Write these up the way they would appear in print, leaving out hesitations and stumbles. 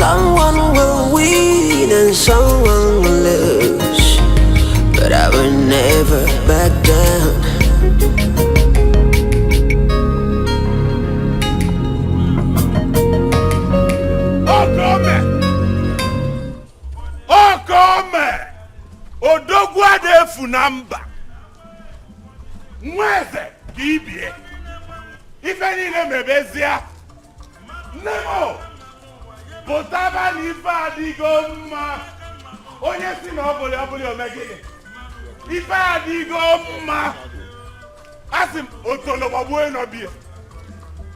Someone will win and someone will lose, but I will never back down. Odogwa de funamba. Mweze kibie. Ife niile mebezia. Nemo. Potaba nifa adigo mma. Onye si na obuli omegide. Ife adigo mma. Asim otolo babuwe no biye.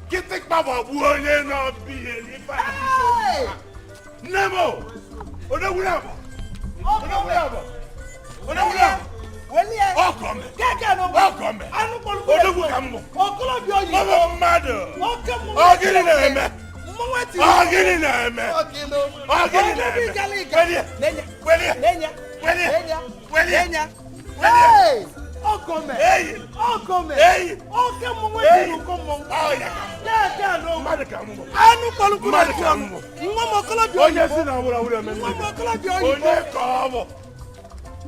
Kitikpa babuwe onye no biye. Ife adigo mma. Nemo. Odogwa. Odogwa. Welcome. Welcome.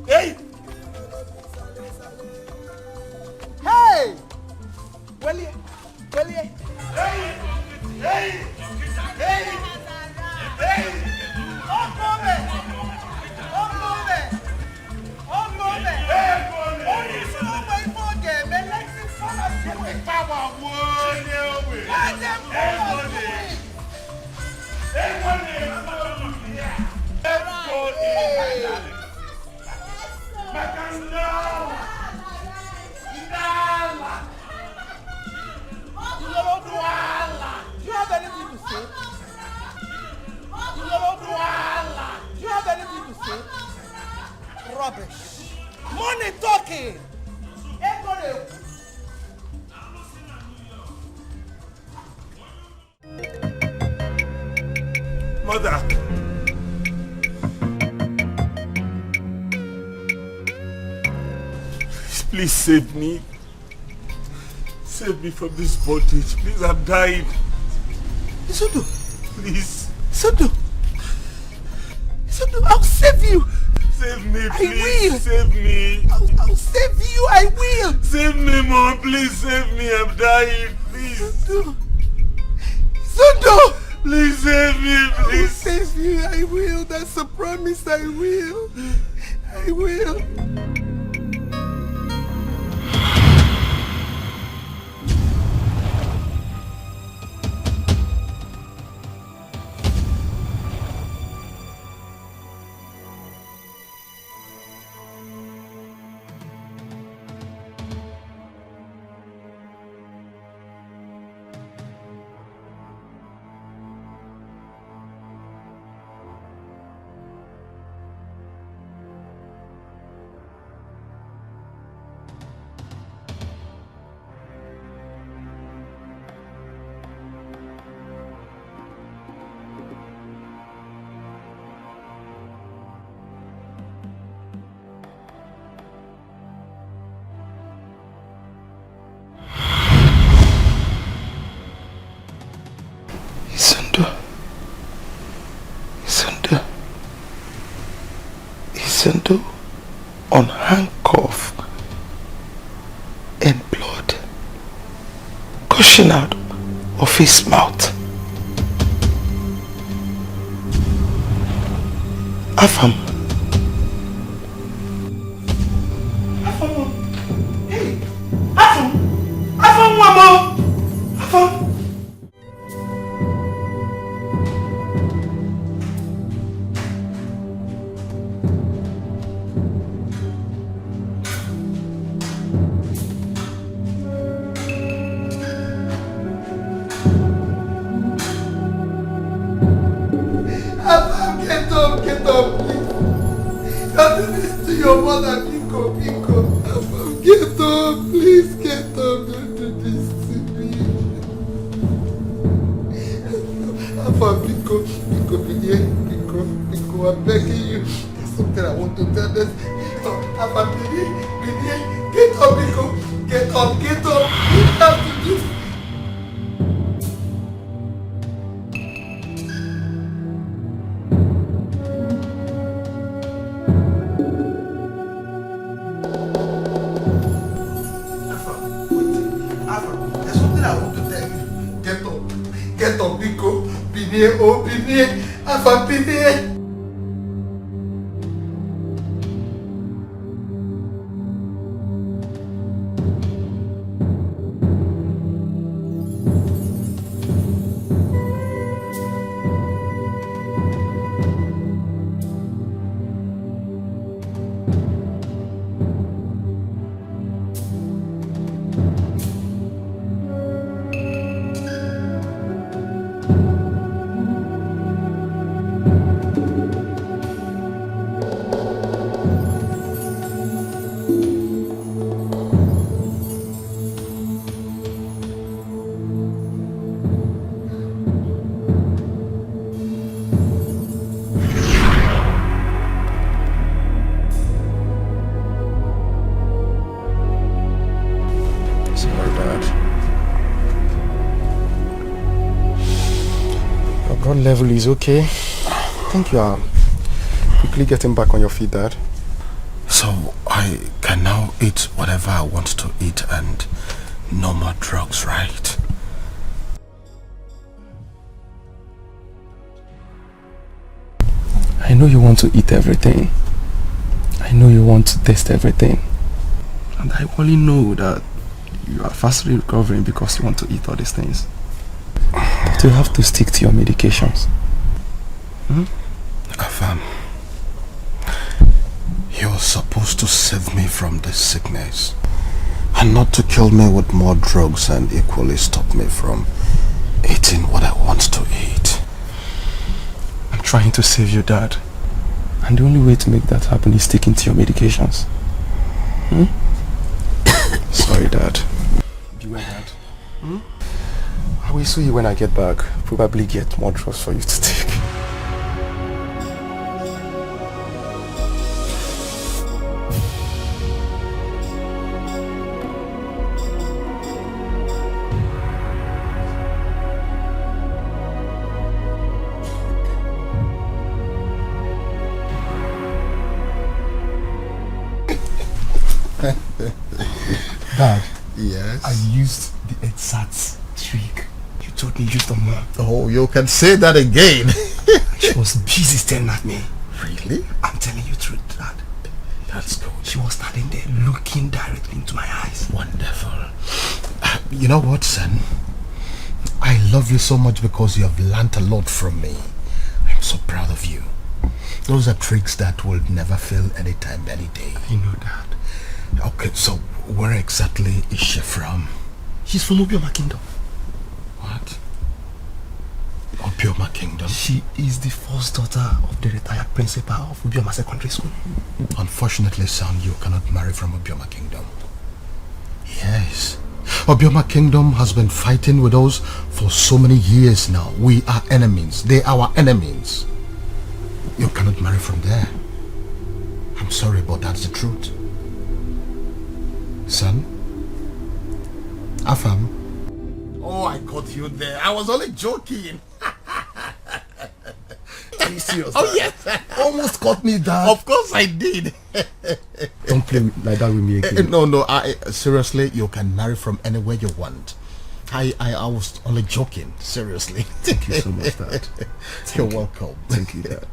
Hey! Hey! Well, hey! Hey! Hey! Hey! Hey! Do you have anything to say? Do you have anything to say? Rubbish. Money talking. Mother. Please save me. Save me from this bondage. Please, I'm dying. Isondo. Please. Isondo. Isondo, I'll save you. Save me, please. I will. Save me. I'll save you. I will. Save me, Mom. Please save me. I'm dying. Please. Isondo. Isondo. Please save me, please. I will save you. I will. That's a promise. I will. I will. Isondo on handcuff and blood gushing out of his mouth. Afam. Hey! Afam, Mama! Afam! Get up, please. Don't do this to your mother, Pico. Get up, please, get up. Don't do this to me. Pico, I'm begging you. There's something I want to tell this. Get up, Pico. Get up. You have to do. Biko, Binie, oh Binie, Afa Binie. Level is okay. I think you are quickly getting back on your feet, Dad. So I can now eat whatever I want to eat and no more drugs, right? I know you want to eat everything. I know you want to taste everything. And I only know that you are fastly recovering because you want to eat all these things. But you have to stick to your medications. Afam, you're supposed to save me from this sickness and not to kill me with more drugs and equally stop me from eating what I want to eat. I'm trying to save you, Dad. And the only way to make that happen is sticking to your medications. Sorry, Dad. Beware, Dad. I will see you when I get back. Probably get more drugs for you to take. Dad. Yes? I used the exact trick you told me you used on Mom. Oh, you can say that again. She was busy staring at me. Really? I'm telling you the truth, Dad. That's good. She was standing there looking directly into my eyes. Wonderful. You know what, son? I love you so much because you have learnt a lot from me. I'm so proud of you. Those are tricks that will never fail anytime, any day. I know, Dad. Okay, so where exactly is she from? She's from Obioma Kingdom. What? Obioma Kingdom? She is the first daughter of the retired principal of Obioma Secondary School. Unfortunately, son, you cannot marry from Obioma Kingdom. Yes. Obioma Kingdom has been fighting with us for so many years now. We are enemies. They are our enemies. You cannot marry from there. I'm sorry, but that's the truth. Son? Afam? Oh, I caught you there. I was only joking. Are you serious? Oh, yes. Almost caught me, Dad. Of course I did. Don't play like that with me again. No, seriously, you can marry from anywhere you want. I was only joking, seriously. Thank you so much, Dad. You're welcome. Thank you, Dad.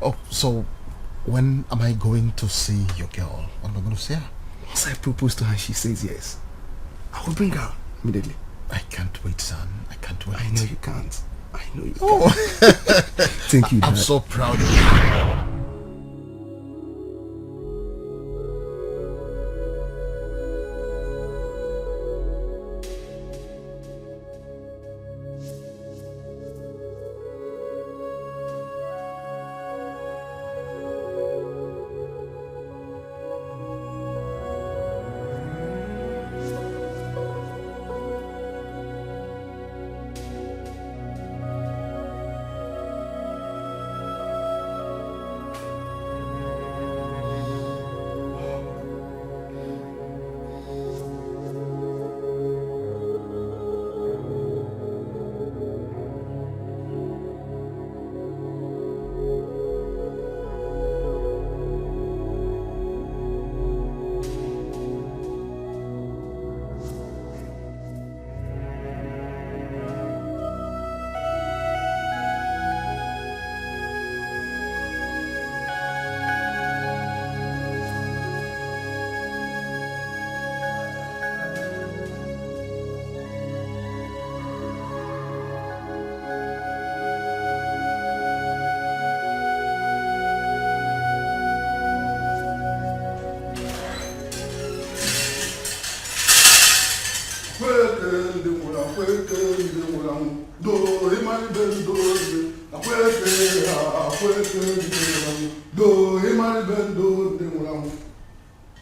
Oh, so when am I going to see your girl? When am I going to see her? Once I propose to her and she says yes, I will bring her immediately. I can't wait, son. I can't wait. I know you can't. I know you Oh. can't. Thank you, Dad. I'm so proud of you.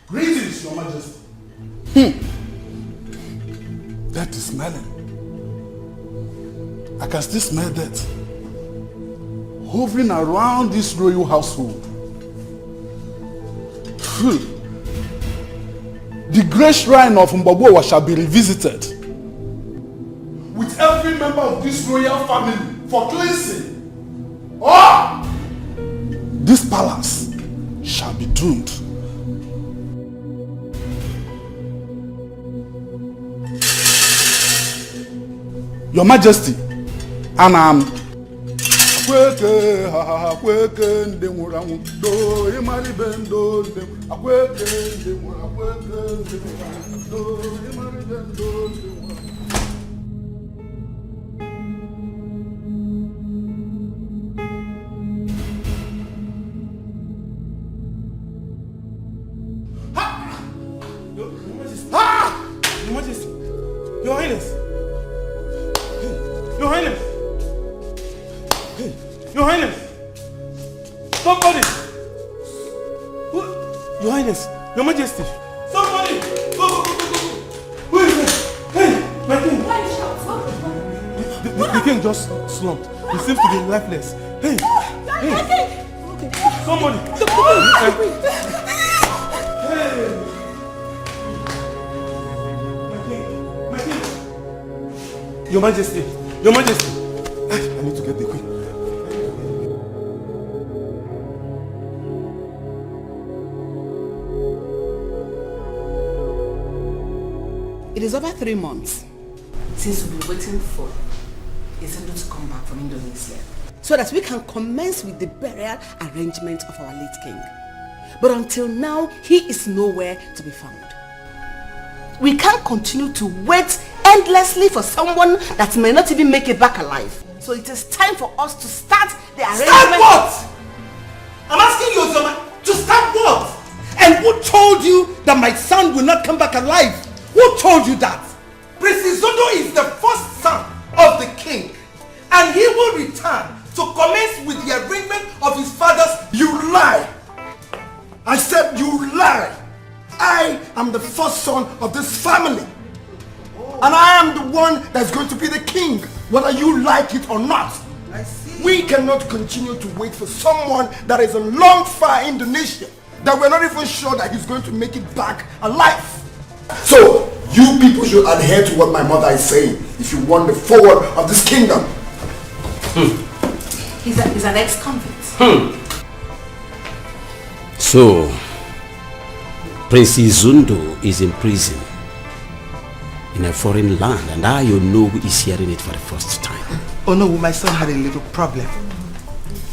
Greetings, Your Majesty. That is smelling. I can still smell that. Hovering around this royal household. The great shrine of Mbabowa shall be revisited. With every member of this royal family for cleansing. Or this palace shall be doomed. Your Majesty, and Your Majesty, Your Highness. Your Highness! Your Highness! Somebody! What? Your Highness! Your Majesty! Somebody! Go! Who is it? Hey! My king! Why shout? The king just slumped. He seems to be lifeless. Hey! Hey! Somebody! Hey! My king! Your Majesty! Your Majesty! I need to get the queen. It is over 3 months since we've been waiting for Izindo to come back from Indonesia so that we can commence with the burial arrangement of our late king. But until now, he is nowhere to be found. We can't continue to wait endlessly for someone that may not even make it back alive. So it is time for us to start the arrangement. Start what? I'm asking you, Zoma, to start what? And who told you that my son will not come back alive? Who told you that? Prince Izondo is the first son of the king, and he will return to commence with the arrangement of his father's. You lie! I said you lie! I am the first son of this family. And I am the one that's going to be the king, whether you like it or not. I see. We cannot continue to wait for someone that is a long far Indonesia, that we're not even sure that he's going to make it back alive. So, you people should adhere to what my mother is saying if you want the forward of this kingdom. He's an ex-convict. So, Prince Izundo is in prison in a foreign land, and now you know who is hearing it for the first time. Oh no, my son had a little problem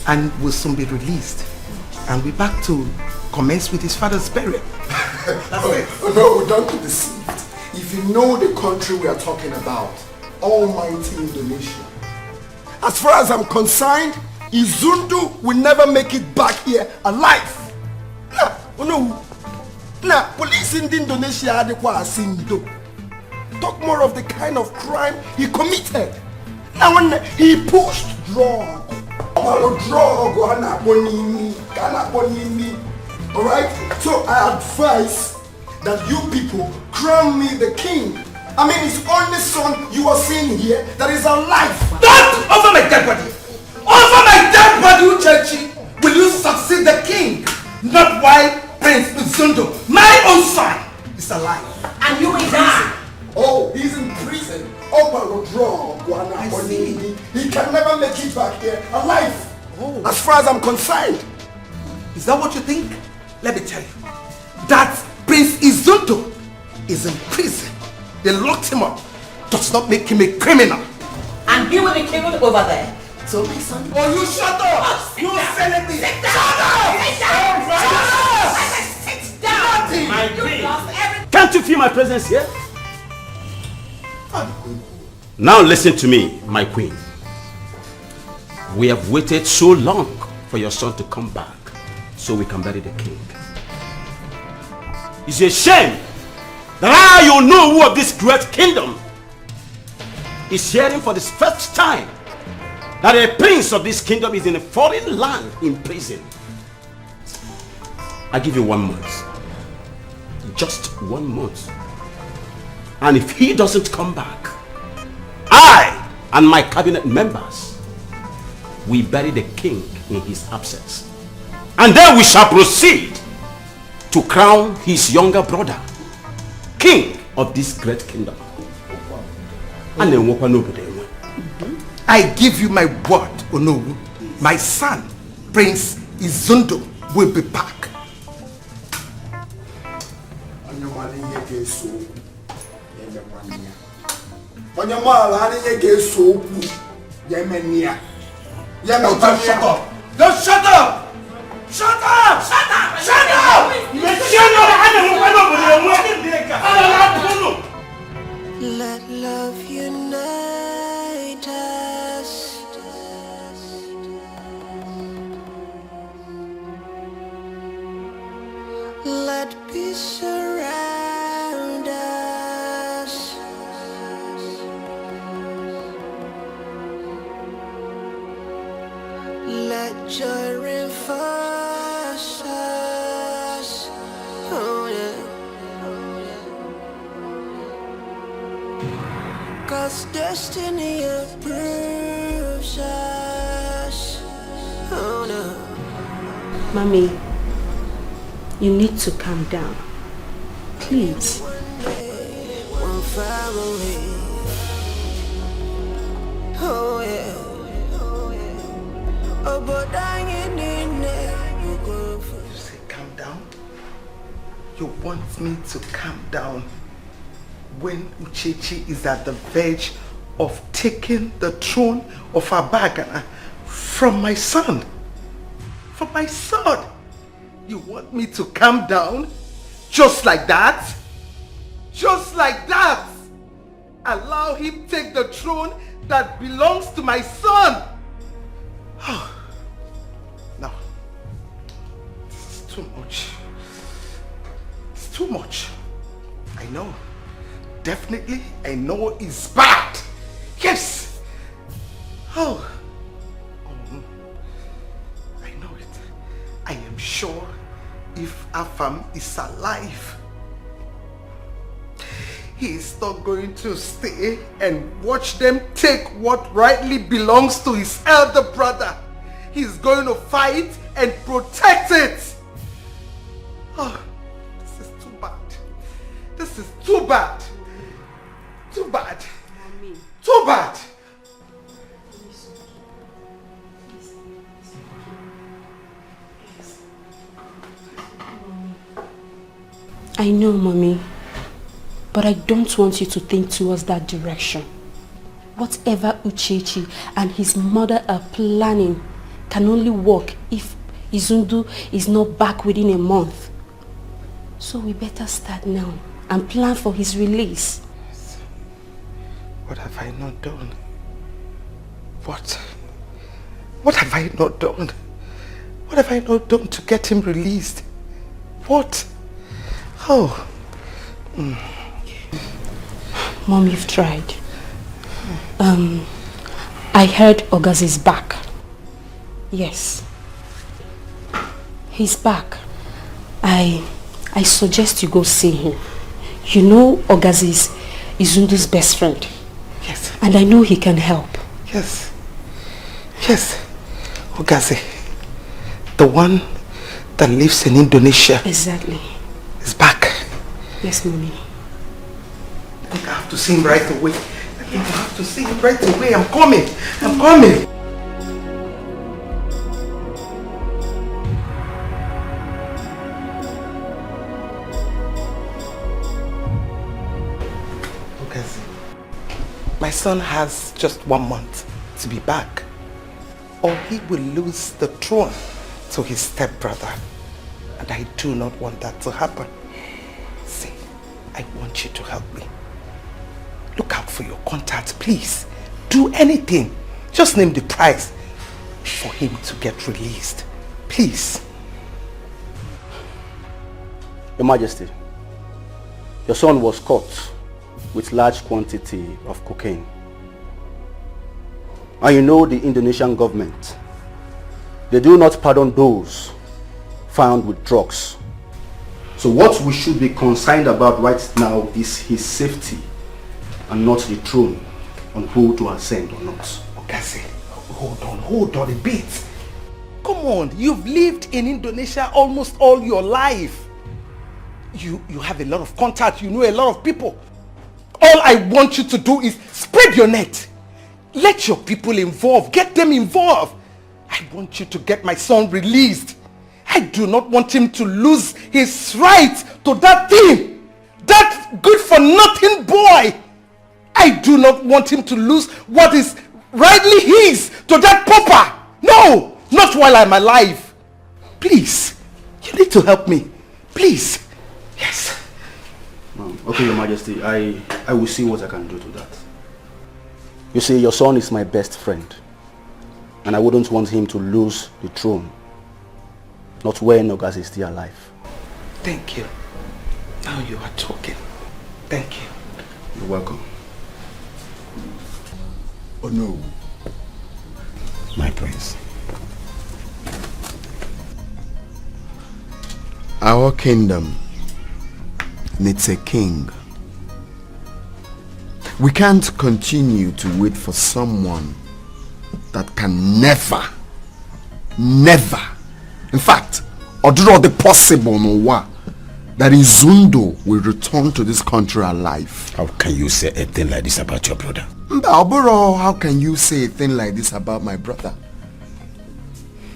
and will soon be released, and we're back to commence with his father's burial. No, don't be deceived. If you know the country we are talking about, almighty Indonesia, as far as I'm concerned, Izundo will never make it back here alive. Police in Indonesia talk more of the kind of crime he committed. Now when he pushed drug. Alright? So I advise that you people crown me the king. I mean, his only son you are seeing here that is alive. Don't over my dead body! Over my dead body, Uchechi! Will you succeed the king? Not while Prince Izundo, my own son, is alive. And you will die. Oh, he's in prison. I see. He can never make it back here alive. Oh. As far as I'm concerned. Is that what you think? Let me tell you. That Prince Izundo is in prison. They locked him up. Does not make him a criminal. And he will be killed over there. So my son. Oh, you shut up! You celebrity! Sit down! Sit down! Sit down! My queen! Can't you feel my presence here? Now listen to me, my queen. We have waited so long for your son to come back so we can bury the king. It's a shame that you know who of this great kingdom is hearing for the first time that a prince of this kingdom is in a foreign land in prison. I give you 1 month. Just 1 month. And if he doesn't come back, I and my cabinet members will bury the king in his absence. And then we shall proceed to crown his younger brother king of this great kingdom. I give you my word, Onowu. My son, Prince Izundo, will be back. Shut up! Just shut up! Shut up! Shut up! Shut up! Let love unite us. Let peace surround us. Let joy reinforce us. Oh yeah. 'Cause destiny approves us. Oh no. Mommy, you need to calm down. Please. One family. Oh yeah. Oh, but I ain't in there. You say calm down? You want me to calm down when Uchechi is at the verge of taking the throne of Abagana from my son? From my son? You want me to calm down? Just like that? Just like that? Allow him take the throne that belongs to my son? No. This is too much. It's too much. I know. Definitely, I know it's bad. Yes. Oh. I know it. I am sure if Afam is alive, he is not going to stay and watch them take what rightly belongs to his elder brother. He's going to fight and protect it. Oh, this is too bad. This is too bad. Too bad. Mommy. Too bad. I know, Mommy, but I don't want you to think towards that direction. Whatever Uchechi and his mother are planning can only work if Izundu is not back within a month. So we better start now and plan for his release. What have I not done? What have I not done? What have I not done to get him released? What? Oh. Mom, you've tried. I heard Ogazi's back. Yes. He's back. I suggest you go see him. You know Ogazi is Izundu's best friend. Yes. And I know he can help. Yes. Yes. Ogazi. The one that lives in Indonesia. Exactly. Is back. Yes, Mommy. I think I have to see him right away. I think I have to see him right away. I'm coming. I'm coming. My son has just 1 month to be back, or he will lose the throne to his stepbrother. And I do not want that to happen. See, I want you to help me. Look out for your contact, please. Do anything. Just name the price for him to get released. Please. Your Majesty, your son was caught with large quantity of cocaine And you know the Indonesian government, they do not pardon those found with drugs. So what we should be concerned about right now is his safety and not the throne on who to ascend or not. Okase, hold on a bit. Come on, you've lived in Indonesia almost all your life. You have a lot of contacts, you know a lot of people. All I want you to do is spread your net. Let your people involved, get them involved. I want you to get my son released. I do not want him to lose his right to that thing. That good for nothing boy. I do not want him to lose what is rightly his to that pauper. No, not while I'm alive. Please, you need to help me. Please. Yes. Okay, Your Majesty, I will see what I can do to that. You see, your son is my best friend, and I wouldn't want him to lose the throne, not when Ogas is still alive. Thank you. Now you are talking. Thank you. You're welcome. Oh no. My prince. Our kingdom needs a king. We can't continue to wait for someone that can never, in fact, or do all the possible that Izundo will return to this country alive. How can you say a thing like this about your brother? Oboro, how can you say a thing like this about my brother?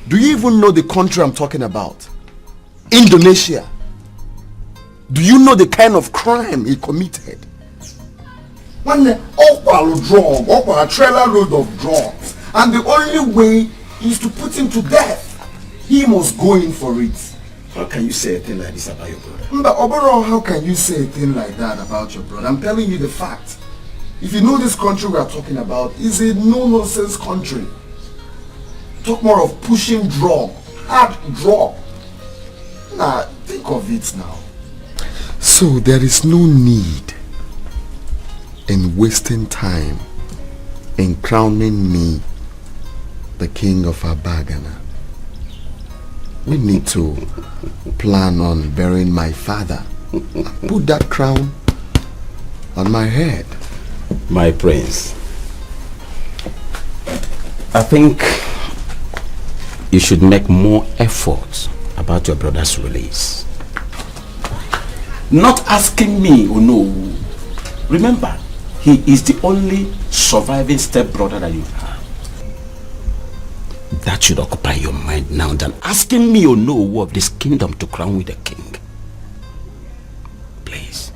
Do you even know the country I'm talking about? Indonesia. Do you know the kind of crime he committed? When a trailer load of drugs, and the only way is to put him to death. He must go in for it. How can you say a thing like this about your brother? Oboro, how can you say a thing like that about your brother? I'm telling you the fact. If you know this country we are talking about is a no-nonsense country. Talk more of pushing drug, hard drug. Nah, think of it now. So there is no need in wasting time in crowning me the king of Abagana. We need to plan on burying my father. Put that crown on my head. My prince, I think you should make more efforts about your brother's release. Not asking me, oh no. Remember, he is the only surviving stepbrother that you have. That should occupy your mind now than asking me, oh no, of this kingdom to crown with a king. Please.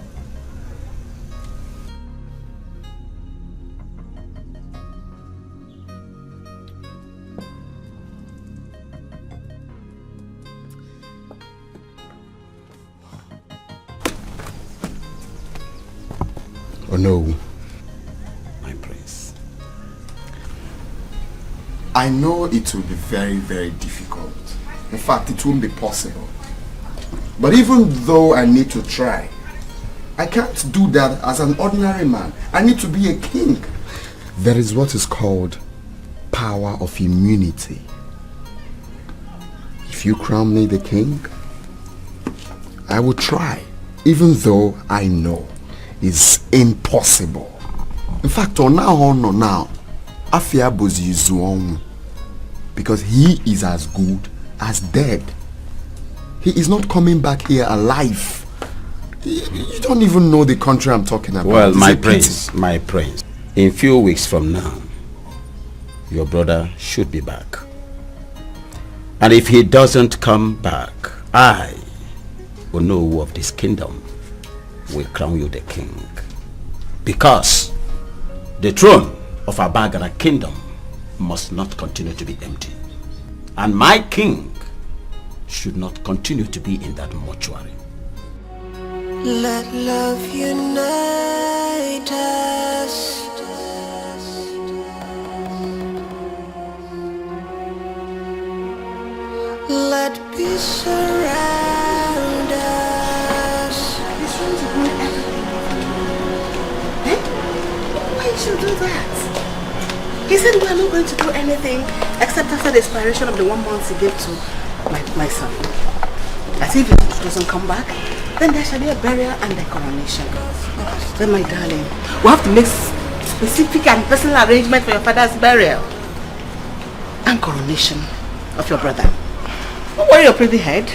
Oh no. My prince. I know it will be very, very difficult. In fact, it won't be possible. But even though I need to try, I can't do that as an ordinary man. I need to be a king. There is what is called power of immunity. If you crown me the king, I will try, even though I know it's impossible. In fact, now, Afia Bozi Zuong, because he is as good as dead. He is not coming back here alive. You don't even know the country I'm talking about. Well, my prince, in a few weeks from now, your brother should be back. And if he doesn't come back, I will know who of this kingdom will crown you the king. Because the throne of Abagana kingdom must not continue to be empty. And my king should not continue to be in that mortuary. Let love unite us. Let peace surround us. He's trying to ruin everything. Eh? Why should you do that? He said we are not going to do anything except after the expiration of the 1 month he gave to my son. As if he doesn't come back, then there shall be a burial and a coronation. Then my darling, we have to make specific and personal arrangement for your father's burial and coronation of your brother. Don't worry your pretty head.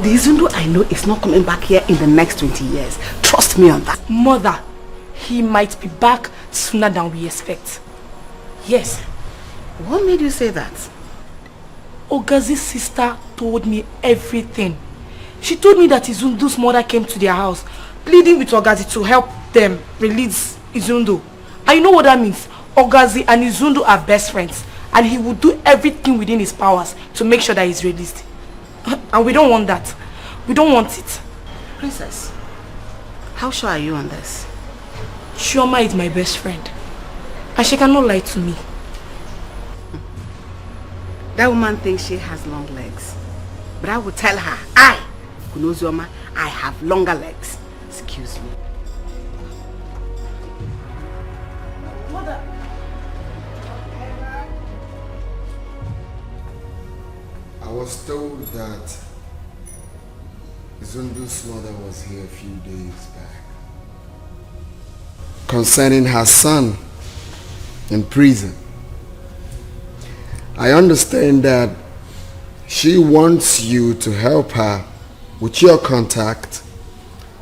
The Izundo I know is not coming back here in the next 20 years. Trust me on that. Mother, he might be back sooner than we expect. Yes. What made you say that? Ogazi's sister told me everything. She told me that Izundo's mother came to their house, pleading with Ogazi to help them release Izundo. And you know what that means? Ogazi and Izundo are best friends, and he will do everything within his powers to make sure that he's released. And we don't want that. We don't want it. Princess, how sure are you on this? Chioma is my best friend, and she cannot lie to me. That woman thinks she has long legs. But I will tell her, I, Kunozioma, I have longer legs. Excuse me. Mother. I was told that Zundu's mother was here a few days back concerning her son in prison. I understand that she wants you to help her with your contact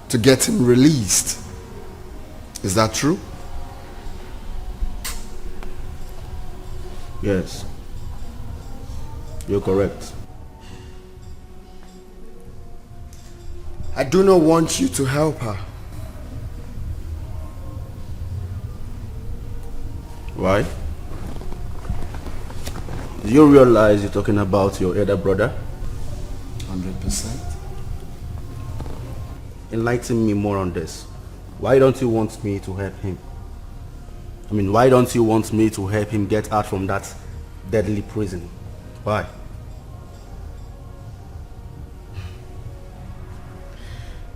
to get him released. Is that true? Yes. You're correct. I do not want you to help her. Why? Do you realize you're talking about your elder brother? 100%. Enlighten me more on this. Why don't you want me to help him? I mean, why don't you want me to help him get out from that deadly prison? Why?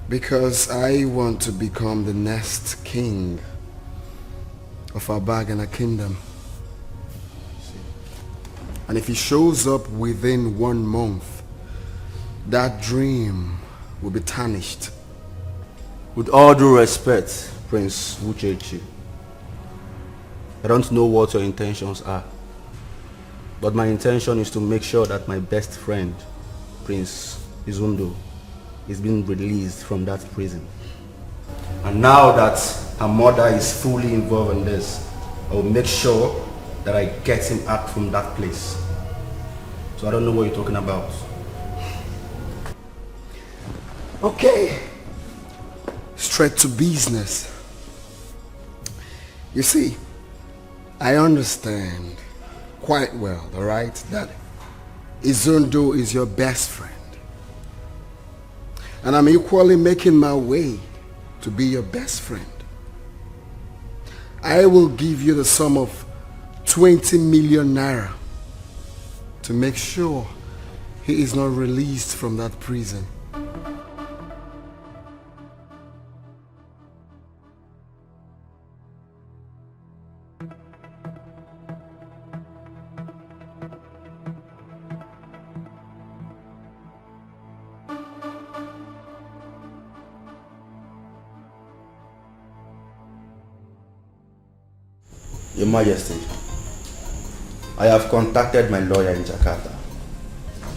Because I want to become the next king of our Bagana kingdom. And if he shows up within 1 month, that dream will be tarnished. With all due respect, Prince Uchechi, I don't know what your intentions are, but my intention is to make sure that my best friend, Prince Izundo, is being released from that prison. And now that her mother is fully involved in this, I will make sure that I get him out from that place. So I don't know what you're talking about. Okay. Straight to business. You see, I understand quite well, alright, that Izundo is your best friend. And I'm equally making my way to be your best friend. I will give you the sum of 20 million naira to make sure he is not released from that prison. Your Majesty, I have contacted my lawyer in Jakarta.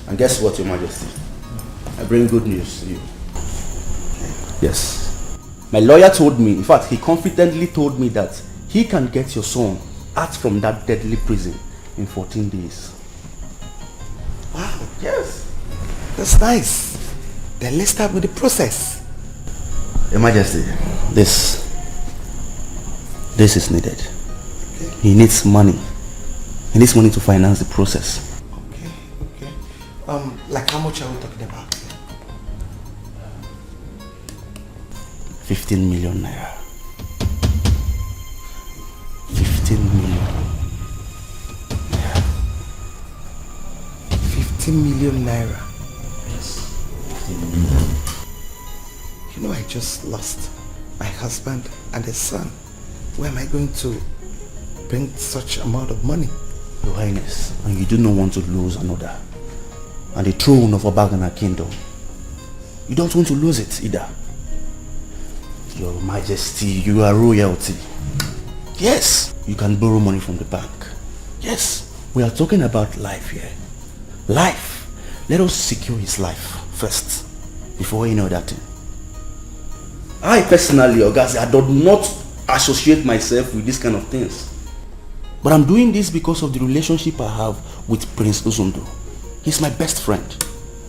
And guess what, Your Majesty? I bring good news to you. Yes. My lawyer told me, in fact, he confidently told me that he can get your son out from that deadly prison in 14 days. Wow, yes. That's nice. Then let's start with the process. Your Majesty, this is needed. He needs money. He needs money to finance the process. Okay. Like how much are we talking about? 15 million naira. 15 million naira. 15 million naira. Yes. 15 million. You know, I just lost my husband and his son. Where am I going to paying such amount of money. Your Highness, and you do not want to lose another. And the throne of Obagana Kingdom, you don't want to lose it either. Your Majesty, you are royalty. Yes, you can borrow money from the bank. Yes, we are talking about life here. Life. Let us secure his life first, before any other thing. I personally, Ogazi, I do not associate myself with these kind of things. But I'm doing this because of the relationship I have with Prince Uzundo. He's my best friend.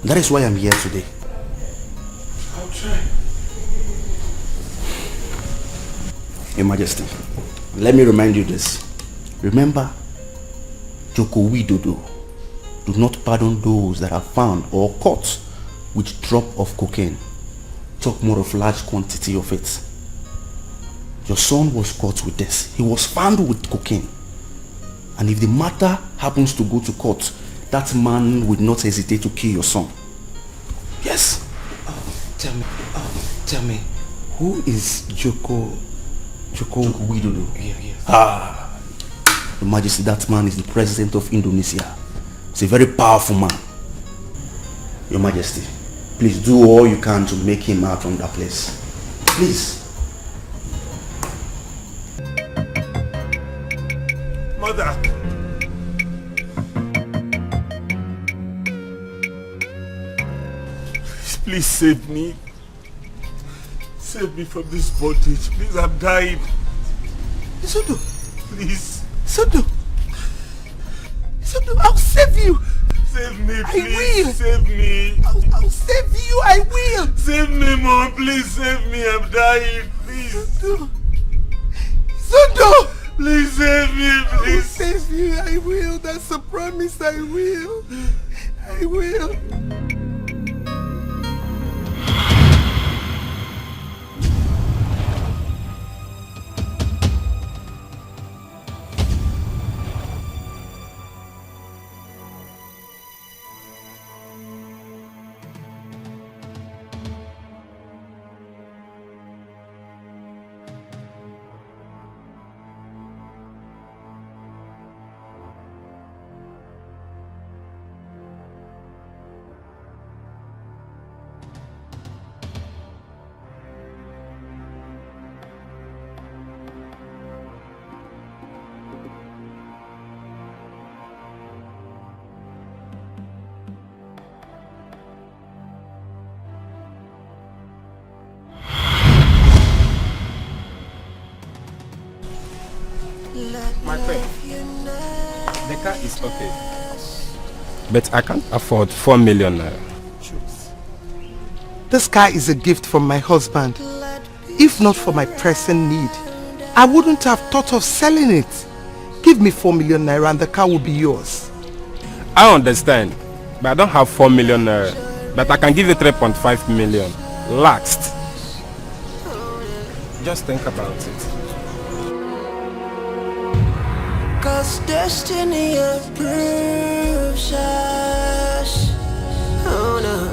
That is why I'm here today. I'll try. Your Majesty, let me remind you this. Remember, Joko Widodo, do not pardon those that are found or caught with drop of cocaine. Talk more of large quantity of it. Your son was caught with this. He was found with cocaine. And if the matter happens to go to court, that man would not hesitate to kill your son. Yes. Tell me, who is Joko Widodo? Yeah. Your Majesty, that man is the president of Indonesia. He's a very powerful man. Your Majesty, please do all you can to make him out from that place. Please. Mother! Please save me. Save me from this bondage. Please, I'm dying. Isondo! Please. Isondo! Isondo, I'll save you! Save me, please. I will! Save me. I'll save you, I will! Save me, Mom. Please save me. I'm dying. Please. Isondo! Isondo! Please save me, please. I'll save you, I will. That's a promise, I will. I will. My friend, the car is okay, but I can't afford 4 million naira. This car is a gift from my husband. If not for my pressing need, I wouldn't have thought of selling it. Give me 4 million naira and the car will be yours. I understand, but I don't have 4 million naira. But I can give you 3.5 million. Last. Just think about it. Cause destiny approves us. Oh no.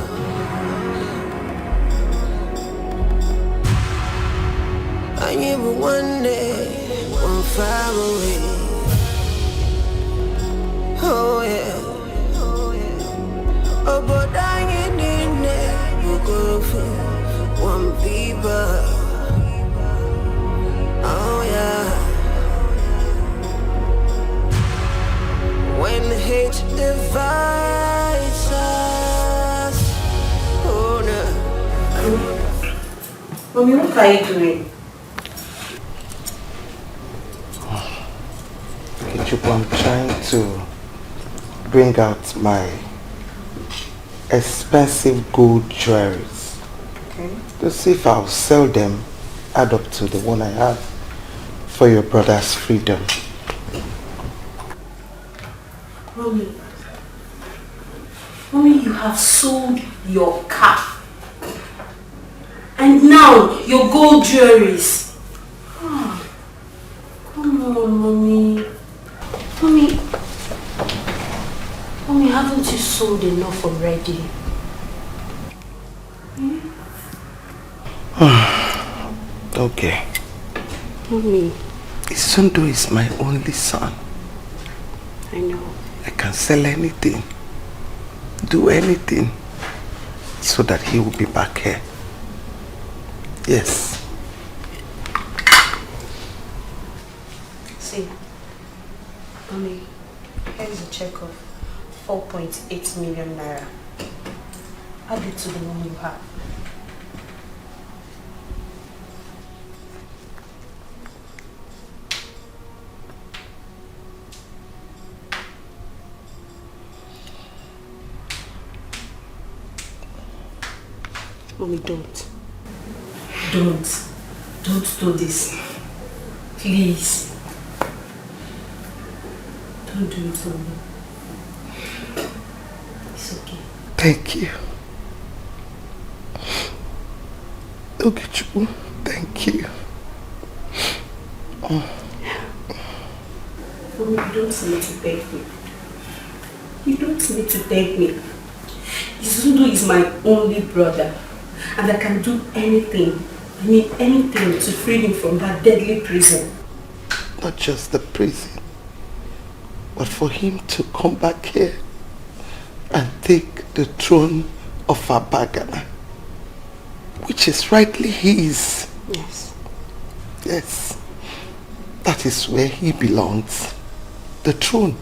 I knew one day, one far away. Oh yeah. Oh, but I ain't in there. You go for one people. Oh yeah. When hate divides us. Oh no. Mommy, what are you doing? I'm trying to bring out my expensive gold jewelries. Okay. To see if I'll sell them, add up to the one I have for your brother's freedom. Mommy, you have sold your car. And now your gold jewelries. Oh, come on, Mommy. Mommy, haven't you sold enough already? Okay. Mommy, Isundo is my only son. I know. I can sell anything, do anything, so that he will be back here. Yes. See, Mommy, here's a check of 4.8 million naira. Add it to the one you have. Mommy, don't. Don't do this. Please. Don't do it, Mommy. It's okay. Thank you. Ogechu, thank you. Mommy, you don't need to beg me. You don't need to beg me. Izundo is my only brother. And I can do anything, I mean anything, to free him from that deadly prison. Not just the prison, but for him to come back here and take the throne of Abagana, which is rightly his. Yes. Yes. That is where he belongs. The throne.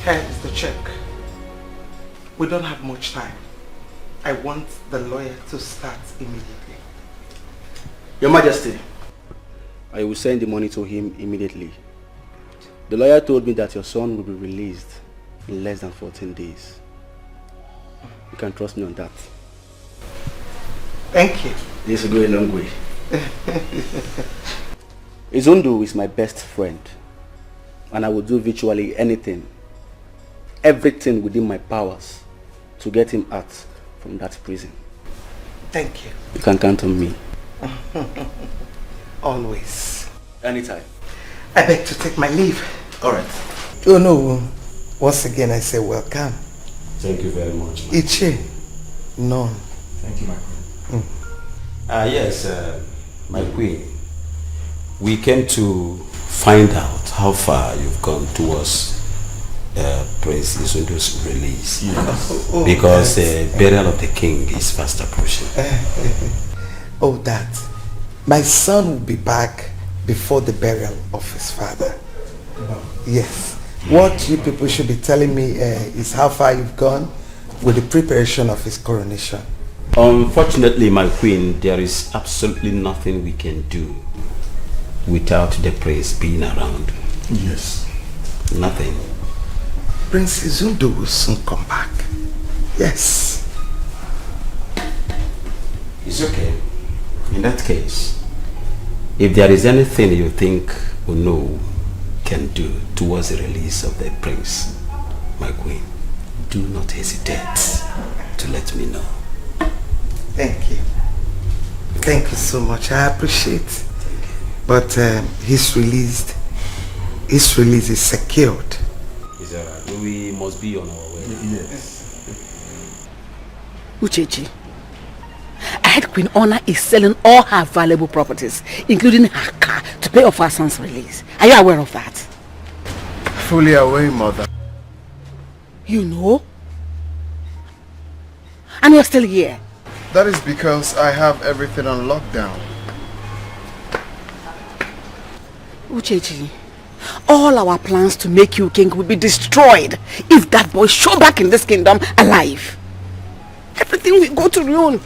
Here is the check. We don't have much time. I want the lawyer to start immediately. Your Majesty, I will send the money to him immediately. The lawyer told me that your son will be released in less than 14 days. You can trust me on that. Thank you. This will go a long way. Izundo is my best friend, and I will do virtually anything, everything within my powers to get him out from that prison. Thank you. You can count on me. Always. Anytime. I beg to take my leave. All right. Oh no. Once again, I say welcome. Thank you very much. Ichi. None. Thank you, my queen. Yes, my queen. We came to find out how far you've gone towards Prince Izundo's release. Yes. Because the burial of the king is fast approaching. Oh, that. My son will be back before the burial of his father. Yes. What you people should be telling me is how far you've gone with the preparation of his coronation. Unfortunately, my queen, there is absolutely nothing we can do without the prince being around. Yes. Nothing. Prince Izundo will soon come back. Yes. It's okay. In that case, if there is anything you think Uno can do towards the release of the prince, my queen, do not hesitate to let me know. Thank you. Thank you so much. I appreciate it. But his release is secured. Is that right? We must be on our way. Yes. Uchechi, I heard Queen Honor is selling all her valuable properties, including her car, to pay off her son's release. Are you aware of that? Fully aware, mother. You know? And you're still here. That is because I have everything on lockdown. Uchechi, all our plans to make you king will be destroyed if that boy show back in this kingdom alive. Everything will go to ruin.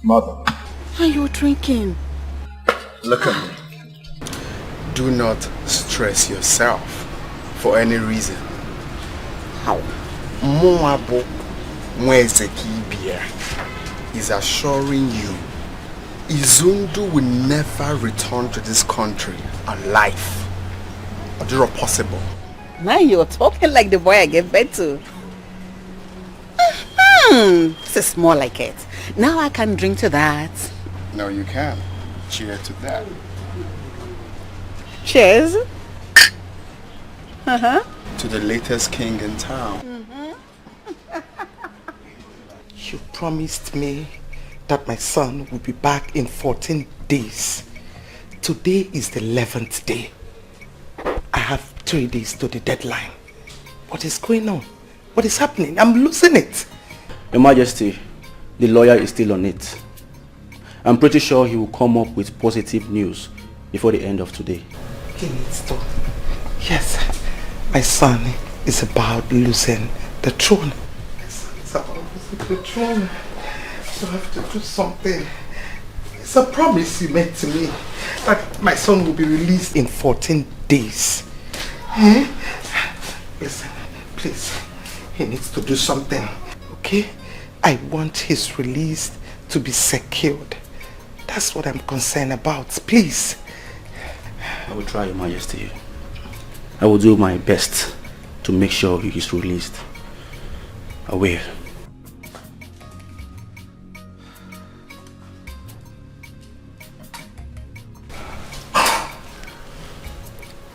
Mother. Are you drinking? Look at me. Do not stress yourself for any reason. How? Moabo Mwezekibia is assuring you Izundo will never return to this country alive. Odiro possible. Now you're talking like the boy I gave birth to. This is more like it. Now I can drink to that. No, you can. Cheers to that. Cheers. To the latest king in town. You promised me that my son will be back in 14 days. Today is the 11th day. I have 3 days to the deadline. What is going on? What is happening? I'm losing it. Your Majesty, the lawyer is still on it. I'm pretty sure he will come up with positive news before the end of today. He needs to. Yes, my son is about losing the throne. My son is about losing the throne. So I have to do something. It's a promise you made to me that my son will be released in 14 days. Listen, please, he needs to do something, okay? I want his release to be secured. That's what I'm concerned about, please. I will try, Your Majesty. I will do my best to make sure he is released. I will.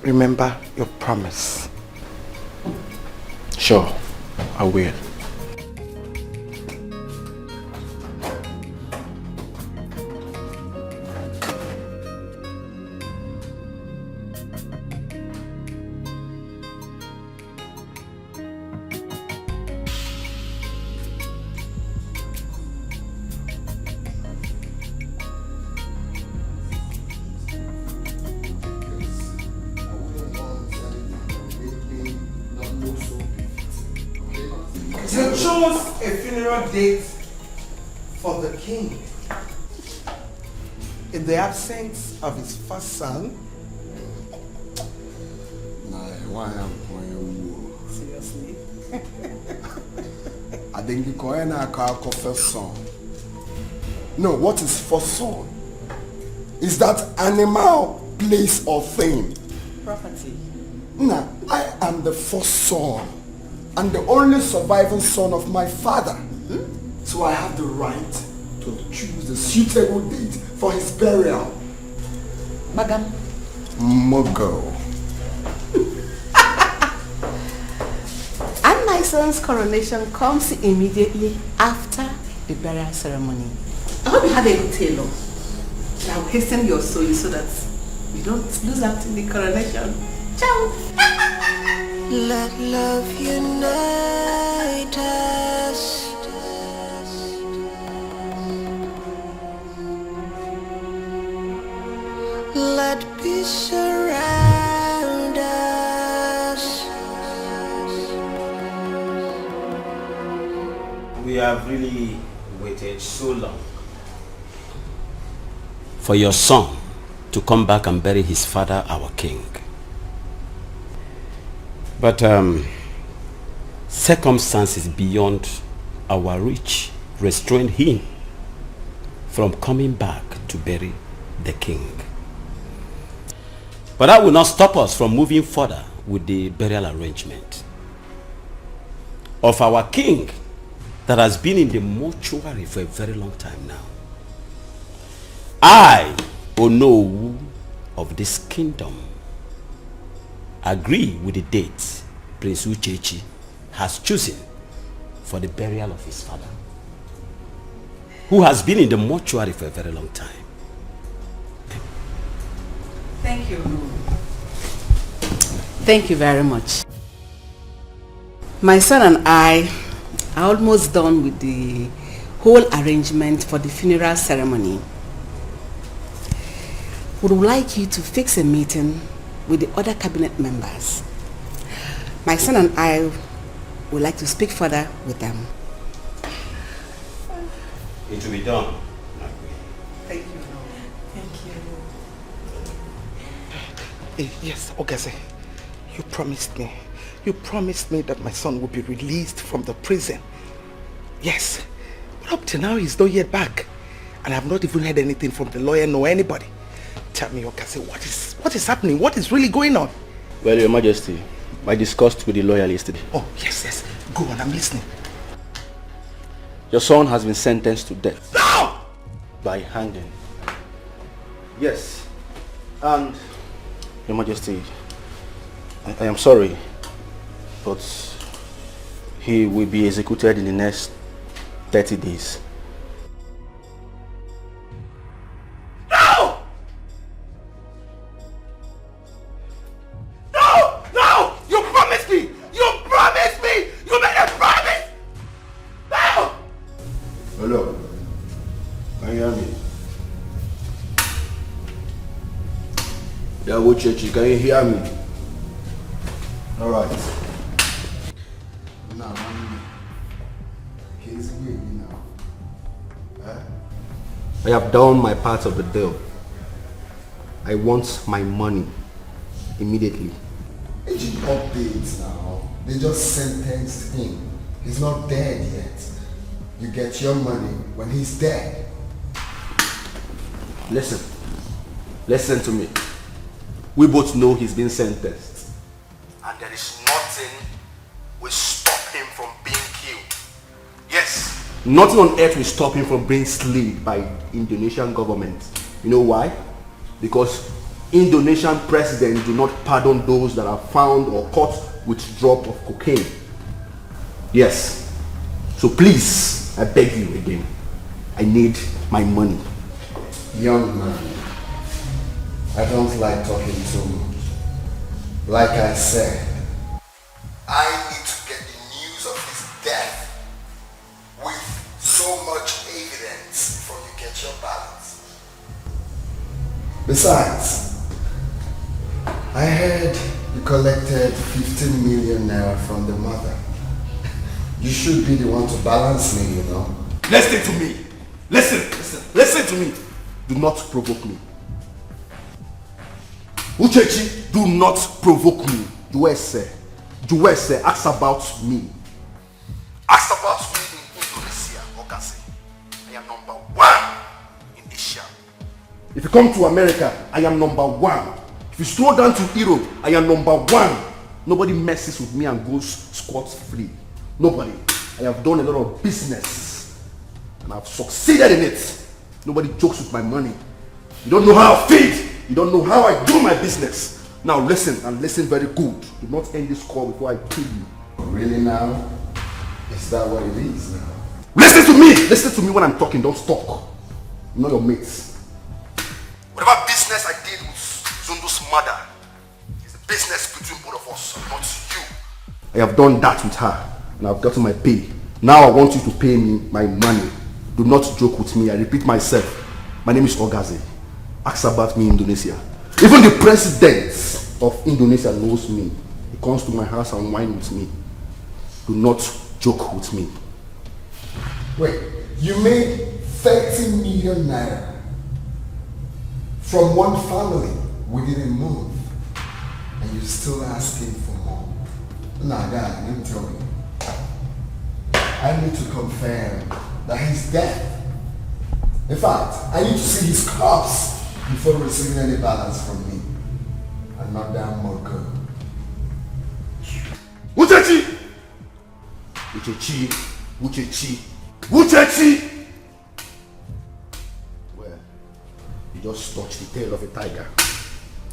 Remember your promise. Sure, I will. You chose a funeral date for the king in the absence of his first son. Seriously? I think you can call first son. No, what is first son? Is that animal, place, or thing? Property. Nah, I am the first son and the only surviving son of my father. So I have the right to choose the suitable date for his burial. Madam. Mogo. And my son's coronation comes immediately after the burial ceremony. I hope you have a good tailor. I'll hasten your sewing so that you don't lose out in the coronation. Ciao! Let love unite us. Let peace surround us. We have really waited so long for your son to come back and bury his father, our king. But circumstances beyond our reach restrained him from coming back to bury the king. But that will not stop us from moving further with the burial arrangement of our king that has been in the mortuary for a very long time now. I, Onowu of this kingdom, agree with the date Prince Uchechi has chosen for the burial of his father, who has been in the mortuary for a very long time. Thank you. Thank you very much. My son and I are almost done with the whole arrangement for the funeral ceremony. We would like you to fix a meeting with the other cabinet members. My son and I would like to speak further with them. It will be done. Thank you. Thank you. Yes, Ogase, you promised me. You promised me that my son would be released from the prison. Yes, but up to now he's not yet back. And I've not even heard anything from the lawyer nor anybody. Tell me, Ogase, what is happening? What is really going on? Well, Your Majesty, I discussed with the lawyer yesterday. Oh, yes. Go on, I'm listening. Your son has been sentenced to death. No! By hanging. Yes. And, Your Majesty, I am sorry, but he will be executed in the next 30 days. No! No! No! You promised me! You promised me! You made a promise! No! Hello. Can you hear me? Yeah, Treachery, can you hear me? Alright. Now, he's with you now. I have done my part of the deal. I want my money immediately. Agent updates now. They just sentenced him. He's not dead yet. You get your money when he's dead. Listen to me. We both know he's been sentenced. And there is nothing will stop him from being killed. Yes. Nothing on earth will stop him from being slain by Indonesian government. You know why? Because Indonesian president do not pardon those that are found or caught with drop of cocaine. Yes. So please, I beg you again. I need my money. Young man, I don't like talking too much. Like I said, I need to get the news of his death with so much evidence before you get your balance. Besides, I heard you collected 15 million naira from the mother. You should be the one to balance me, you know. Listen to me. Listen to me. Do not provoke me. Treachery, do not provoke me. Ask about me. Ask about me in Indonesia, Okase. I am number 1 in Asia. If you come to America, I am number 1. If you stroll down to Europe, I am number 1. Nobody messes with me and goes scot-free. Nobody. I have done a lot of business and I've succeeded in it. Nobody jokes with my money. You don't know how I feed. You don't know how I do my business. Now listen, and listen very good. Do not end this call before I kill you. Really now? Is that what it is now? Listen to me when I'm talking. Don't talk. You know your mates. Whatever business I did with Zundu's mother is a business between both of us, not you. I have done that with her and I've gotten my pay. Now I want you to pay me my money. Do not joke with me. I repeat myself. My name is Ogaze. Ask about me in Indonesia. Even the president of Indonesia knows me. He comes to my house and wine with me. Do not joke with me. Wait, you made 30 million naira from one family within a month and you're still asking for more. Nah, God, let me tell you. I need to confirm that he's dead. In fact, I need to see his corpse before receiving any balance from me. And not that more good. Uchechi! Well, you just touched the tail of a tiger.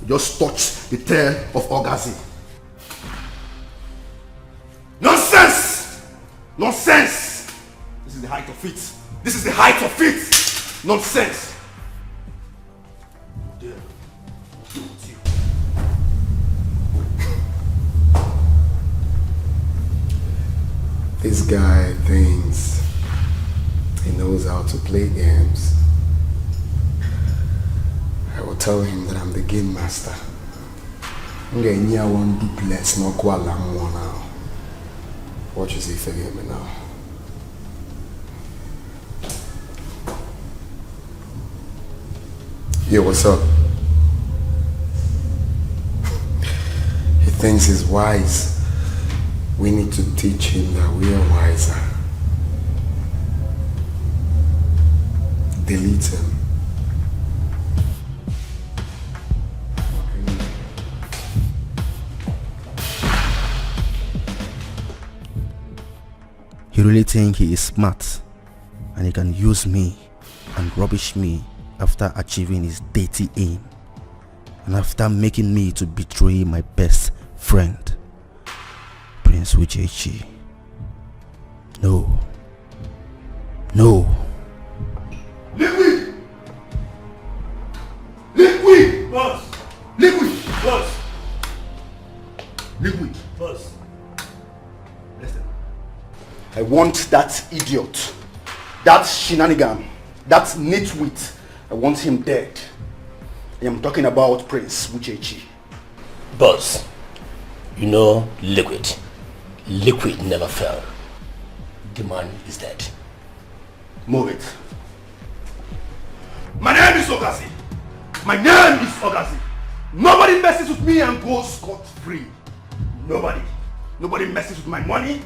You just touched the tail of Ogazi. Nonsense! Nonsense! This is the height of it. This is the height of it! Nonsense! This guy thinks he knows how to play games. I will tell him that I'm the game master. I'm getting near one duplex, no Kuala now. Watch as he forget me now. Yo, what's up? He thinks he's wise. We need to teach him that we are wiser. Delete him. He really thinks he is smart and he can use me and rubbish me after achieving his dirty aim and after making me to betray my best friend, Prince Uchechi. No. No. Liquid! Liquid! Boss! Liquid! Boss! Liquid! Boss! Listen. I want that idiot, that shenanigan, that nitwit. I want him dead. I am talking about Prince Uchechi. Boss, you know Liquid. Liquid never fell. The man is dead. Move it. My name is Ogazi. My name is Ogazi. Nobody messes with me and goes scot-free. Nobody. Nobody messes with my money.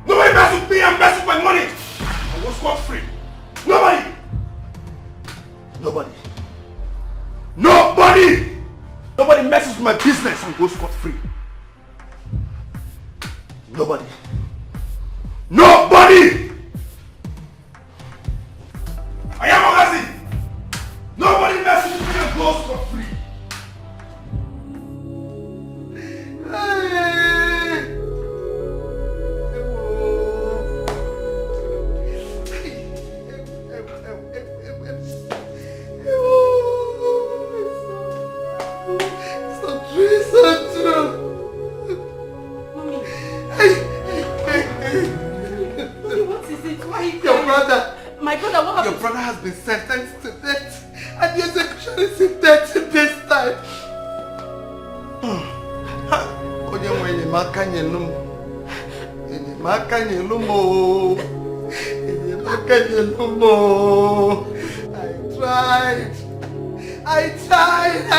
Nobody messes with me and messes with my money. I go scot-free. Nobody. Nobody. Nobody. Nobody messes with my business and goes scot-free. Nobody. Nobody! I am Ogazi! Nobody messes with me and goes scot-free. Your brother has been sentenced to death and the execution is in 30 days time.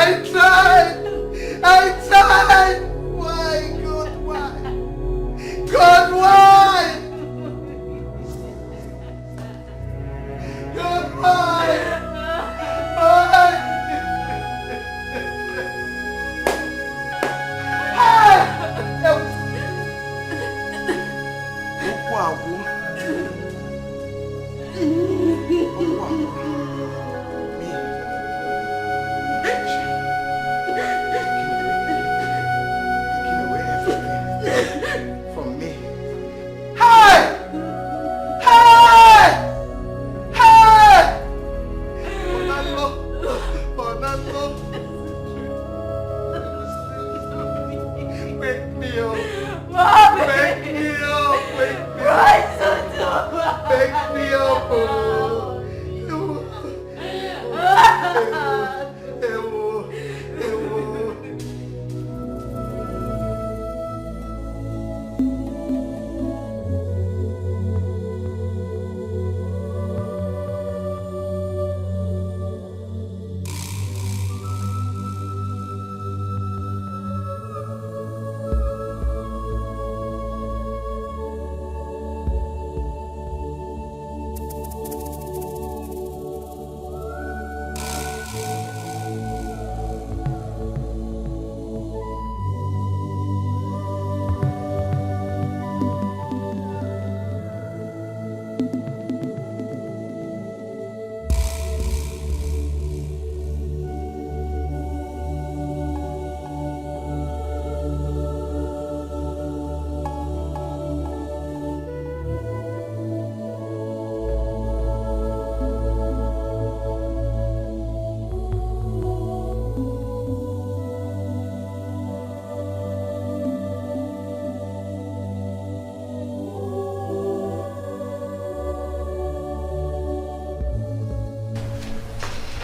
I tried. Why, God, why? God, why? God, why? From me. Hey! Hey! Hey! Bonanno. Wake me up. Mommy! Wake me up. Wake me Right, up. Wake me up.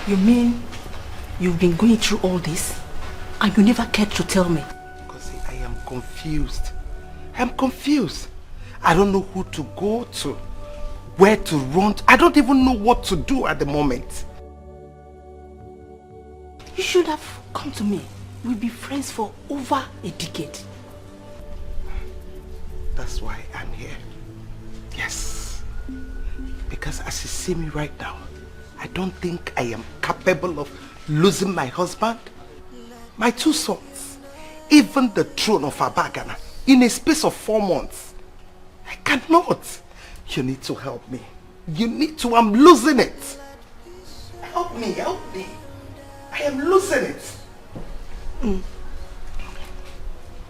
You mean you've been going through all this and you never cared to tell me? Because I am confused. I'm confused. I don't know who to go to, where to run to. I don't even know what to do at the moment. You should have come to me. We've been friends for over a decade. That's why I'm here. Yes. Because as you see me right now, I don't think I am capable of losing my husband, my two sons, even the throne of Abagana. in a space of 4 months. I cannot. You need to help me. You need to. I'm losing it. Help me, help me. I am losing it.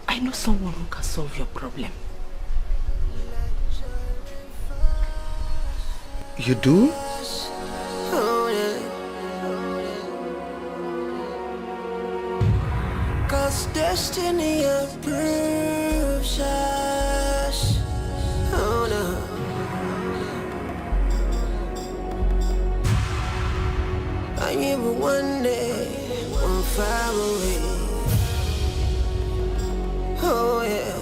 I know someone who can solve your problem. You do? Cause destiny approves us. Oh no. I am one day, one far away. Oh yeah.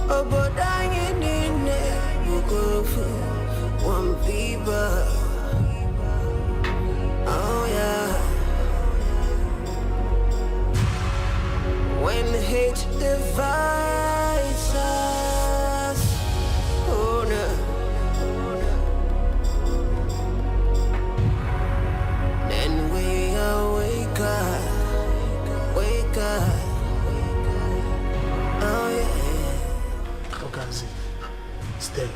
Oh, but I ain't in there. You go for one people. Oh yeah. When hate divides us, oh no. Then we wake up, wake up. Oh yeah. Okazi, stay.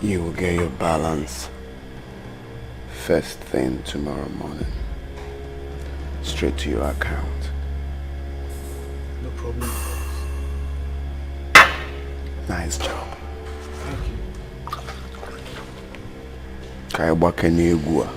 You will get your balance first thing tomorrow morning. Straight to your account. No problem. Nice job. Thank you. Kaya wake ni egwu a.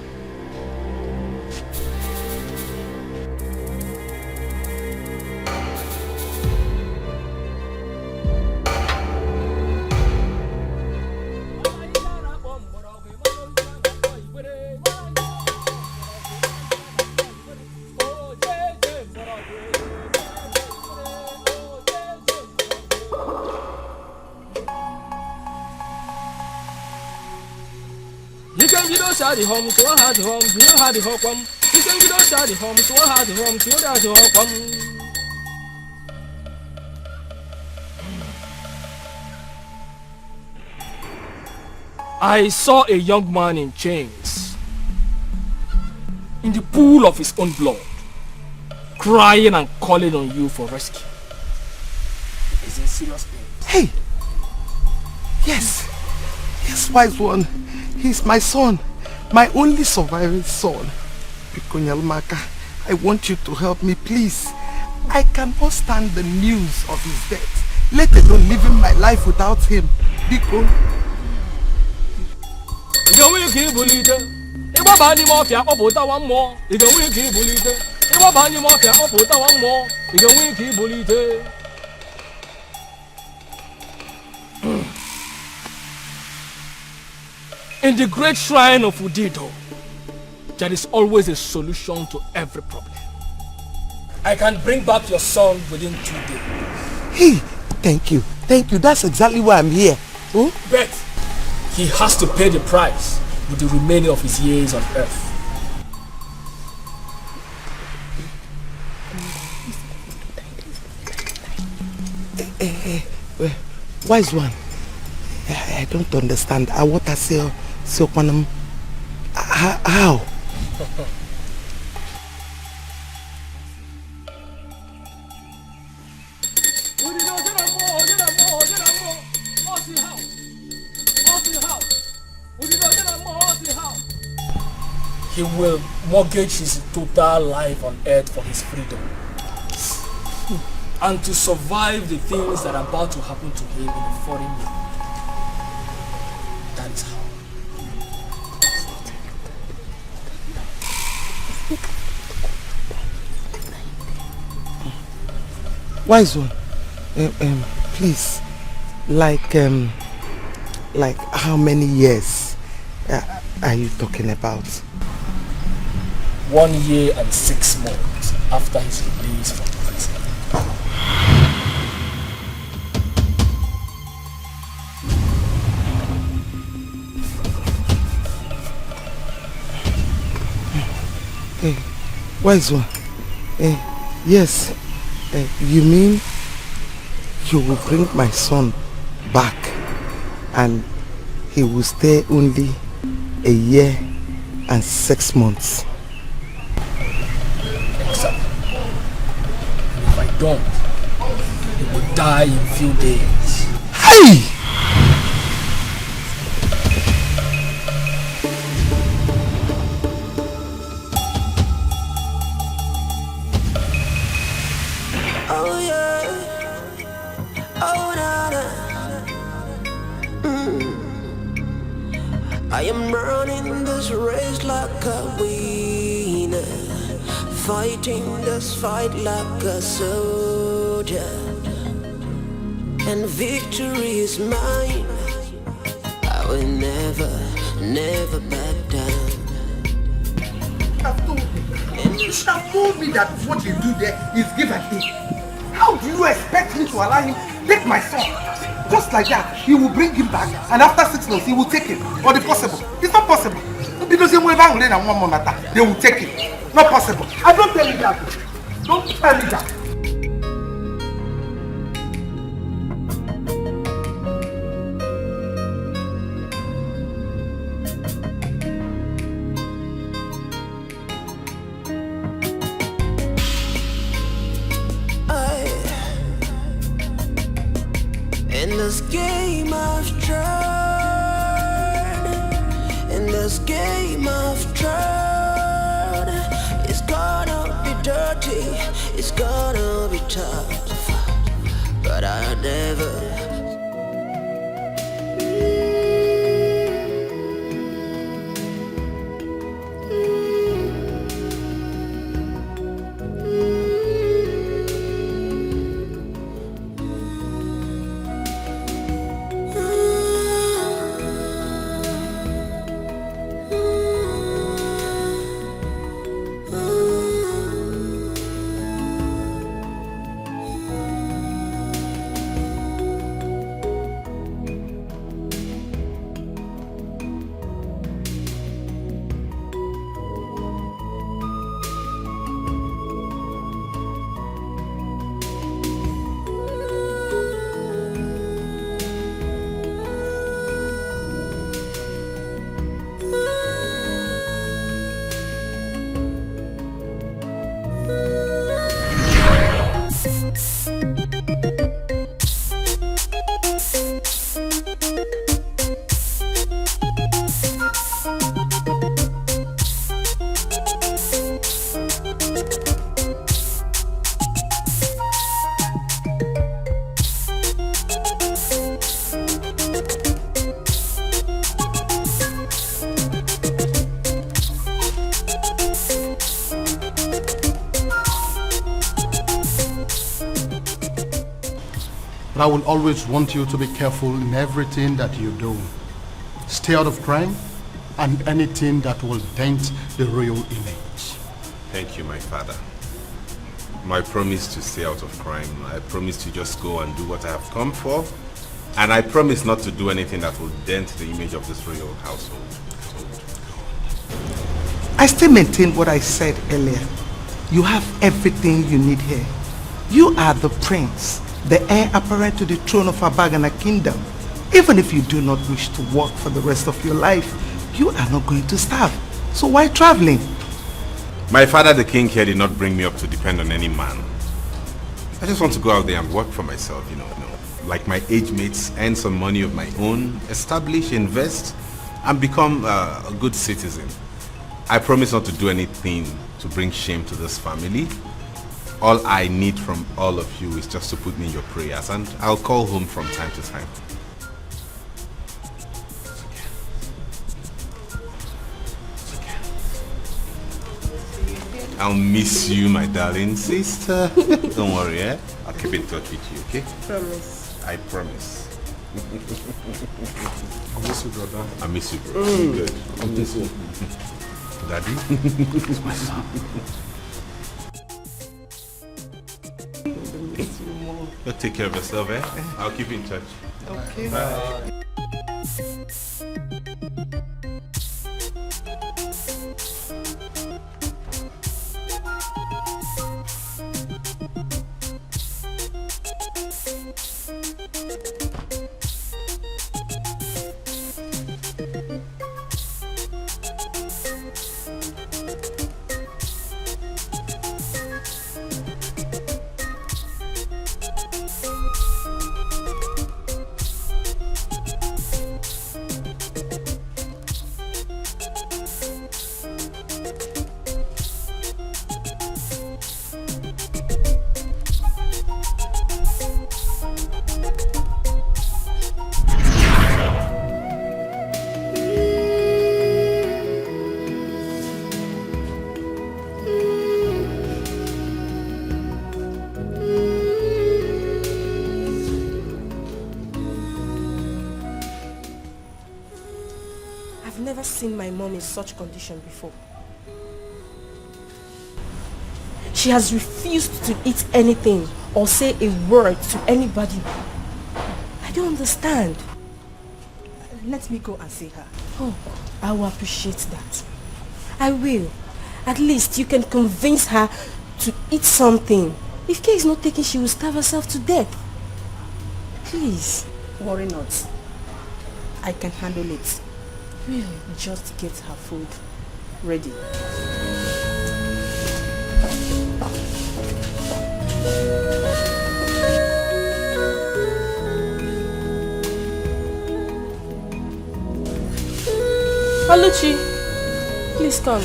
The home to a hard home, you had the home. You can get outside the home to a hard home, to the home. I saw a young man in chains, in the pool of his own blood, crying and calling on you for rescue. Is in serious pain. Hey! Yes! Yes, wise one. He's my son. My only surviving son. Pikonyalmaka, I want you to help me, please. I cannot stand the news of his death, let alone living my life without him. Biko. In the great shrine of Udido, there is always a solution to every problem. I can bring back your son within 2 days. Hey, thank you. Thank you. That's exactly why I'm here. Oh? But he has to pay the price with the remaining of his years on earth. Wise one. I don't understand. I want to say, so how? He will mortgage his total life on earth for his freedom. And to survive the things that are about to happen to him in a foreign land. That is how. Wise one, please, like how many years are you talking about? 1 year and 6 months after his release from prison. Hey, wise one, yes. You mean you will bring my son back and he will stay only 1 year and 6 months. Exactly. If I don't, he will die in few days. Hey! Oh yeah, oh nana. I am running this race like a winner, fighting this fight like a soldier, and victory is mine. I will never, never back down. You should have told me that what they do there is give and take. How do you expect me to allow him take my son? Just like that, he will bring him back, and after 6 months, he will take him. Or the possible? It's not possible. Because they will take him. Not possible. I don't tell you that. Don't tell me that. In this game I've tried, in this game I've tried, it's gonna be dirty, it's gonna be tough, but I never. I will always want you to be careful in everything that you do. Stay out of crime and anything that will dent the royal image. Thank you, my father. My promise to stay out of crime. I promise to just go and do what I have come for. And I promise not to do anything that will dent the image of this royal household. I still maintain what I said earlier. You have everything you need here. You are the prince, the heir apparent to the throne of Abagana kingdom. Even if you do not wish to work for the rest of your life, you are not going to starve. So why traveling? My father, the king here, did not bring me up to depend on any man. I just want to go out there and work for myself, you know, like my age mates, earn some money of my own, establish, invest, and become a good citizen. I promise not to do anything to bring shame to this family. All I need from all of you is just to put me in your prayers, and I'll call home from time to time. I'll miss you, my darling sister. Don't worry, eh? I'll keep in touch with you, okay? Promise. I promise. I miss you, brother. I miss you, bro. Good. I miss you. Daddy? It's my son. You take care of yourself, eh? I'll keep in touch. Okay. Bye. seen my mom in such condition before. She has refused to eat anything or say a word to anybody. I don't understand. Let me go and see her. Oh, I will appreciate that. I will. At least you can convince her to eat something. If care is not taken, she will starve herself to death. Please. Worry not. I can handle it. Really? Just get her food ready. Oluchi, please come.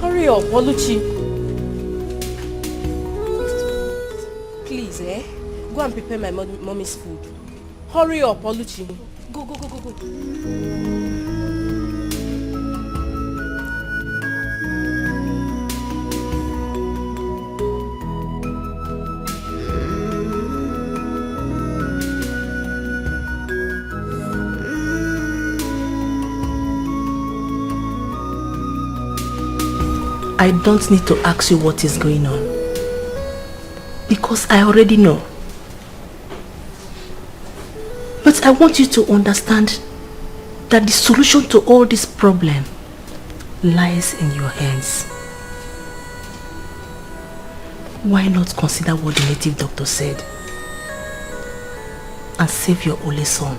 Hurry up, Oluchi. Please, go and prepare my mommy's food. Hurry up, Oluchi. Go. I don't need to ask you what is going on, because I already know. But I want you to understand that the solution to all this problem lies in your hands. Why not consider what the native doctor said and save your only son?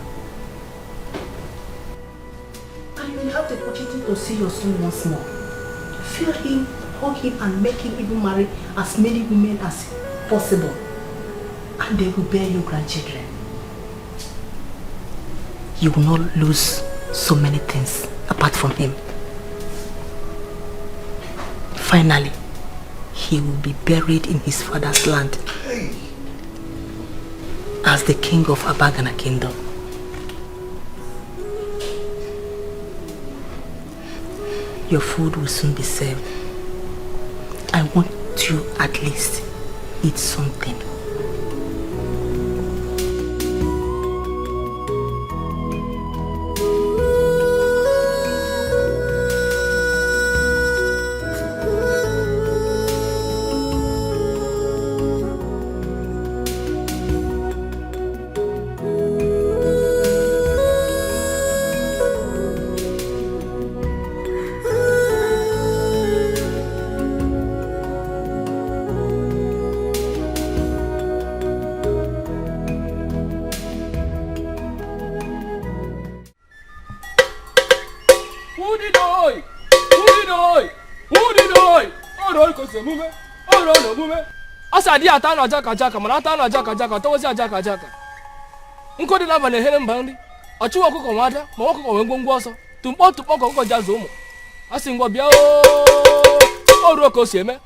And you will have the opportunity to see your son once more. Feel him, hug him, and make him even marry as many women as possible. And they will bear you grandchildren. You will not lose so many things apart from him. Finally, he will be buried in his father's land as the king of Abagana kingdom. Your food will soon be served. I want you at least eat something. Asa dia atano jaka mana atano jaka towosi jaka nkodi na bana hele mbandi achuwa okuko nwada ma okuko wengwongwo oso tumpo okuko jazo umu asi ngwa bia oru oko si eme.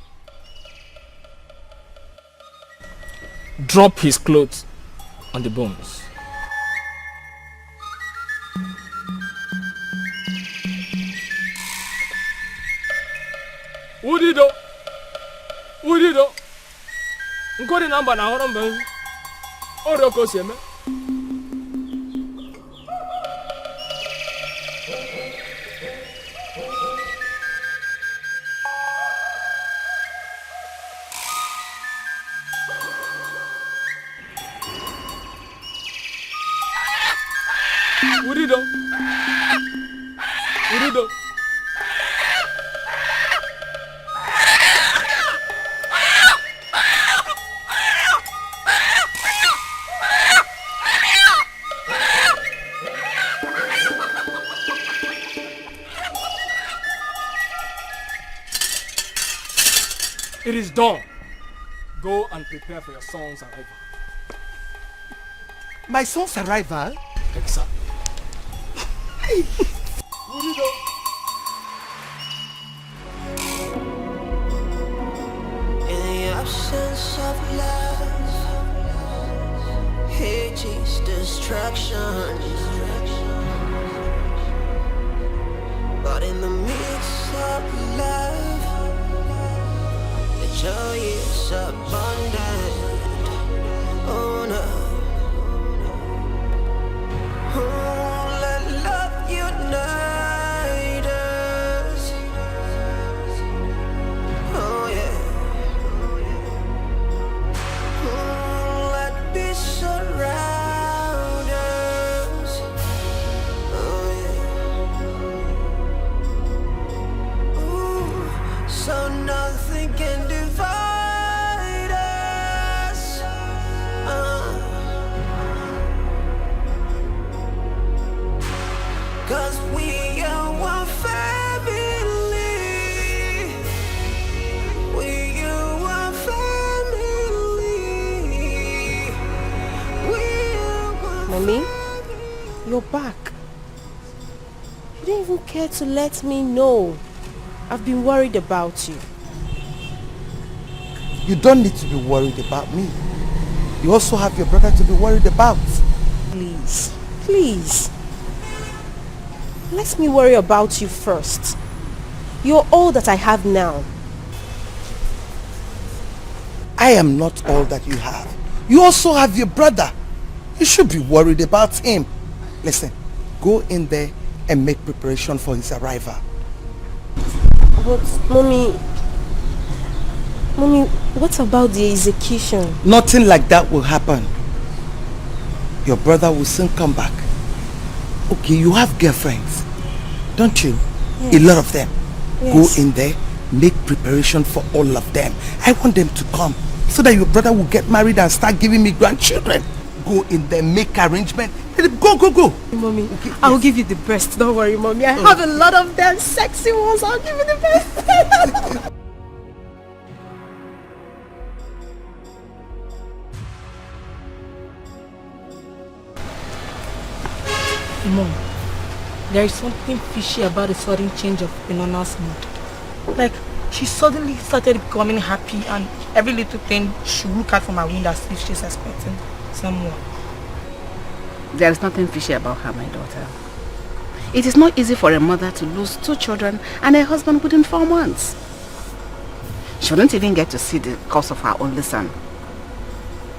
Drop his clothes on the bones. Udido nkodi namba na horo mbe oru oko si eme. Udido. It is done. Go and prepare for your son's arrival. My son's arrival? Exactly. In the absence of love, hate is destruction. But in the midst of love, the joy is abundant. Oh no. Oh, let love unite. nothing can divide us. 'Cause we are one family. We are one family. We are one. Mommy, you're back. You didn't even care to let me know. I've been worried about you. You don't need to be worried about me. You also have your brother to be worried about. Please, please. Let me worry about you first. You're all that I have now. I am not all that you have. You also have your brother. You should be worried about him. Listen, go in there and make preparation for his arrival. But, Mommy, what about the execution? Nothing like that will happen. Your brother will soon come back. Okay, you have girlfriends, don't you? Yes. A lot of them. Yes. Go in there, make preparation for all of them. I want them to come so that your brother will get married and start giving me grandchildren. Go in there, make arrangement. Go, go, go. Mommy, okay, I will give you the best. Don't worry, Mommy. I have a lot of them sexy ones. I'll give you the best. Mom, there is something fishy about the sudden change of Enona's mood. Like, she suddenly started becoming happy and every little thing she look at from her window as if she's expecting someone. There is nothing fishy about her, my daughter. It is not easy for a mother to lose 2 children and a husband within 4 months. She wouldn't even get to see the cause of her only son.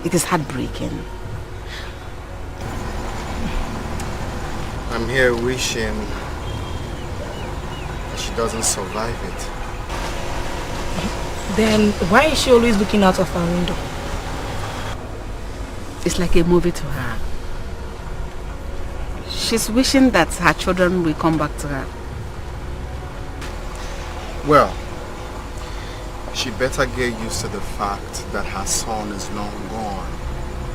It is heartbreaking. I'm here wishing that she doesn't survive it. Then why is she always looking out of her window? It's like a movie to her. She's wishing that her children will come back to her. Well, she better get used to the fact that her son is long gone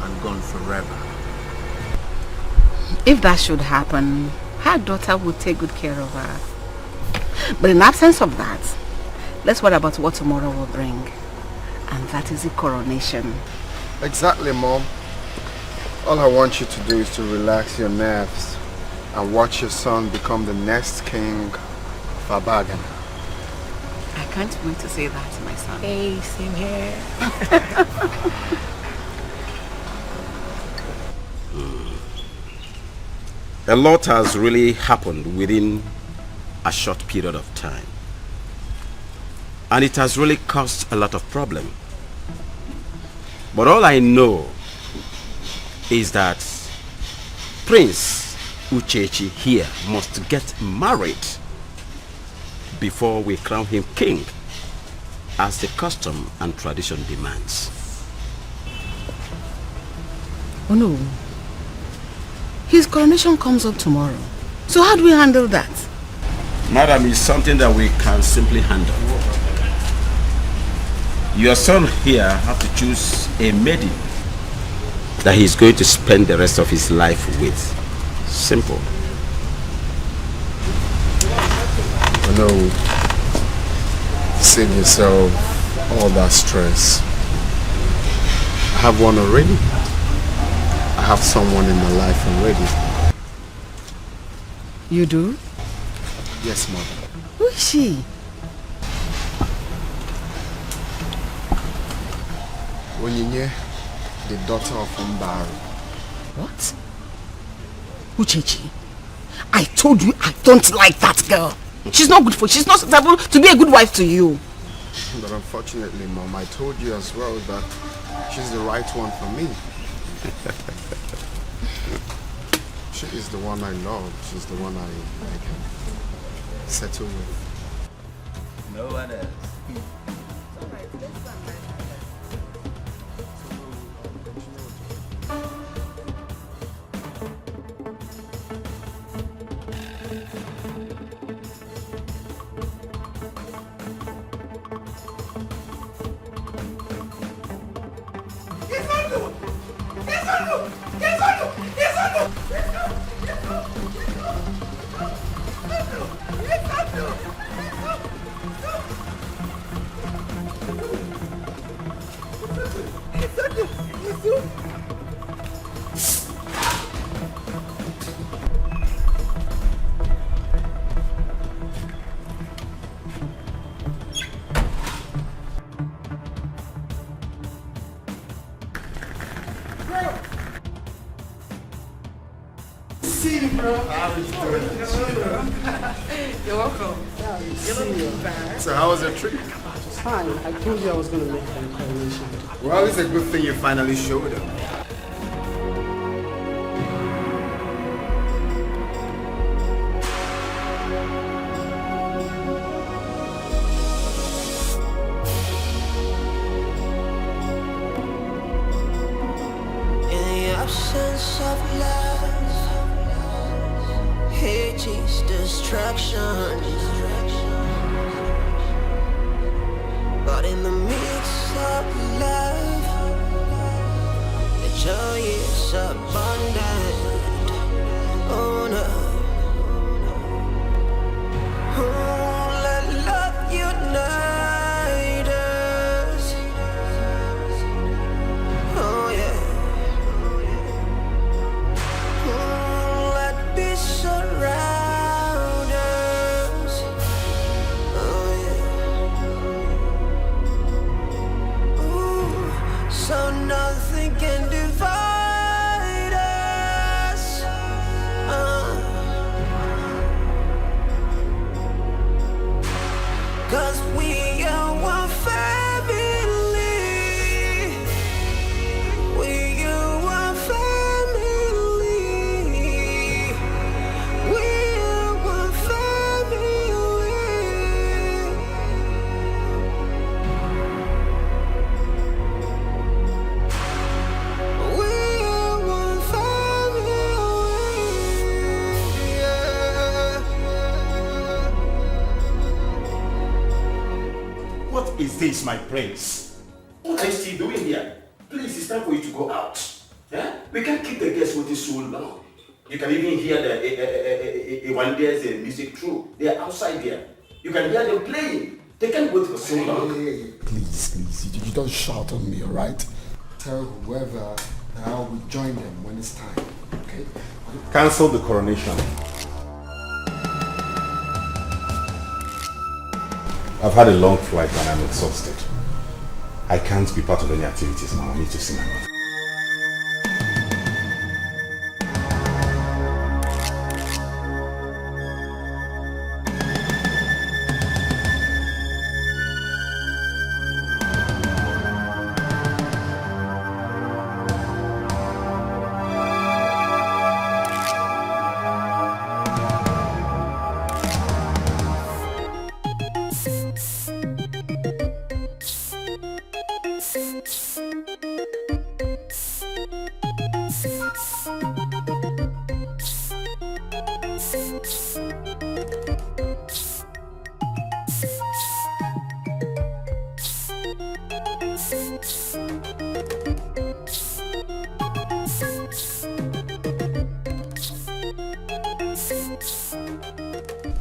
and gone forever. If that should happen, her daughter will take good care of her. But in absence of that, let's worry about what tomorrow will bring. And that is the coronation. Exactly, Mom. All I want you to do is to relax your nerves and watch your son become the next king of Abagan. I can't wait to say that to my son. Hey, same here. A lot has really happened within a short period of time. And it has really caused a lot of problem. But all I know is that Prince Uchechi here must get married before we crown him king, as the custom and tradition demands. Oh no. His coronation comes up tomorrow. So how do we handle that? Madam, it's something that we can simply handle. Your son here has to choose a maiden that he's going to spend the rest of his life with. Simple. No, save yourself all that stress. I have one already. I have someone in my life already. You do? Yes, Mother. Who is she? Onyinye, the daughter of Umbaru. What? Uchechi, I told you I don't like that girl. She's not good for you. She's not suitable to be a good wife to you. But unfortunately, Mom, I told you as well that she's the right one for me. She is the one I love. She's the one I can settle with. No one else. you, bro. How are you doing? You're welcome. Yeah, You're not bad. So how was your trip? It's fine. I told you I was going to make an coronation. Well, it's a good thing you finally showed up. In the absence of love, hate is destruction. But in the midst of love, the joy is abundant. Oh no. Oh, let love unite us. Oh yeah. Oh, let peace surround us. Oh yeah. Ooh, so nothing can divide us. 'Cause we are one family. We are one family. We are one family. We are one family. Yeah. What is this, my prince? What are you still doing here? Please, it's time for you to go out. Eh? We can't keep the guests waiting so long. You can even hear the when there's a music through. They are outside there. You can hear them playing. They can't wait for so long. Please, you don't shout on me, alright? Tell whoever that I will join them when it's time, okay? Cancel the coronation. I've had a long flight and I'm exhausted. I can't be part of any activities now. I need to see my mother.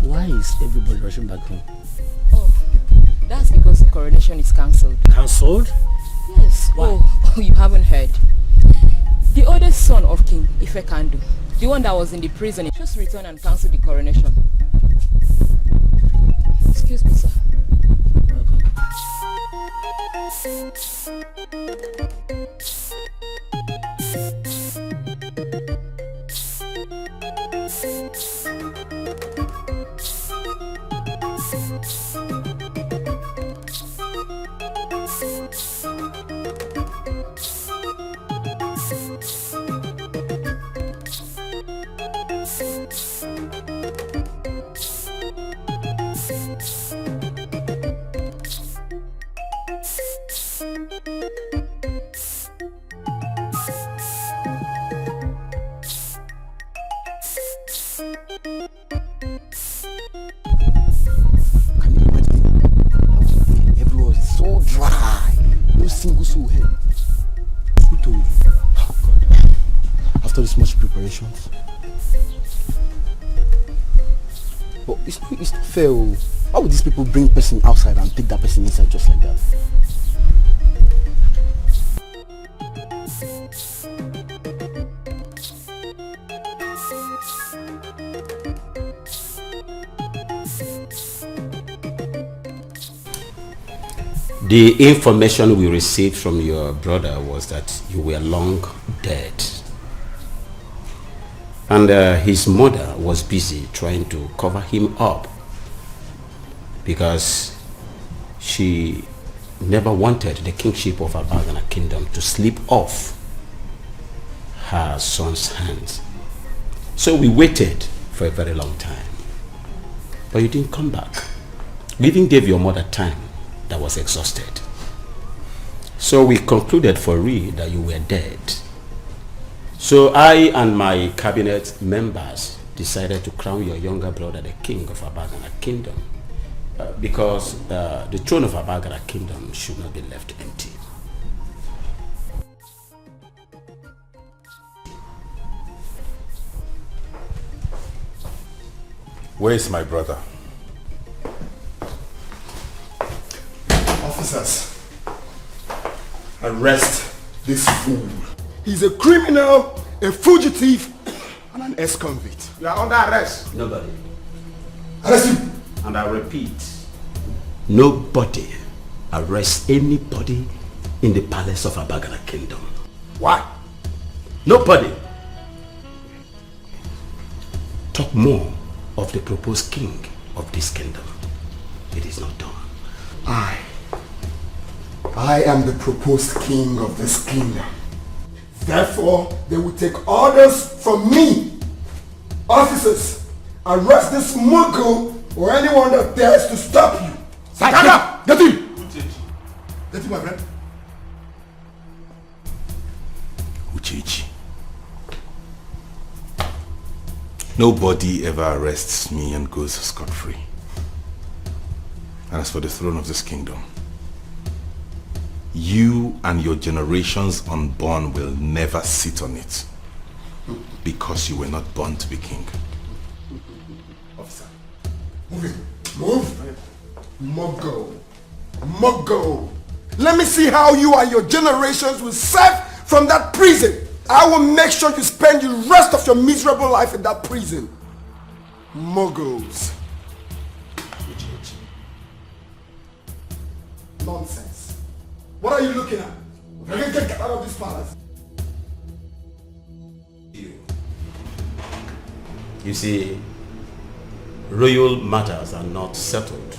Why is everybody rushing back home? Oh, that's because the coronation is cancelled. Cancelled? Yes. Why? Oh, you haven't heard. The oldest son of King Ifekandu, the one that was in the prison, he just returned and cancelled the coronation. Excuse me, sir. But it's not fair. Why would these people bring person outside and take that person inside just like that? The information we received from your brother was that you were long dead. And his mother was busy trying to cover him up because she never wanted the kingship of Abagana kingdom to slip off her son's hands. So we waited for a very long time. But you didn't come back. We even gave your mother time that was exhausted. So we concluded for real that you were dead. So I and my cabinet members decided to crown your younger brother the king of Abagana kingdom because the throne of Abagana kingdom should not be left empty. Where is my brother? Officers, arrest this fool. He's a criminal, a fugitive, and an ex-convict. You are under arrest. Nobody. Arrest him. And I repeat, nobody arrests anybody in the palace of Abagana kingdom. Why? Nobody. Talk more of the proposed king of this kingdom. It is not done. I am the proposed king of this kingdom. Therefore, they will take orders from me. Officers, arrest this Mughal or anyone that dares to stop you. Stand up! Get him! Get him, my friend. Uchechi. Nobody ever arrests me and goes scot-free. And as for the throne of this kingdom, you and your generations unborn will never sit on it because you were not born to be king. Officer, move it. Move. Mughal. Mughal. Let me see how you and your generations will serve from that prison. I will make sure you spend the rest of your miserable life in that prison. Mughals. Nonsense. What are you looking at? Get out of this palace. You see, royal matters are not settled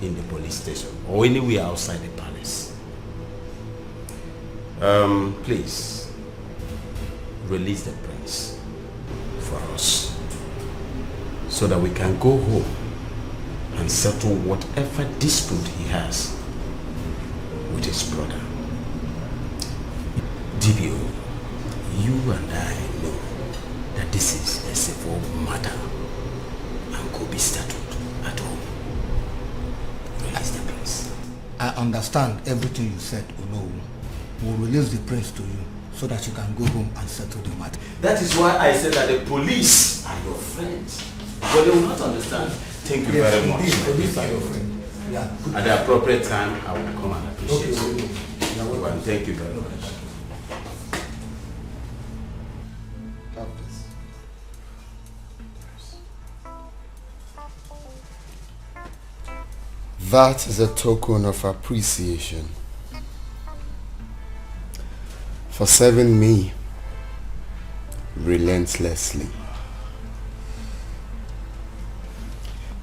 in the police station or anywhere outside the palace. Please, release the prince for us so that we can go home and settle whatever dispute he has with his brother. DBO, you and I know that this is a civil matter and could be settled at home. Release the prince. I understand everything you said, Ono. We'll release the prince to you so that you can go home and settle the matter. That is why I said that the police are your friends. But they will not understand. Thank you very much. Police are your friends. Yeah. At the appropriate time, I will come and appreciate you. And thank you very much. That is a token of appreciation for serving me relentlessly.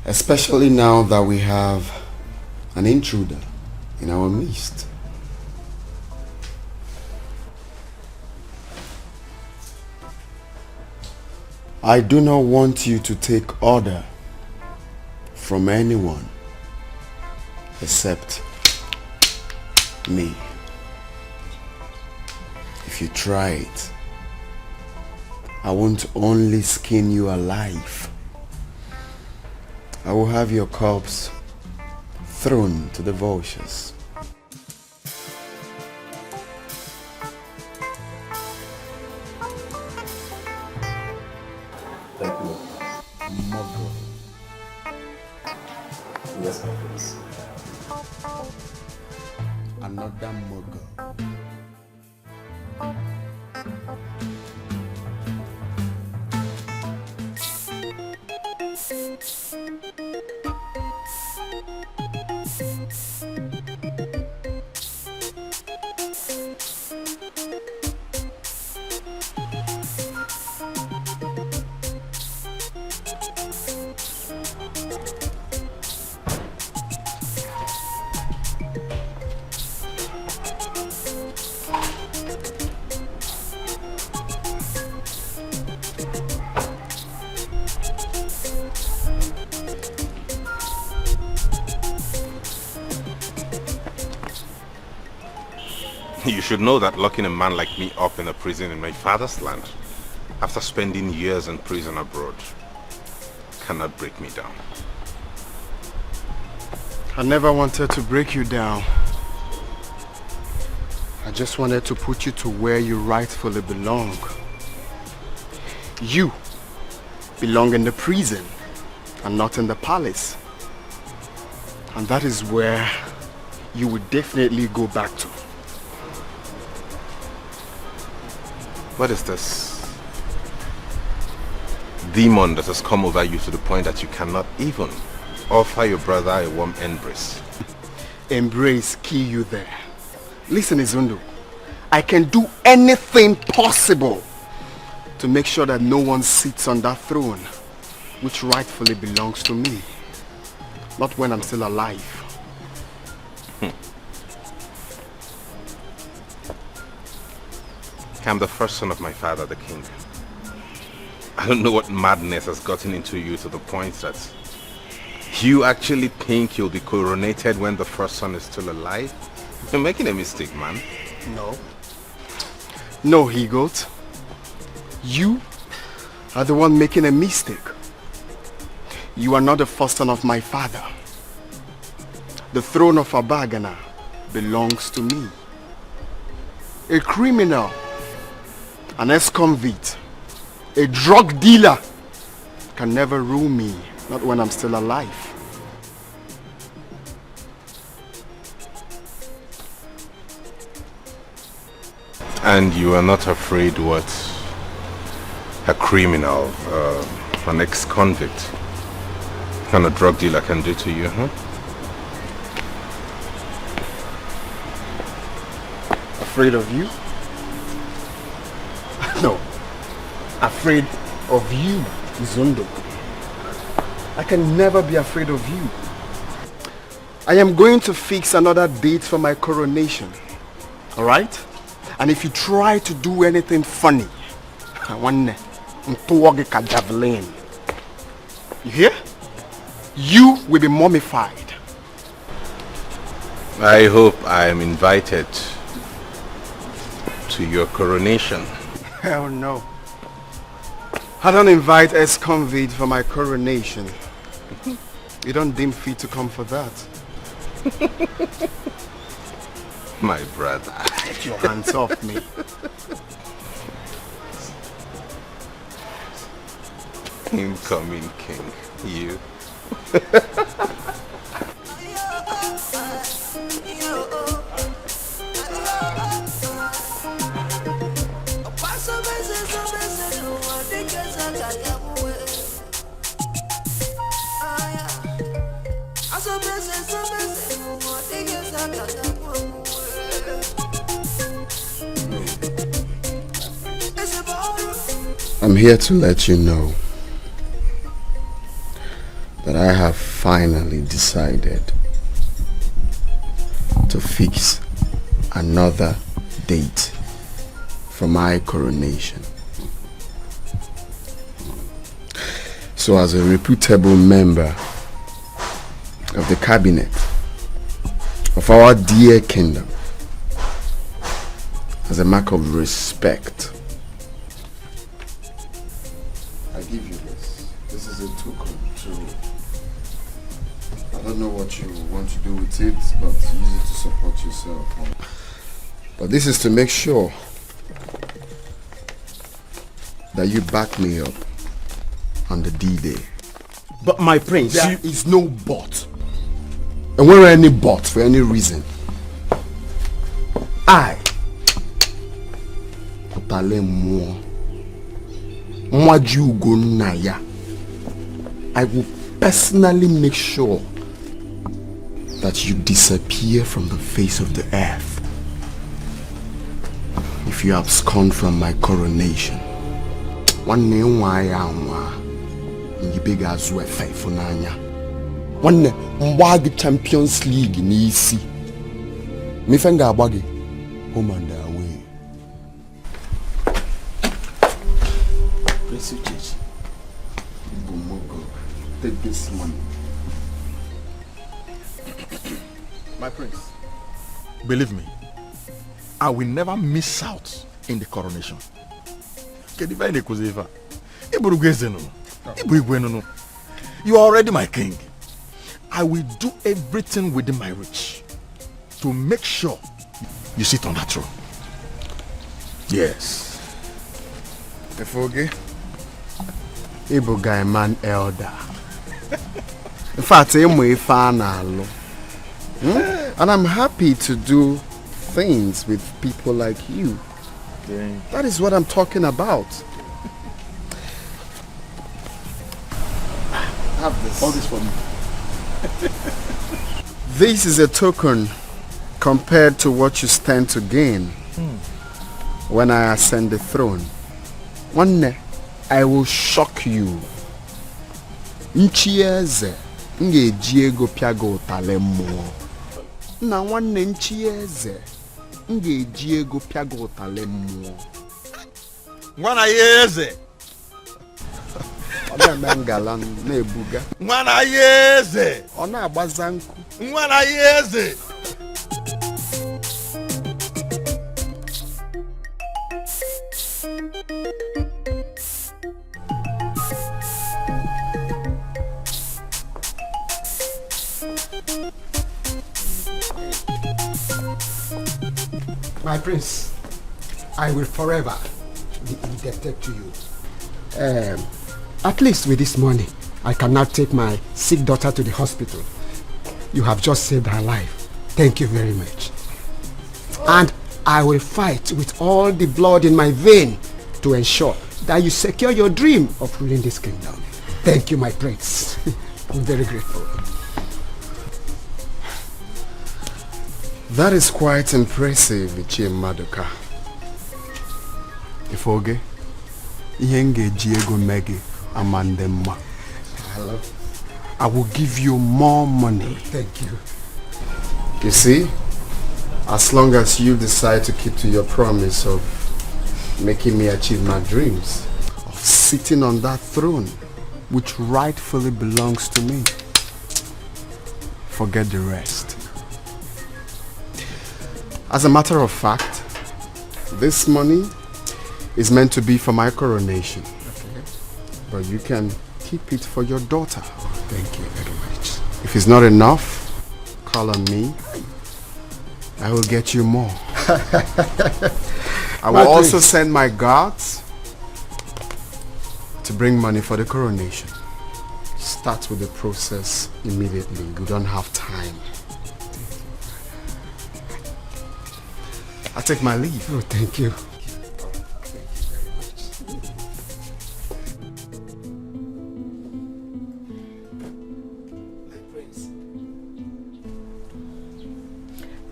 Especially now that we have an intruder in our midst. I do not want you to take order from anyone except me. If you try it, I won't only skin you alive, I will have your corpse thrown to the vultures. Thank you. Mother. Yes, my prince. Another mugger. You should know that locking a man like me up in a prison in my father's land, after spending years in prison abroad, cannot break me down. I never wanted to break you down. I just wanted to put you to where you rightfully belong. You belong in the prison and not in the palace. And that is where you would definitely go back to. What is this demon that has come over you to the point that you cannot even offer your brother a warm embrace? Embrace kill you there. Listen, Izundu, I can do anything possible to make sure that no one sits on that throne, which rightfully belongs to me. Not when I'm still alive. I'm the first son of my father, the king. I don't know what madness has gotten into you to the point that you actually think you'll be coronated when the first son is still alive? You're making a mistake, man. No. No, he-goat. You are the one making a mistake. You are not the first son of my father. The throne of Abagana belongs to me. A criminal, an ex-convict, a drug dealer can never rule me, not when I'm still alive. And you are not afraid what a criminal, an ex-convict, and a drug dealer can do to you, huh? Afraid of you? No. Afraid of you, Izundo. I can never be afraid of you. I am going to fix another date for my coronation. Alright? And if you try to do anything funny, I want to javelin. You hear? You will be mummified. I hope I am invited to your coronation. Hell no. I don't invite ex-convict for my coronation. You don't deem fit to come for that. My brother. Get your hands off me. Incoming king, you. I'm here to let you know that I have finally decided to fix another date for my coronation. So as a reputable member of the cabinet of our dear kingdom, as a mark of respect, I give you this. This is a token to, I don't know what you want to do with it, but use it to support yourself. But this is to make sure that you back me up on the D-Day. But my prince, there is no but. And where any but for any reason, I will personally make sure that you disappear from the face of the earth if you abscond from my coronation. One name why in the big as well faithful nanya. One Mbagi Champions League in EC. Me fenga bagi home and away. Bless you, Church. Take this money. My prince, believe me, I will never miss out in the coronation. You are already my king. I will do everything within my reach to make sure you sit on that throne. Yes. Efoge, Ibu guy man elder. In fact, and I'm happy to do things with people like you. That is what I'm talking about. Have this. All this for me. This is a token compared to what you stand to gain when I ascend the throne. One day, I will shock you. Nchieze ngeji ego piago utale mmụọ. Na nwanne nchieze ngeji ego piago utale mmụọ. Nwana yeze. Ọ na-ngala na-ebuga. Nwana yeze. Ọ na-agbaza nkụ. Nwana yeze. My prince, I will forever be indebted to you. At least with this money, I can now take my sick daughter to the hospital. You have just saved her life. Thank you very much. And I will fight with all the blood in my vein to ensure that you secure your dream of ruling this kingdom. Thank you, my prince. I'm very grateful. That is quite impressive, Ichie Maduka. Ifoge, ihenge Diego Megi Amandemma. Hello. I will give you more money. Thank you. You see, as long as you decide to keep to your promise of making me achieve my dreams, of sitting on that throne, which rightfully belongs to me, forget the rest. As a matter of fact, this money is meant to be for my coronation. Okay. But you can keep it for your daughter. Thank you very much. If it's not enough, call on me. I will get you more. I will also send my guards to bring money for the coronation. Start with the process immediately. We don't have time. I take my leave. Oh, thank you.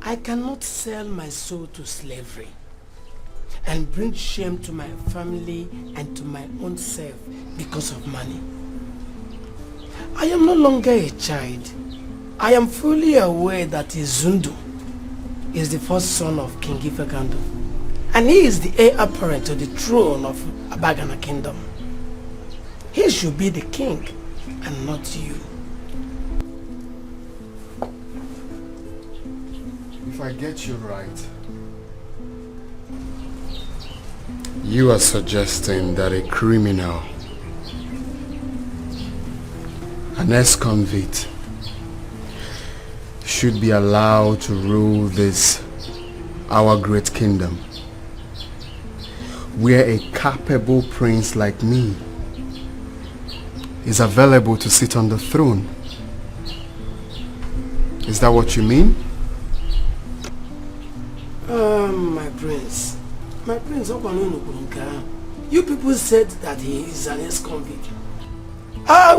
I cannot sell my soul to slavery and bring shame to my family and to my own self because of money. I am no longer a child. I am fully aware that Izundu is the first son of King Ifekando, and he is the heir apparent to the throne of Abagana Kingdom. He should be the king and not you. If I get you right, you are suggesting that a criminal, an ex-convict, should be allowed to rule this, our great kingdom, where a capable prince like me is available to sit on the throne. Is that what you mean? My prince, you people said that he is an ex-convict.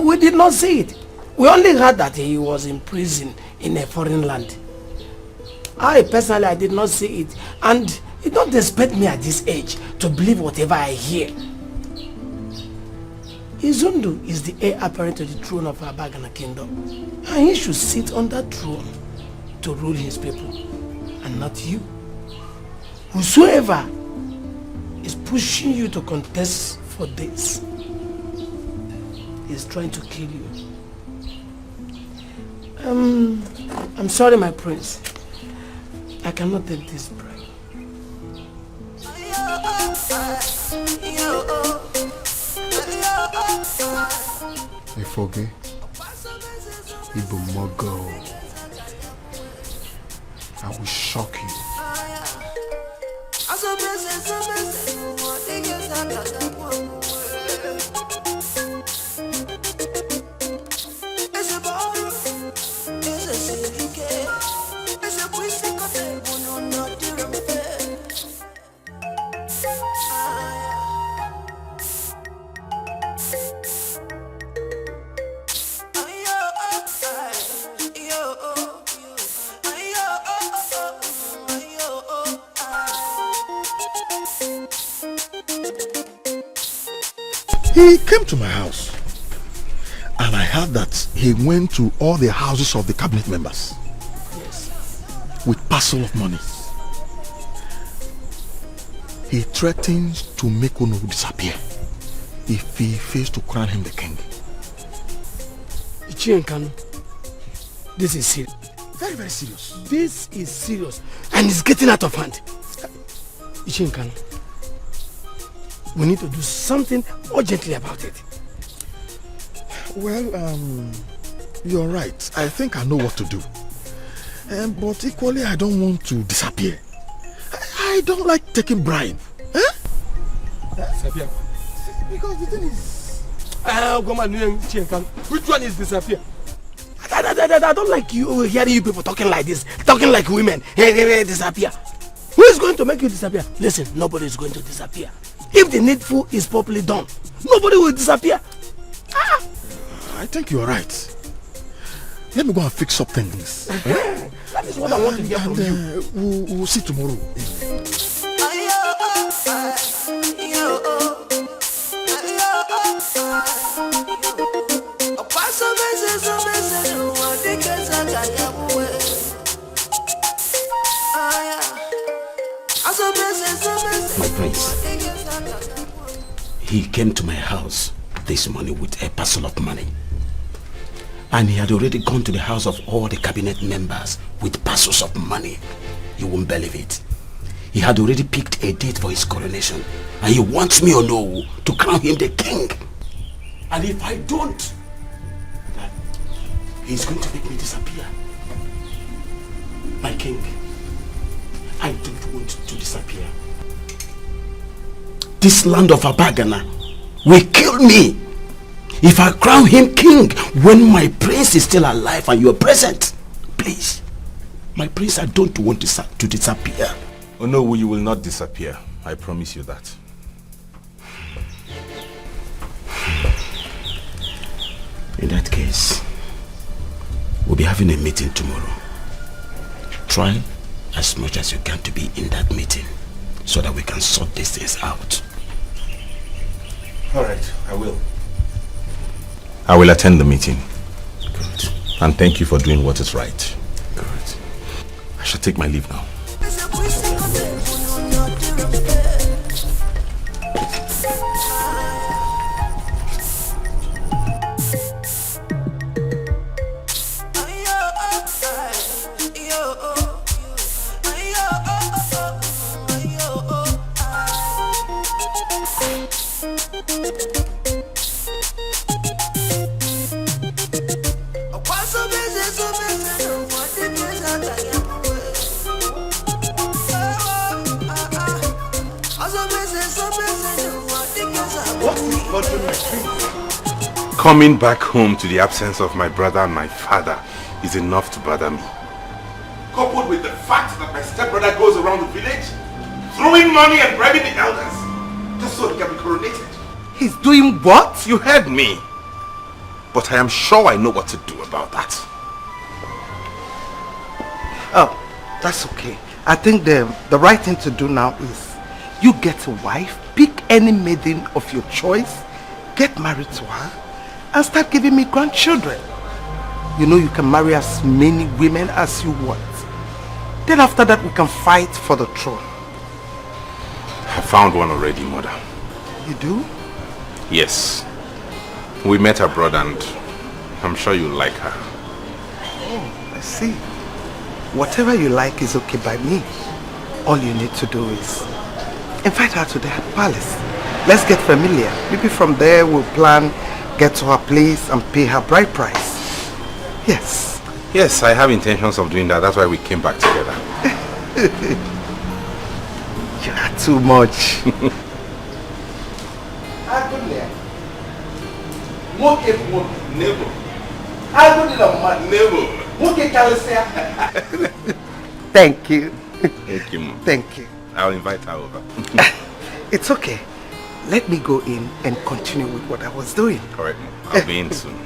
We did not see it. We only heard that he was in prison in a foreign land. I did not see it, and you don't expect me at this age to believe whatever I hear. Izundu is the heir apparent to the throne of Abagana Kingdom, and he should sit on that throne to rule his people, and not you. Whosoever is pushing you to contest for this is trying to kill you. I'm sorry, my prince. I cannot take this bribe. Afoge, Ibu Mogo. I will shock you. He came to my house and I heard that he went to all the houses of the cabinet members. Yes. With parcel of money. He threatens to make Ono disappear if he fails to crown him the king. Ichienkanu, this is serious. Very, very serious. This is serious and it's getting out of hand. Ichienkanu, we need to do something urgently about it. Well, you're right. I think I know what to do. But equally, I don't want to disappear. I don't like taking bribe. Disappear? Because the thing is... Which one is disappear? I don't like you hearing you people talking like this. Talking like women. Hey, disappear. Who is going to make you disappear? Listen, nobody is going to disappear. If the needful is properly done, nobody will disappear. I think you're right. Let me go and fix up things. That is what I want to hear from you. We'll see tomorrow. My prince, he came to my house this morning with a parcel of money. And he had already gone to the house of all the cabinet members with parcels of money. You won't believe it. He had already picked a date for his coronation. And he wants me or no to crown him the king. And if I don't, he's going to make me disappear. My king, I don't want to disappear. This land of Abagana will kill me if I crown him king when my prince is still alive and you are present. Please, my prince, I don't want to disappear. Oh no, you will not disappear. I promise you that. In that case, we'll be having a meeting tomorrow. Try as much as you can to be in that meeting so that we can sort these things out. Alright, I will. I will attend the meeting. Good. And thank you for doing what is right. Good. I shall take my leave now. Coming back home to the absence of my brother and my father is enough to bother me. Coupled with the fact that my stepbrother goes around the village throwing money and bribing the elders just so he can be coronated. He's doing what? You heard me. But I am sure I know what to do about that. Oh, that's okay. I think the right thing to do now is you get a wife, pick any maiden of your choice, get married to her, and start giving me grandchildren. You know you can marry as many women as you want. Then after that we can fight for the throne. I found one already, mother. You do? Yes. We met abroad and I'm sure you like her. Oh, I see. Whatever you like is okay by me. All you need to do is invite her to the palace. Let's get familiar. Maybe from there we'll plan get to her place and pay her bride price. Yes. Yes, I have intentions of doing that. That's why we came back together. You are too much. Thank you. Thank you, Mom. Thank you. I'll invite her over. It's okay. Let me go in and continue with what I was doing. Correct, Mom. I'll be in soon.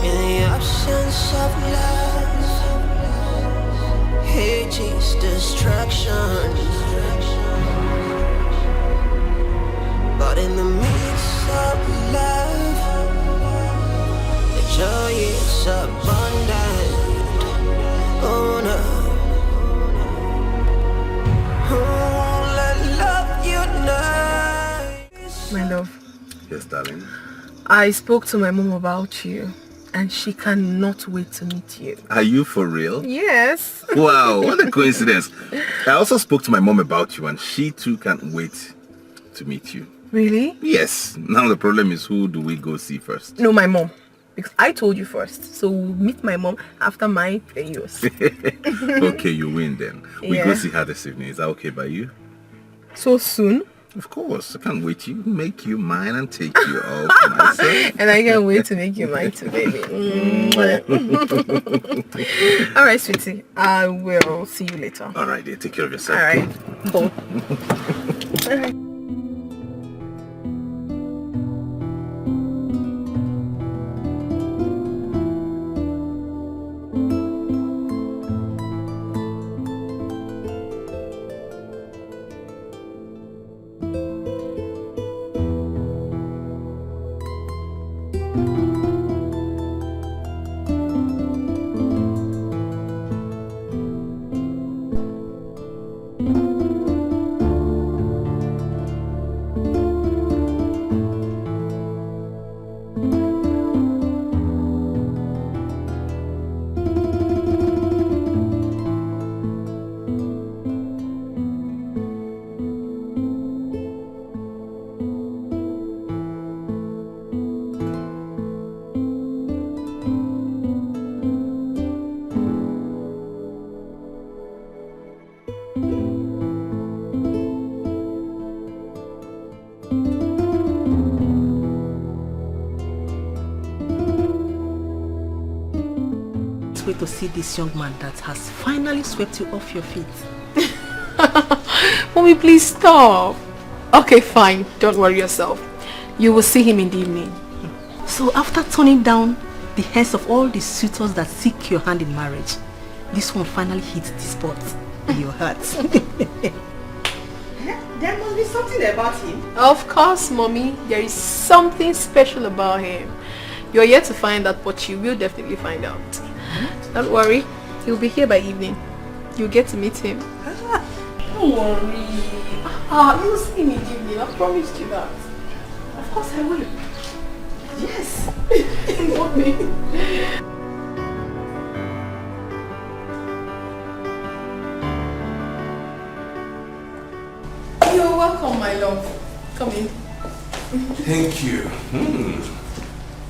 In the absence of love, hate is destruction. But in the midst of love, the joy is abundant. Oh no. Oh, let love unite. My love, Yes, darling. I spoke to my mom about you and she cannot wait to meet you. Are you for real? Yes. Wow, what a coincidence. I also spoke to my mom about you and she too can't wait to meet you. Really? Yes. Now the problem is, who do we go see first? No, my mom. Because I told you first. So we'll meet my mom after my yours. Okay, you win then. We go Yeah. see her this evening. Is that okay by you? So soon? Of course. I can't wait to make you mine and take you all for myself. And I can't wait to make you mine too, baby. Alright, sweetie. I will see you later. Alright, dear. Take care of yourself. Alright. Go. Alright. Wait to see this young man that has finally swept you off your feet. Mommy, please stop. Okay, fine. Don't worry yourself. You will see him in the evening. So after turning down the heads of all the suitors that seek your hand in marriage, this one finally hit the spot in your heart. There must be something about him. Of course, Mommy. There is something special about him. You're yet to find out, but you will definitely find out. Don't worry. He'll be here by evening. You'll get to meet him. Don't worry. You'll see him in the evening. I promised you that. Of course I will. Yes. Mommy. You're welcome, my love. Come in. Thank you.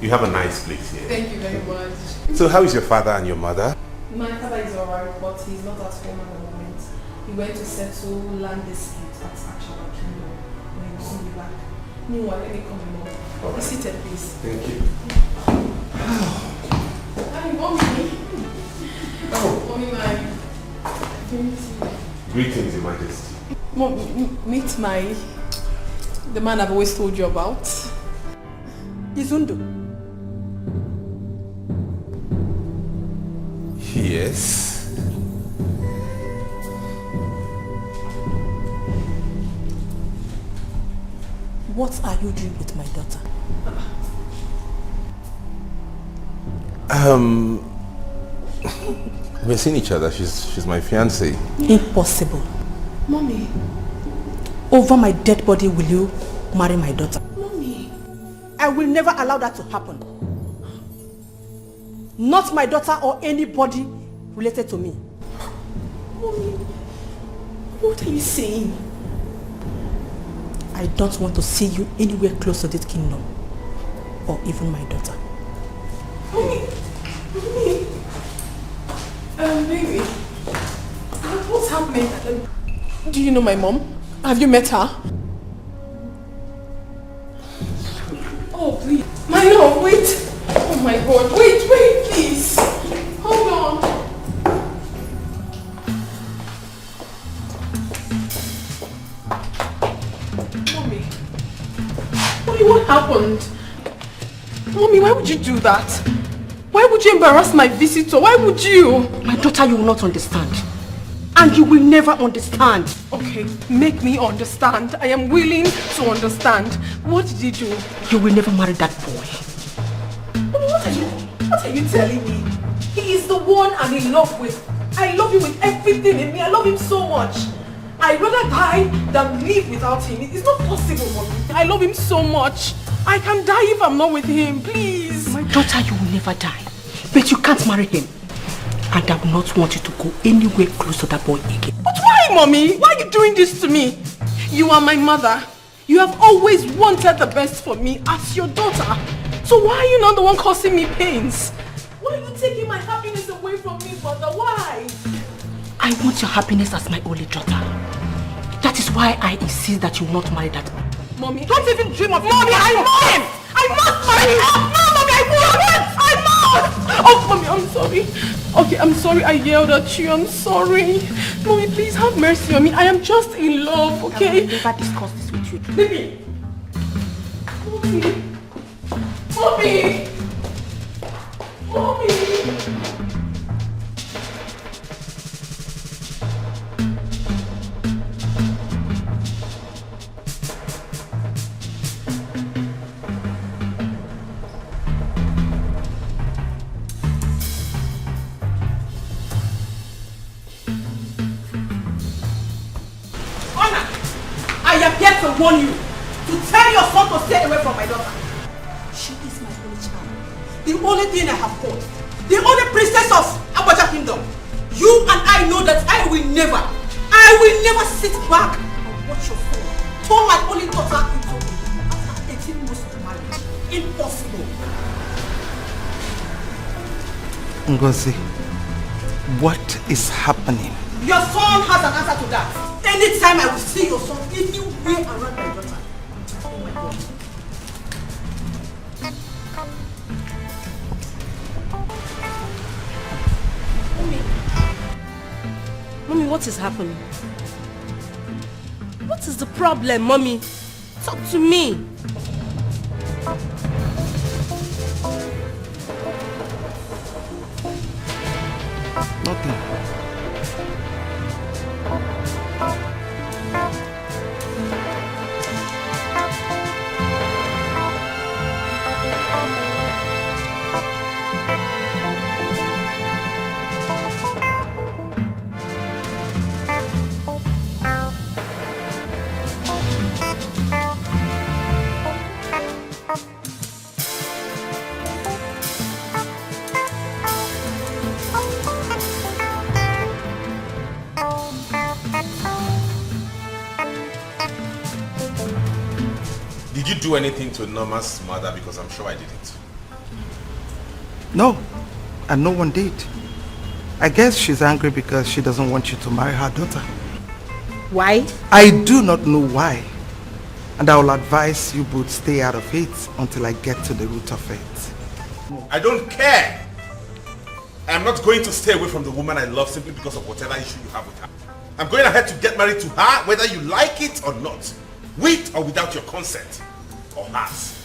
You have a nice place here. Thank you very much. So how is your father and your mother? My father is alright, but he's not at home at the moment. He went to settle land dispute at Actual Kingdom. He will soon be back. Meanwhile, let me come along. Be seated, please. Thank you. Hi, Mommy. Oh. Mommy, my... Greetings, Your Majesty. Mom, meet the man I've always told you about. Izundo. Yes. What are you doing with my daughter? We're seeing each other. She's my fiancée. Impossible. Mommy. Over my dead body will you marry my daughter? Mommy. I will never allow that to happen. Not my daughter or anybody related to me. Mommy, what are you saying? I don't want to see you anywhere close to this kingdom. Or even my daughter. Baby. What's happening? Do you know my mom? Have you met her? Oh, please. Milo, wait. Oh my God. Wait, please. Hold on. Mommy. Mommy, what happened? Mommy, why would you do that? Why would you embarrass my visitor? Why would you? My daughter, you will not understand. And you will never understand. Okay, make me understand. I am willing to understand. What did you do? You will never marry that boy. What are you telling me? He is the one I'm in love with. I love him with everything in me. I love him so much. I'd rather die than live without him. It's not possible, Mommy. I love him so much. I can die if I'm not with him, please. My daughter, you will never die. But you can't marry him. And I will not want you to go anywhere close to that boy again. But why, Mommy? Why are you doing this to me? You are my mother. You have always wanted the best for me as your daughter. So why are you not the one causing me pains? Why are you taking my happiness away from me, Mother? Why? I want your happiness as my only daughter. That is why I insist that you will not marry that boy. Mommy, don't even dream of it. Mommy, I must! I must marry him! No, Mommy, I must! Oh, Mommy, I'm sorry. Okay, I'm sorry I yelled at you. I'm sorry. Mommy, please have mercy on me. I am just in love, okay? I will never discuss this with you. Baby! Mommy! Mommy! Mommy! I am here to warn you, to tell your son to stay away from my daughter. She is my only child, the only thing I have got, the only princess of Abacha Kingdom. You and I know that I will never sit back and watch your son turn my only daughter into after 18 months of marriage. Impossible. Ngozi, what is happening? Your son has an answer to that. Anytime I will see your son anywhere around my daughter. Oh my God. Mommy, what is happening? What is the problem, Mommy? Talk to me. Nothing. Did you do anything to Norma's mother? Because I'm sure I didn't. No, and no one did. I guess she's angry because she doesn't want you to marry her daughter. Why? I do not know why. And I will advise you both stay out of it until I get to the root of it. I don't care. I'm not going to stay away from the woman I love simply because of whatever issue you have with her. I'm going ahead to get married to her whether you like it or not. With or without your consent. Or hers.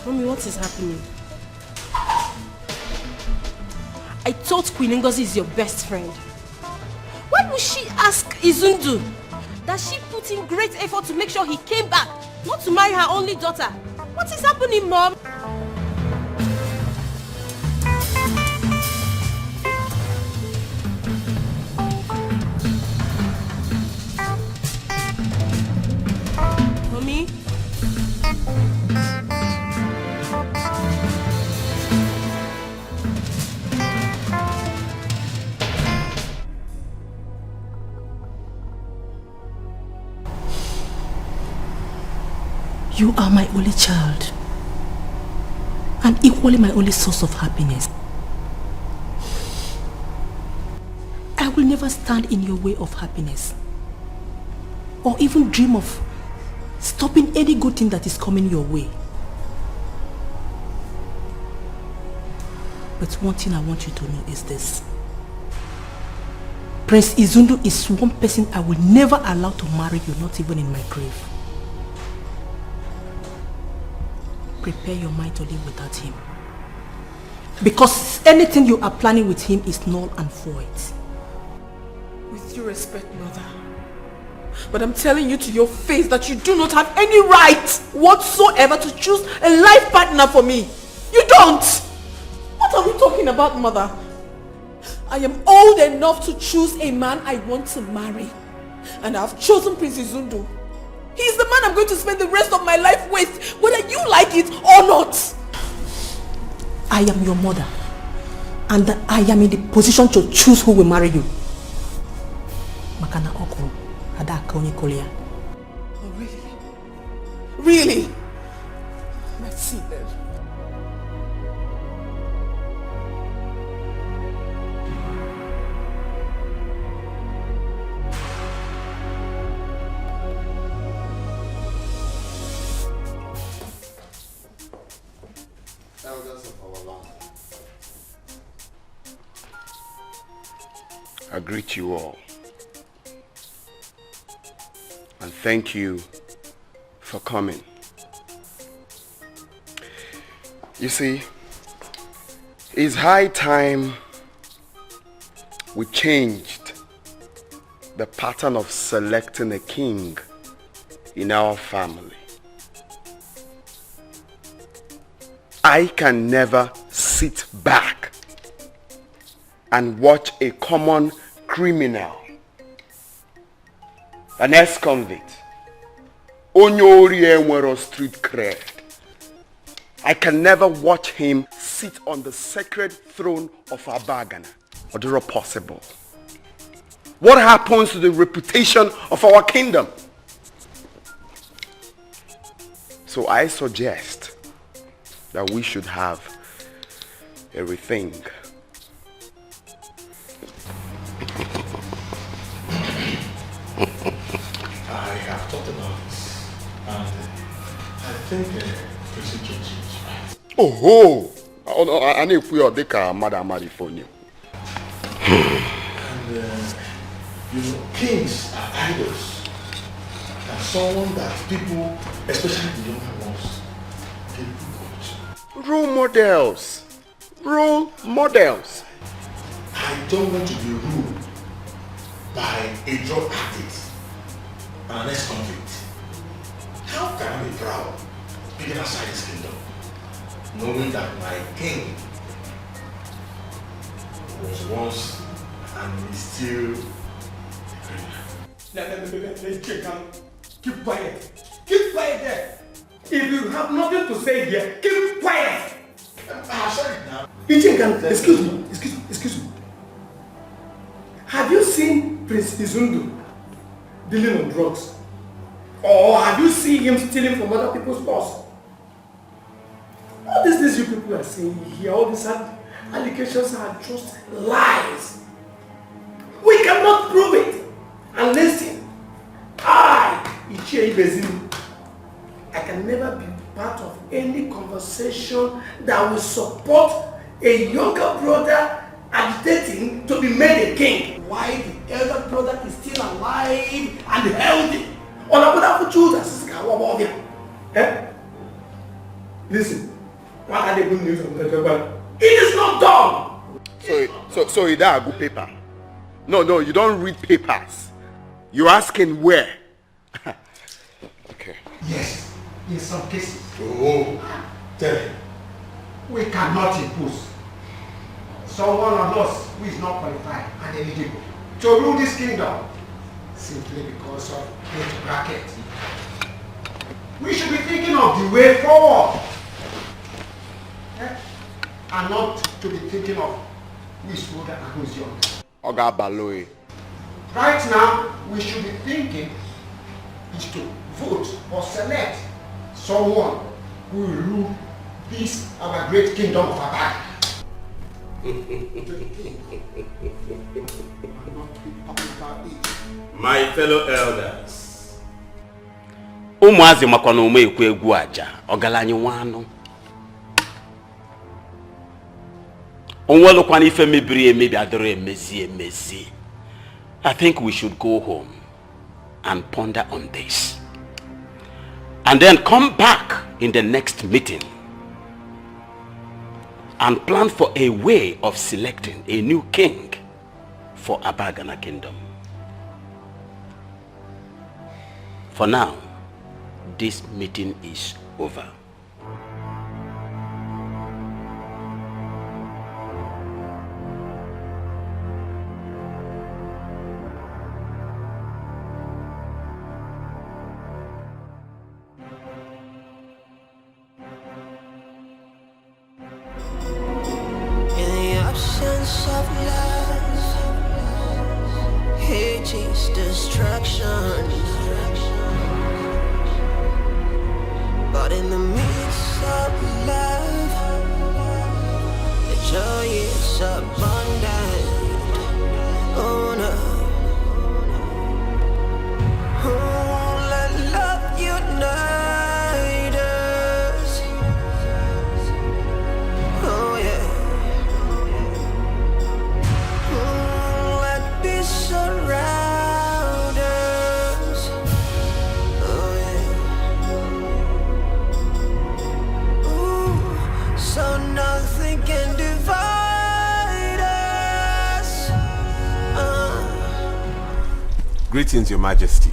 Mommy, what is happening? I thought Queen Ngozi is your best friend. Why would she ask Izundu that she put in great effort to make sure he came back, not to marry her only daughter? What is happening, Mom? Mommy? You are my only child. And equally my only source of happiness. I will never stand in your way of happiness. Or even dream of stopping any good thing that is coming your way. But one thing I want you to know is this. Prince Izundu is one person I will never allow to marry you, not even in my grave. Prepare your mind to live without him. Because anything you are planning with him is null and void. With due respect, mother. But I'm telling you to your face that you do not have any right whatsoever to choose a life partner for me. You don't! What are we talking about, mother? I am old enough to choose a man I want to marry. And I've chosen Prince Izundu. He is the man I'm going to spend the rest of my life with, whether you like it or not. I am your mother. And I am in the position to choose who will marry you. Makana Okoro, Adaka Onikolia. Oh, really? Really? Let's see then. I greet you all and thank you for coming. You see, it's high time we changed the pattern of selecting a king in our family. I can never sit back and watch a common criminal, an ex-convict, Onyori Enwero street cred. I can never watch him sit on the sacred throne of Abagana. Odoro possible. What happens to the reputation of our kingdom? So I suggest that we should have a rethink. I have thought about this, and I think procedure is right. Oh, I need to put your Madam Marifonio. And you know, kings are idols. And someone that people, especially the younger ones, they look up to. Role models. Role models. I don't want to be ruled by a drug addict and an ex-convict. How can I be proud being outside this kingdom, knowing that my king was once and is still a criminal? Keep quiet. Keep quiet there. If you have nothing to say here, keep quiet. I said it now. Excuse me. Have you seen Prince Izundu dealing on drugs? Or have you seen him stealing from other people's stores? All these things you people are saying here, all these allegations are just lies. We cannot prove it. And listen, I can never be part of any conversation that will support a younger brother agitating to be made a king. Why the elder brother is still alive and healthy? Listen, what are the good news of the paper? It is not done! So you don't have good paper? No, you don't read papers. You're asking where? Okay. Yes, in some cases. Oh, tell him. We cannot impose someone on us who is not qualified and eligible to rule this kingdom simply because of age bracket. We should be thinking of the way forward, and not to be thinking of who is older and who is young. Oga Baloy. Right now, we should be thinking is to vote or select Someone who will rule this our great kingdom of Abad. My fellow elders, ụmụazị makwa na ume ekwu egwu aja ọgaranya nwanụ. Onwelokwana ife mebiri emebi adịrọ emezi. I think we should go home and ponder on this. And then come back in the next meeting and plan for a way of selecting a new king for Abagana Kingdom. For now, this meeting is over. Of love, hate is destruction. But in the midst of love, the joy is abundant. Oh no, oh, let love unite us. Oh yeah. Surround us. Oh yeah. Ooh, so nothing can divide us. Greetings, Your Majesty.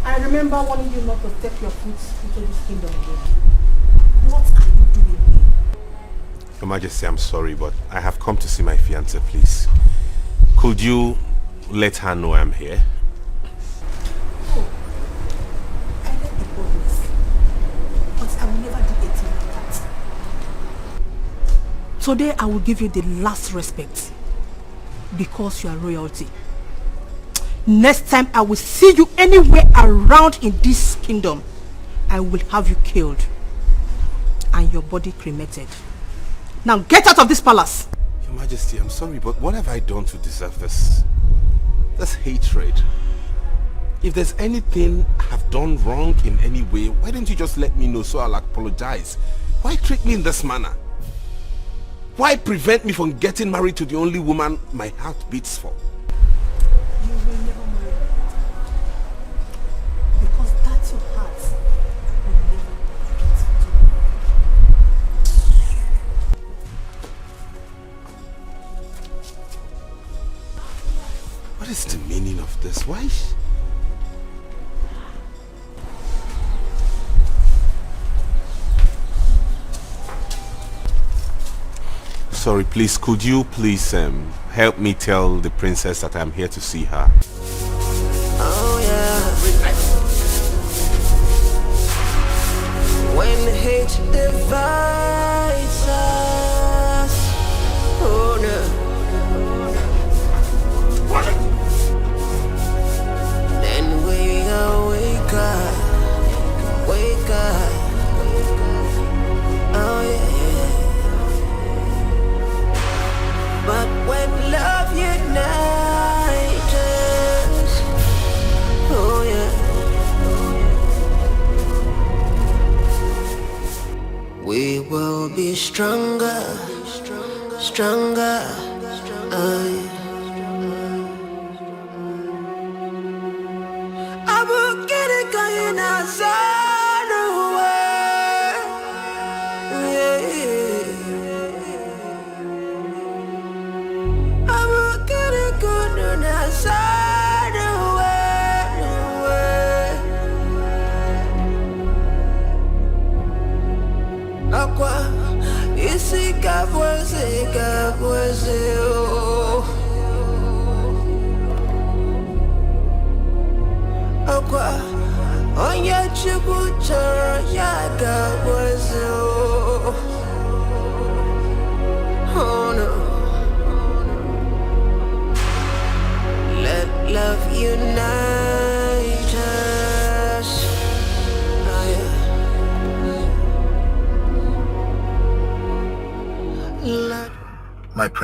I remember warning you not to step your foot into this kingdom again. What are you doing here? Your Majesty, I'm sorry, but I have come to see my fiancée, please. Could you let her know I'm here? Oh, I let the boldness, but I will never do anything like that. Today I will give you the last respect because you are royalty. Next time I will see you anywhere around in this kingdom, I will have you killed and your body cremated. Now get out of this palace! Your Majesty, I'm sorry, but what have I done to deserve this? This hatred. If there's anything I have done wrong in any way, why don't you just let me know so I'll apologize? Why treat me in this manner? Why prevent me from getting married to the only woman my heart beats for? You will never marry her. Because that's your heart will never beat. What is the meaning of this? Why? Sorry, please, could you please help me tell the princess that I'm here to see her? Oh yeah. When hate divides us, oh no. Then we wake up, oh yeah. But when love unites us, oh yeah. We will be stronger, stronger, oh yeah. I will get it going outside away. I will get it going outside away. Aqua, isi kabweze, oh. Aqua, onye chukwu chọrọ ya gabweze, oh. Oh no. Let love unite us. Oh yeah.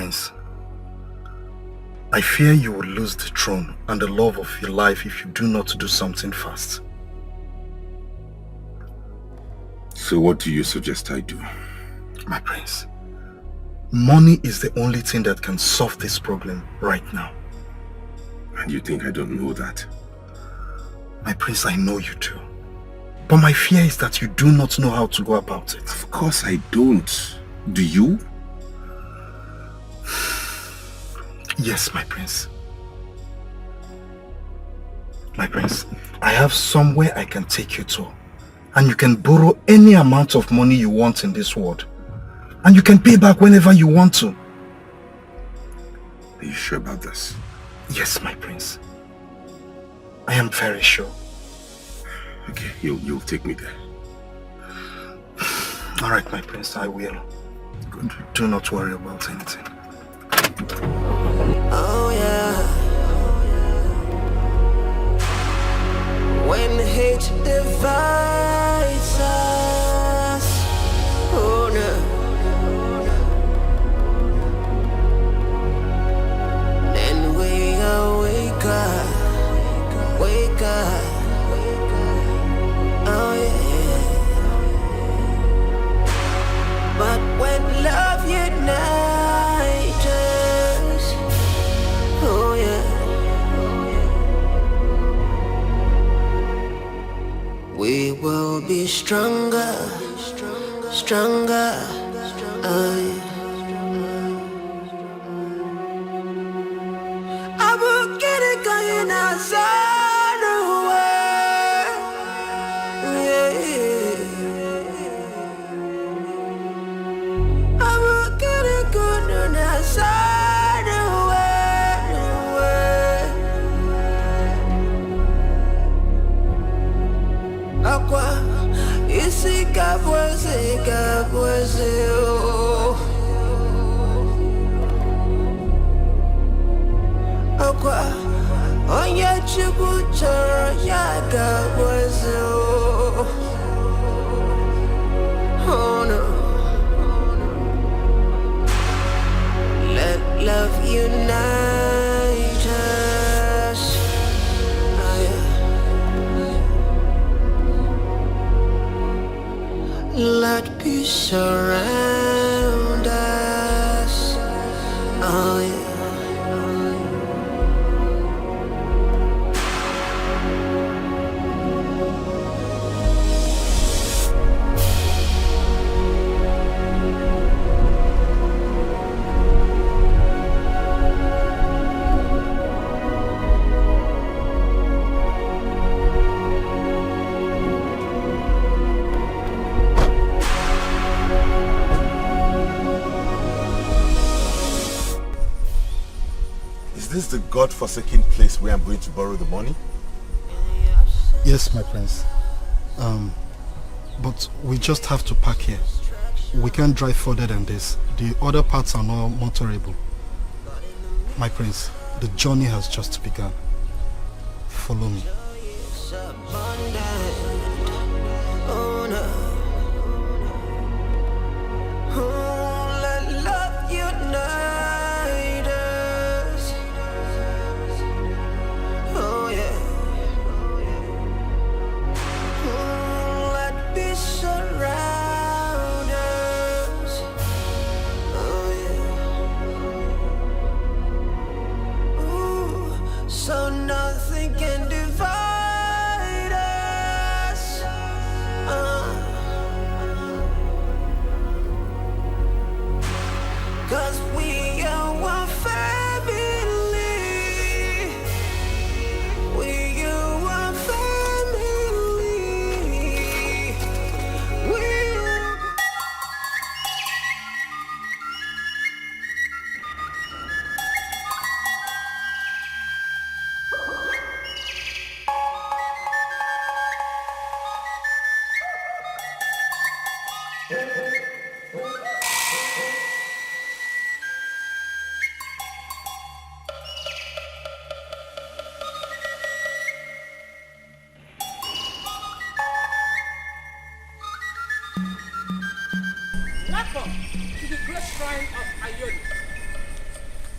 prince, I fear you will lose the throne and the love of your life if you do not do something fast. So what do you suggest I do? My prince, money is the only thing that can solve this problem right now. And you think I don't know that? My prince, I know you do. But my fear is that you do not know how to go about it. Of course I don't. Do you? Yes, my prince. My prince, I have somewhere I can take you to. And you can borrow any amount of money you want in this world. And you can pay back whenever you want to. Are you sure about this? Yes, my prince. I am very sure. Okay, you'll take me there. All right, my prince, I will. Good. Do not worry about anything. Oh yeah. When hate divides us, oh no. Then we wake up, wake up. Oh yeah. But when love unites us, oh yeah. We will be stronger, stronger, oh yeah. I will get it going outside the world, yeah. I will get it going outside the world. Aqua, isi kabweze, oh. Aqua, onye chukwu chọrọ ya kabweze, oh. Oh no. Let love unite us. Oh yeah. Let peace surround us. Oh yeah. Is this the God-forsaken place where I'm going to borrow the money? Yes, my prince. But we just have to park here. We can't drive further than this. The other parts are not motorable. My prince, the journey has just begun. Follow me. Oh no. Oh, let love unite us. Oh yeah. Oh, let peace surround us. Oh yeah. Ooh, so nothing can divide us. Cause we are one family. We are one family. We are...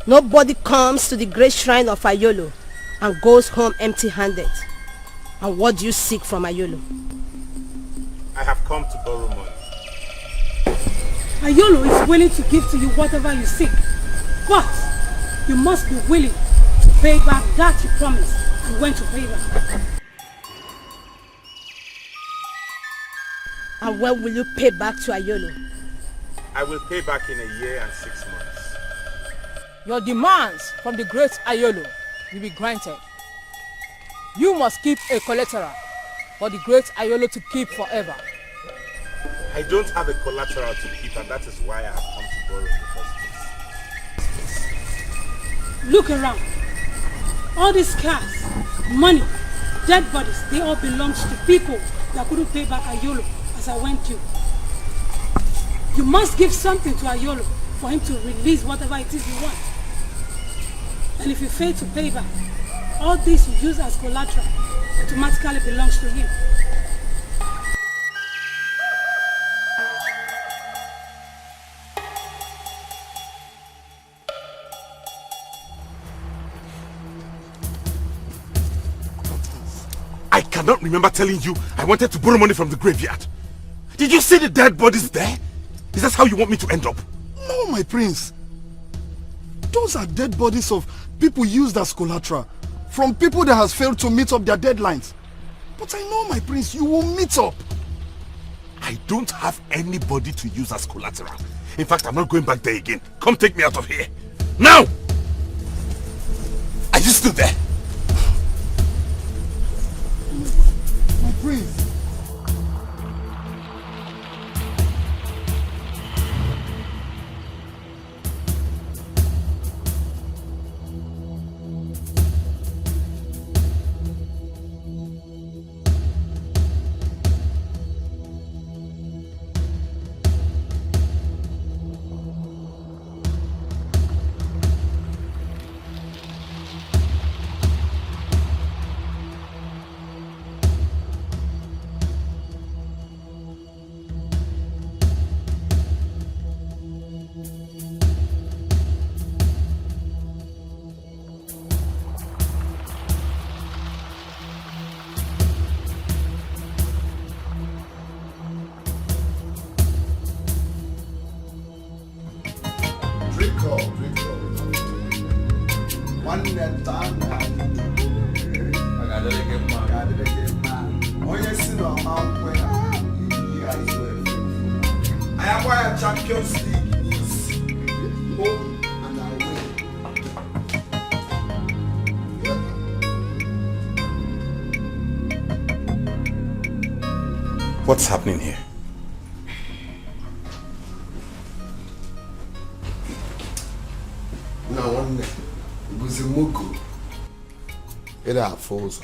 Nobody comes to the great shrine of Ayolo and goes home empty-handed. And what do you seek from Ayolo? I have come to borrow money. Ayolo is willing to give to you whatever you seek. But you must be willing to pay back that you promised and when to pay back. And when will you pay back to Ayolo? I will pay back in a year and 6 months. Your demands from the great Ayolo will be granted. You must keep a collateral for the great Ayolo to keep forever. I don't have a collateral to keep, and that is why I have come to borrow in the first place. Look around. All these cars, money, dead bodies, they all belong to people that couldn't pay back Ayolo as I went to. You must give something to Ayolo for him to release whatever it is you want. And if you fail to pay back, all this you use as collateral automatically belongs to him. I cannot remember telling you I wanted to borrow money from the graveyard. Did you see the dead bodies there? Is that how you want me to end up? No, my prince. Those are dead bodies of people used as collateral from people that has failed to meet up their deadlines. But I know, my prince, you will meet up. I don't have anybody to use as collateral. In fact, I'm not going back there again. Come take me out of here. Now! Are you still there? My prince. What's happening here? Now, one it was a mugu. It falls.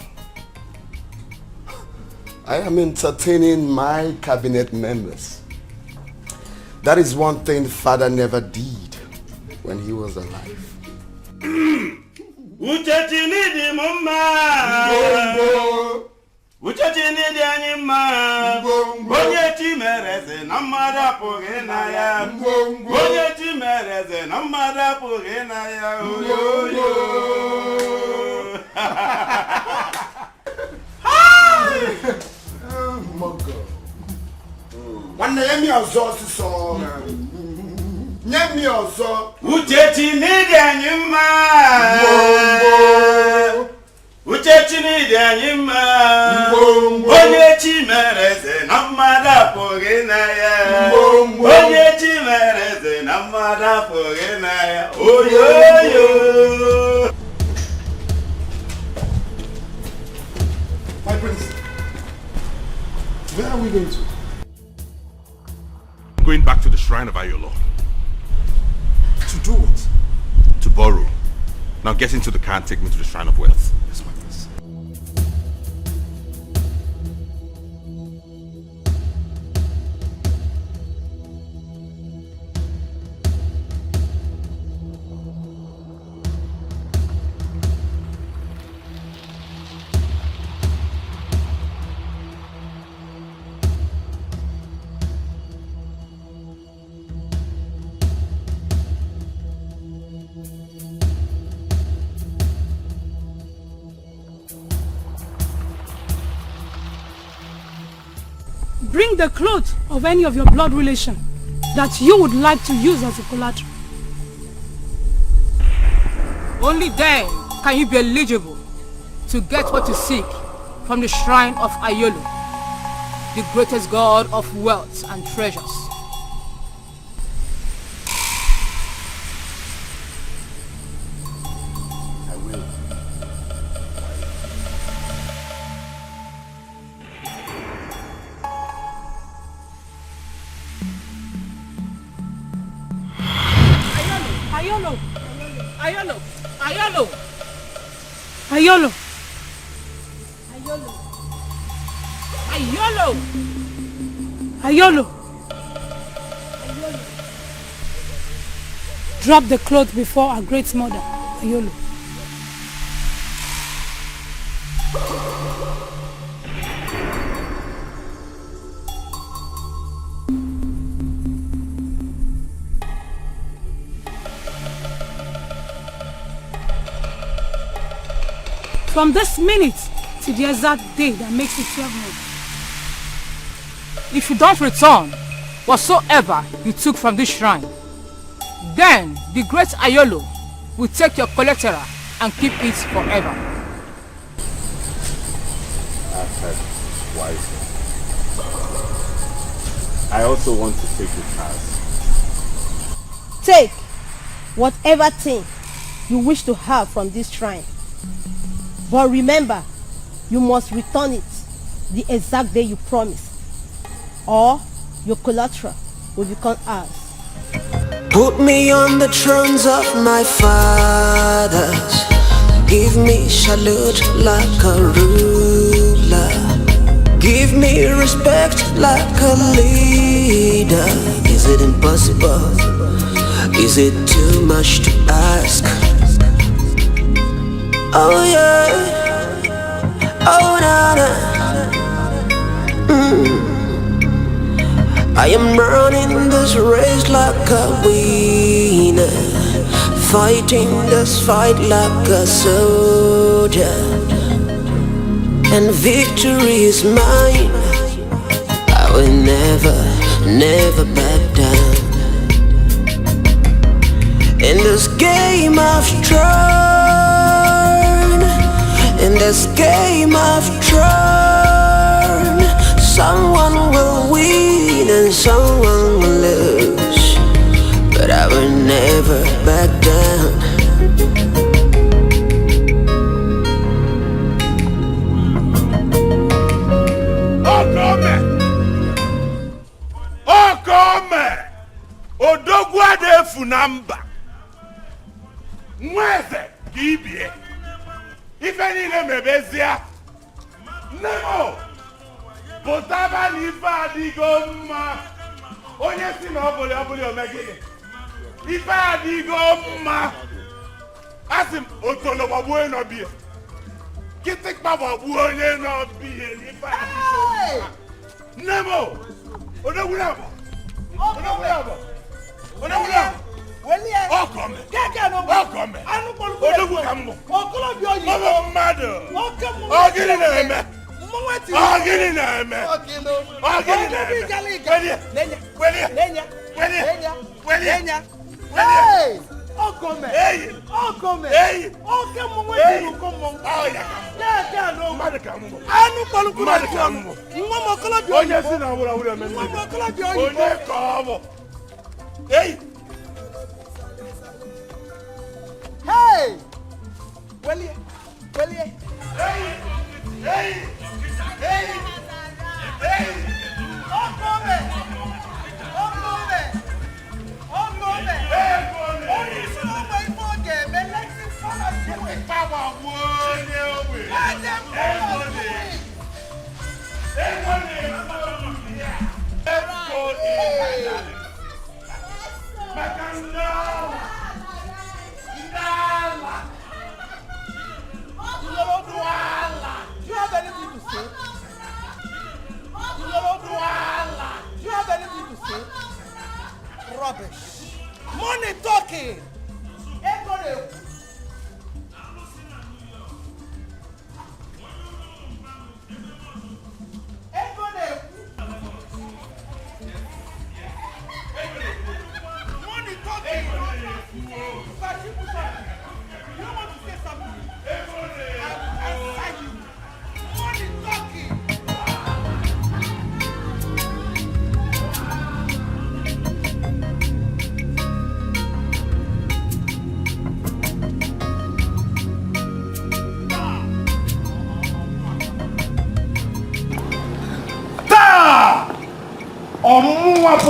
I am entertaining my cabinet members. That is one thing Father never did when he was alive. Uchachini di anyima Bonye chimereze namada pogena ya Bonye chimereze namada pogena ya Yo yo Oh my God. One name your sauce song. Name your song. Uchachini di anyima Uchechini di anyima Bonye chimereze namada pogena ya Bonye chimereze namada pogena ya Oh yo yo My prince, where are we going to? I'm going back to the shrine of Ayolo. To do what? To borrow. Now get into the car and take me to the shrine of wealth. Yes, my prince. bring the clothes of any of your blood relation that you would like to use as a collateral. Only then can you be eligible to get what you seek from the shrine of Ayolo, the greatest god of wealth and treasures. I will. Ayolo! Ayolo! Ayolo! Ayolo! Ayolo! Ayolo! Drop the cloth before our great mother, Ayolo. From this minute to the exact day that makes it 12 months. If you don't return whatsoever you took from this shrine, then the great Ayolo will take your collateral and keep it forever. I've heard wisely. I also want to take the task. Take whatever thing you wish to have from this shrine. But remember, you must return it the exact day you promised, or your collateral will become ours. Put me on the thrones of my fathers. Give me salute like a ruler. Give me respect like a leader. Is it impossible? Is it too much to ask? Oh yeah. Oh na na. I am running this race like a winner, fighting this fight like a soldier, and victory is mine. I will never, never back down. In this game I've thrown, in this game I've thrown, someone will win and someone will lose, but I will never back down. Okome! Odogwade funamba. Mweze kibie. Ife niile mebezia. Nemo! Potaba n'ife adigo mma. Onye si na ọbụli omegide. Ife adigo mma. Asị m otolo gbagbuo onye n'ọbịa. Kịtịkpa gbagbuo onye n'ọbịa. Ife adigo mma. Nemo! Odogwure abọ. Odogwure abọ. Odogwure abọ. Okome. Okome. Odogwu ka mbọ. Mama mmadụ. Ogini na-eme. Ogini na-eme. Ogini na-eme. Welie. Okome. Okome. Oke mwe diru komo. Mmadụ ka mbọ. Anu kpọlụkwuru Mmadụ ka mbọ. Nwa m ọkọlọbịa Onye si na wụrụ eme Nwa m ọkọlọbịa oyibo. Onye ka ọ bụ. Hey! Hey! Welie. Hey! Okome. Onye isi n'ọgba ife ọ ga-eme lexi fọlọ jiwe. Power onye ogbe. Let them follow you. Do you have anything to say? Do you have anything to say? Rubbish. Money talking.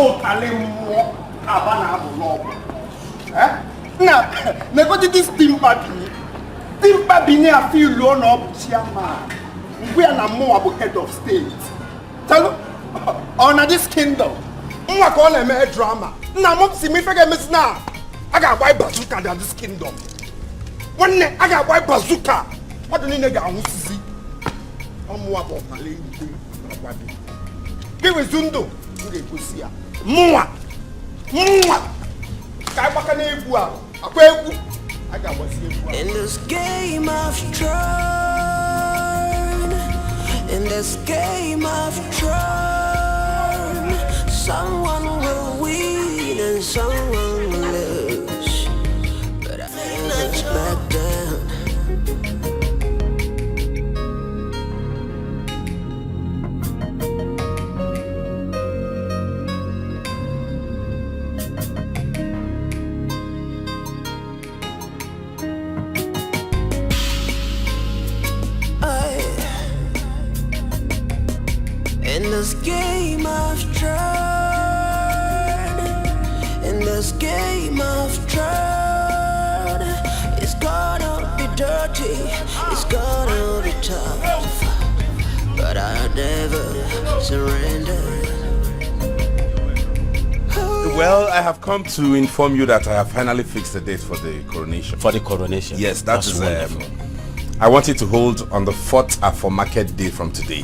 totally more abana. Now, never did this timber bini a feel loan up chairman. We are not more about head of state. Tell on this kingdom. I call him a drama. Now, mom, see me forget miss now. I got white bazooka in this kingdom. One day I got white bazooka. What do you need to see? I'm more about my lady. Give me Zundo. Mua. In this game of throne, in this game of throne, someone will win and someone will lose, but I ain't not back down. In this game of throne, in this game of throne, it's gonna be dirty, it's gonna be tough, but I'll never surrender. Well, I have come to inform you that I have finally fixed the date for the coronation. For the coronation? Yes, that's wonderful. I want it to hold on the 4th for market day from today.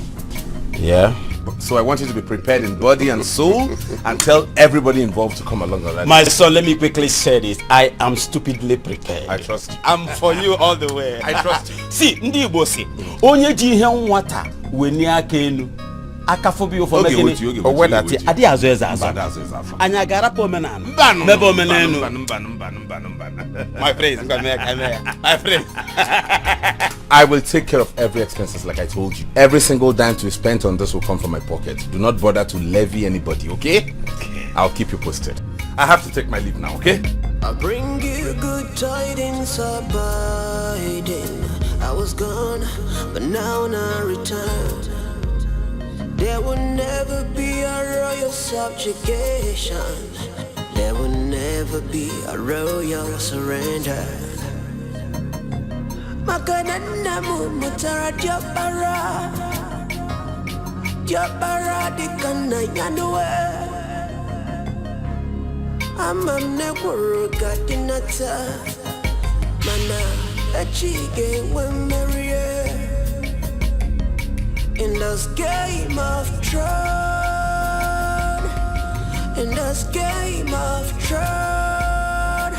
Yeah. So I want you to be prepared in body and soul and tell everybody involved to come along already. My son, let me quickly say this. I am stupidly prepared. I trust you. I'm for you all the way. I trust you. See, ndi Igbo si, onye ji ihe nwata weni aka enu. Akafobia for making or whether adi azo eza azo. Anya garapa omenana. Mebe omenenu. My friend, my friend. I will take care of every expenses like I told you. Every single dime to be spent on this will come from my pocket. Do not bother to levy anybody, okay? I'll keep you posted. I have to take my leave now, okay? I bring you good tidings abiding. I was gone, but now I return. There will never be a royal subjugation. There will never be a royal surrender. Makanana mutara Jabara dikana yanwe. Ama nekuru gatinata. Mana achige wemeriye. In this game of throne, in this game of throne,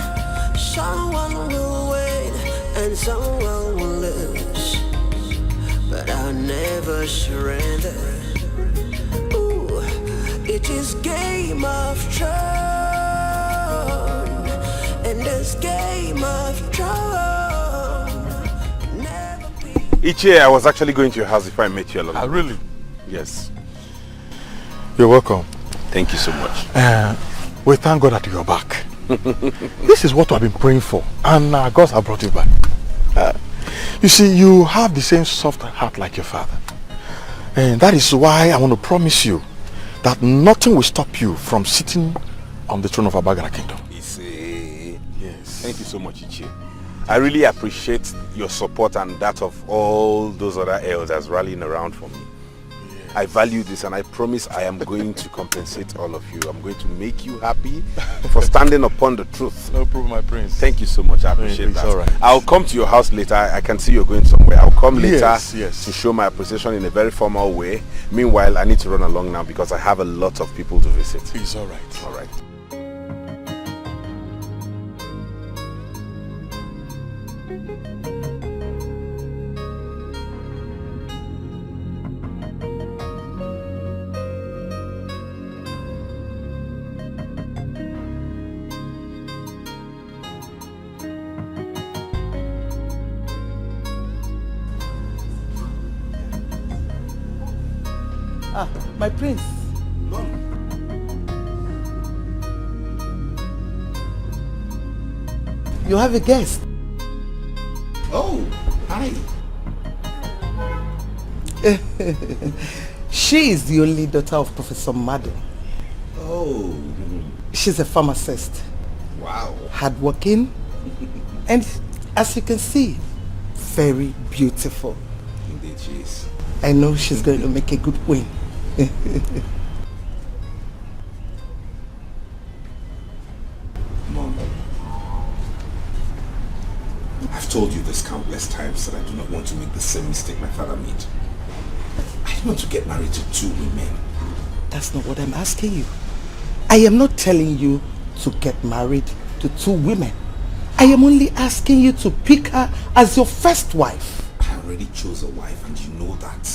someone will win and someone will lose, but I'll never surrender. Ooh, it is game of throne, in this game of throne. Each year I was actually going to your house if I met you alone. Ah, really? Yes. You're welcome. Thank you so much. We thank God that you're back. This is what I've been praying for, and God has brought you back. You see, you have the same soft heart like your father. And that is why I want to promise you that nothing will stop you from sitting on the throne of Abagana Kingdom. Yes. Thank you so much, Ichie. I really appreciate your support and that of all those other elders rallying around for me. Yeah. I value this and I promise I am going to compensate all of you. I'm going to make you happy for standing upon the truth. No problem, my prince. Thank you so much. I appreciate that. All right. I'll come to your house later. I can see you're going somewhere. I'll come later yes. to show my appreciation in a very formal way. Meanwhile, I need to run along now because I have a lot of people to visit. It's all right. All right. Ah, my prince. You have a guest. Oh, hi. She is the only daughter of Professor Madden. Oh. She's a pharmacist. Wow. Hardworking. And as you can see, very beautiful. Indeed she is. I know she's going to make a good win. Mom, I've told you this countless times that I do not want to make the same mistake my father made. I don't want to get married to 2 women. That's not what I'm asking you. I am not telling you to get married to 2 women. I am only asking you to pick her as your first wife. I already chose a wife and you know that.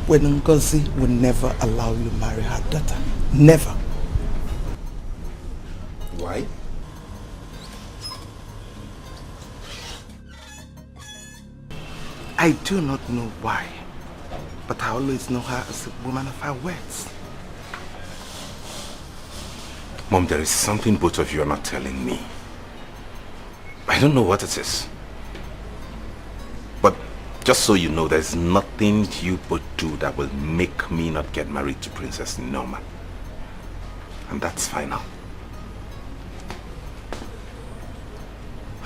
When Ngozi will never allow you to marry her daughter. Never. Why? I do not know why, but I always know her as a woman of her words. Mom, there is something both of you are not telling me. I don't know what it is. But just so you know, there's nothing you both do that will make me not get married to Princess Norma. And that's final.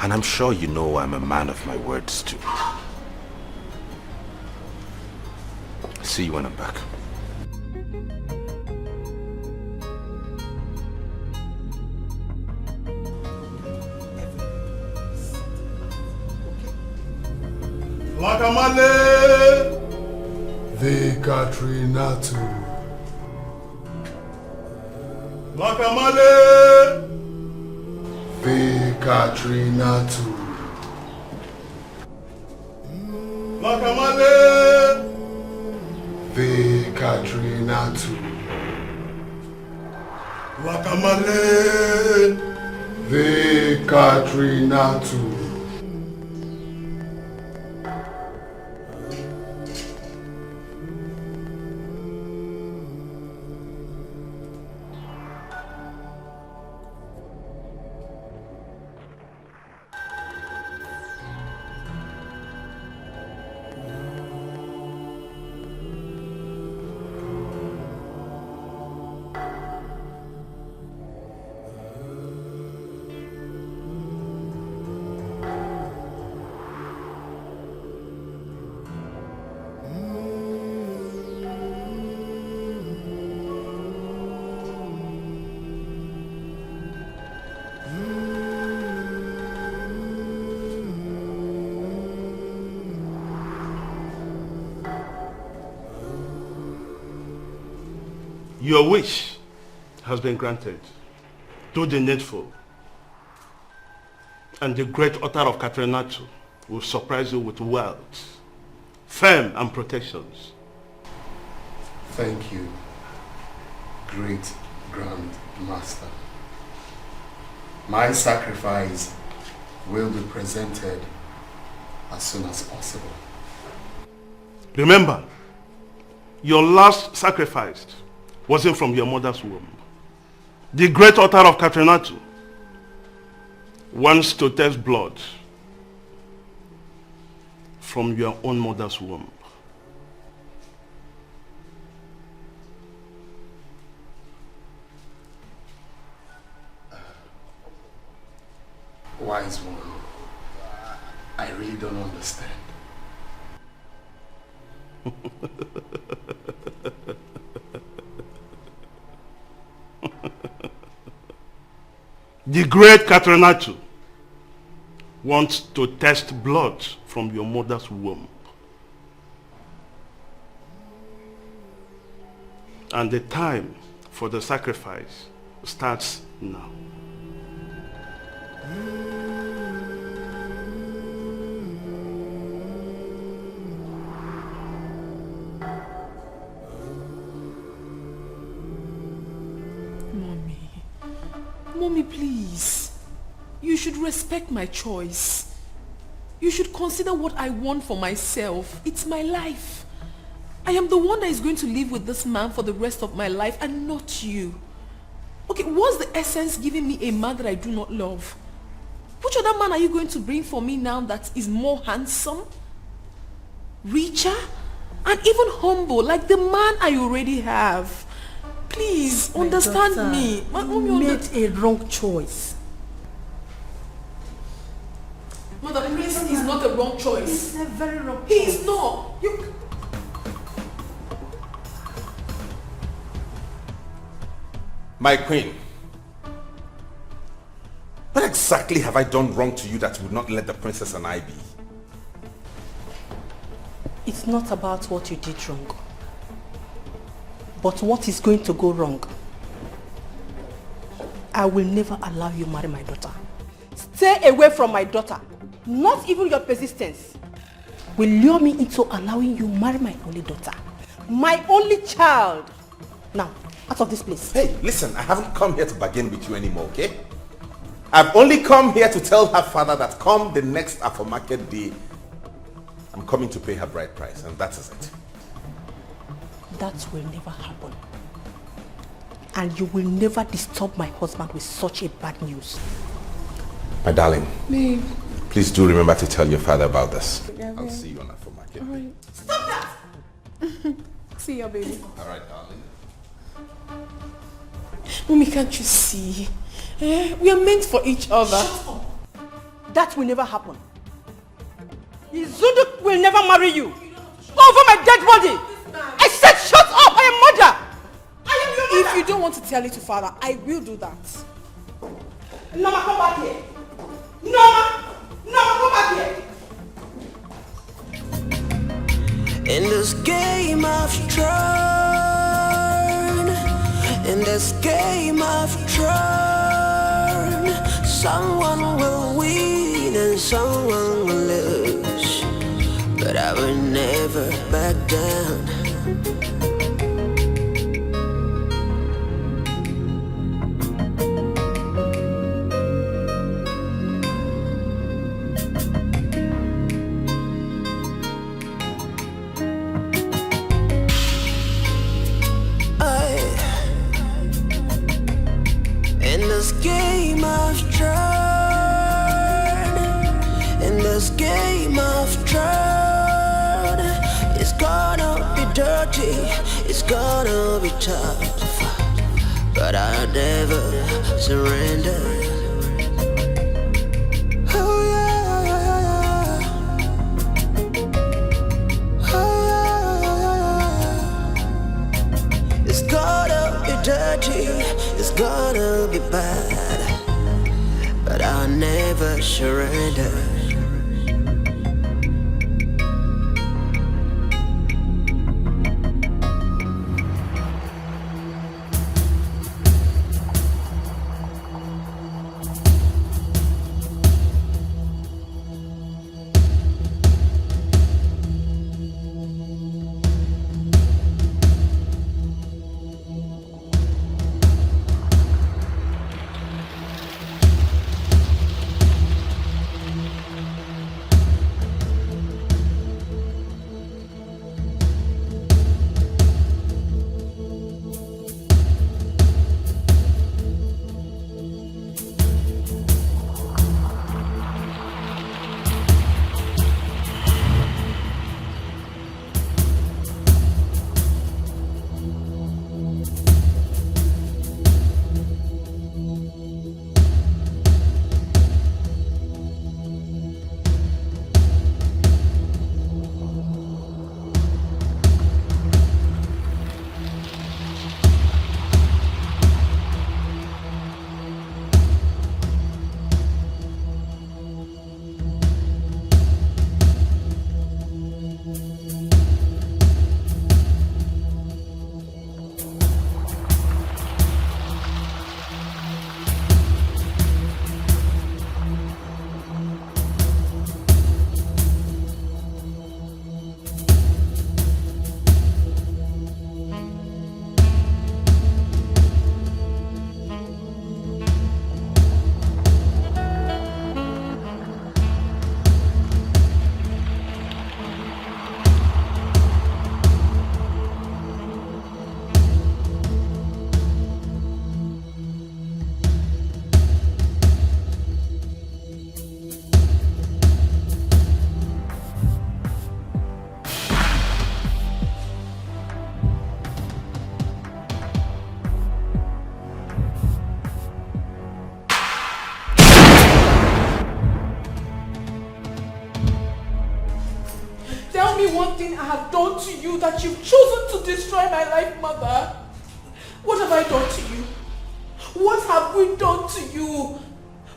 And I'm sure you know I'm a man of my words too. See you when I'm back. Lakamale! The Katrina too. Lakamale! The Katrina too. Lakamale! The Katrina too. Lakamale! The Katrina too. Your wish has been granted. Do the needful. And the great author of Katrinatu will surprise you with wealth, fame, and protections. Thank you, great Grand Master. My sacrifice will be presented as soon as possible. Remember, your last sacrifice wasn't from your mother's womb. The great author of Katrinatu wants to test blood from your own mother's womb. Wise one, I really don't understand. The great Katrinatu wants to test blood from your mother's womb. And the time for the sacrifice starts now. Mommy, please. You should respect my choice. You should consider what I want for myself. It's my life. I am the one that is going to live with this man for the rest of my life and not you. Okay, what's the essence giving me a man that I do not love? Which other man are you going to bring for me now that is more handsome, richer, and even humble like the man I already have? Please, understand me. My mommy made a wrong choice. Mother, Prince is not a wrong choice. It's a very wrong choice. He is not. My queen, what exactly have I done wrong to you that you would not let the princess and I be? It's not about what you did wrong, but what is going to go wrong. I will never allow you marry my daughter. Stay away from my daughter. Not even your persistence will lure me into allowing you marry my only daughter. My only child. Now, out of this place. Hey, listen, I haven't come here to bargain with you anymore, okay? I've only come here to tell her father that come the next Afro-market day, I'm coming to pay her bride price, and that is it. That will never happen. And you will never disturb my husband with such a bad news. My darling, Babe. please do remember to tell your father about this. Yeah, I'll babe. see you on Afro-market. All right. Stop that! See ya, baby. All right, darling. Mommy, can't you see? We are meant for each other. Shut up. That will never happen. Izundu will never marry you. Go over my dead body. I said shut up. I am mother. I am your mother. If you don't want to tell it to father, I will do that. Norma, come back here. Norma, come back here. In this game I've tried, in this game I've tried, someone will win and someone will lose, but I will never back down. In this game I've tried, in this game I've tried, it's gonna be dirty, it's gonna be tough, but I'll never surrender. Oh yeah, oh yeah. It's gonna be dirty, it's gonna be bad, but I'll never surrender. tell me one thing I have done to you that you've chosen to destroy my life, Mother? What have I done to you? What have we done to you?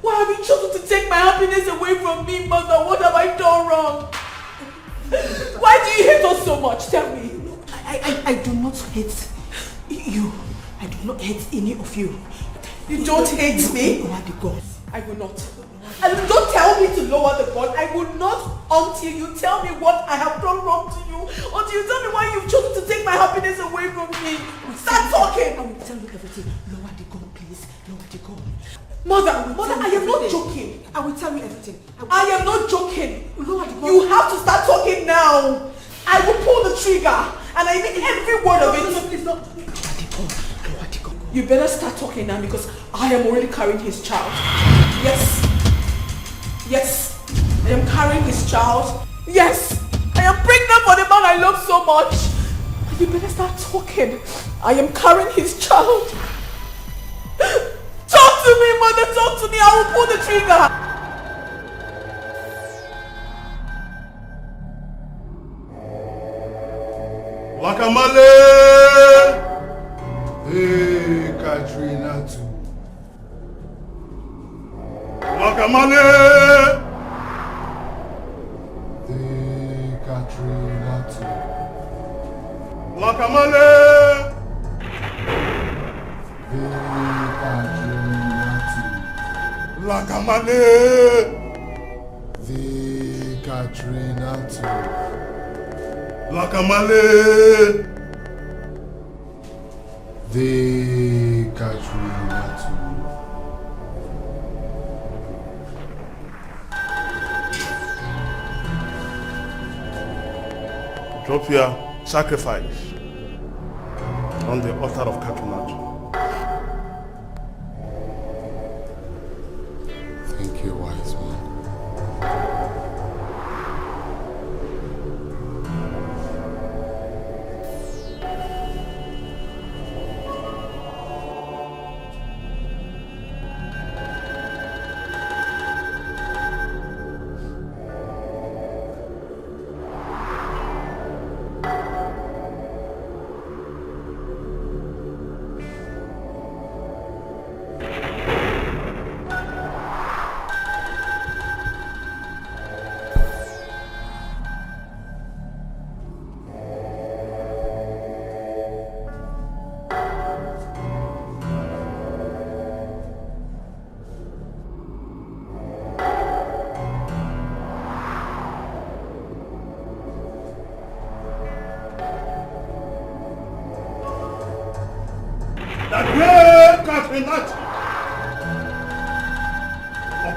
Why have you chosen to take my happiness away from me, Mother? What have I done wrong? Why do you hate us so much? Tell me. I do not hate you. I do not hate any of you. You don't hate me? Lower the gun. I will not. And don't tell me to lower the gun. I will not until you tell me what I have done wrong to you. Until you tell me why you've chosen to take my happiness away from me. Start talking. I will tell you everything. Lower the gun, please. Lower the gun. Mother, I am not joking. I will tell you everything. I am not joking. Lower the gun. You have to start talking now. I will pull the trigger. And I mean every word of it. No, please, no. Lower the gun. You better start talking now because I am already carrying his child. Yes. Yes. I am carrying his child. Yes. I am pregnant for the man I love so much. You better start talking. I am carrying his child. Talk to me, Mother. Talk to me. I will pull the trigger. Wakamale! Hey, Katrina too. Wakamale! Hey, Katrina too. Wakamale! Hey, Katrina too. Wakamale! Hey, Katrina too. Wakamale! The Katrina too. Drop your sacrifice on the altar of Katrina. Thank you, wise man.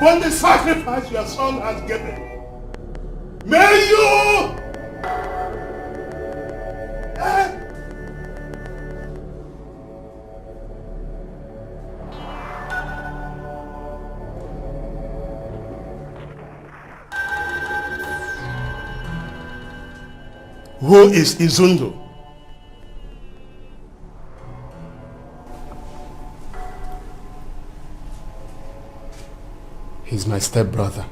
Upon the sacrifice your son has given, may you Who is Izundo? He's my stepbrother.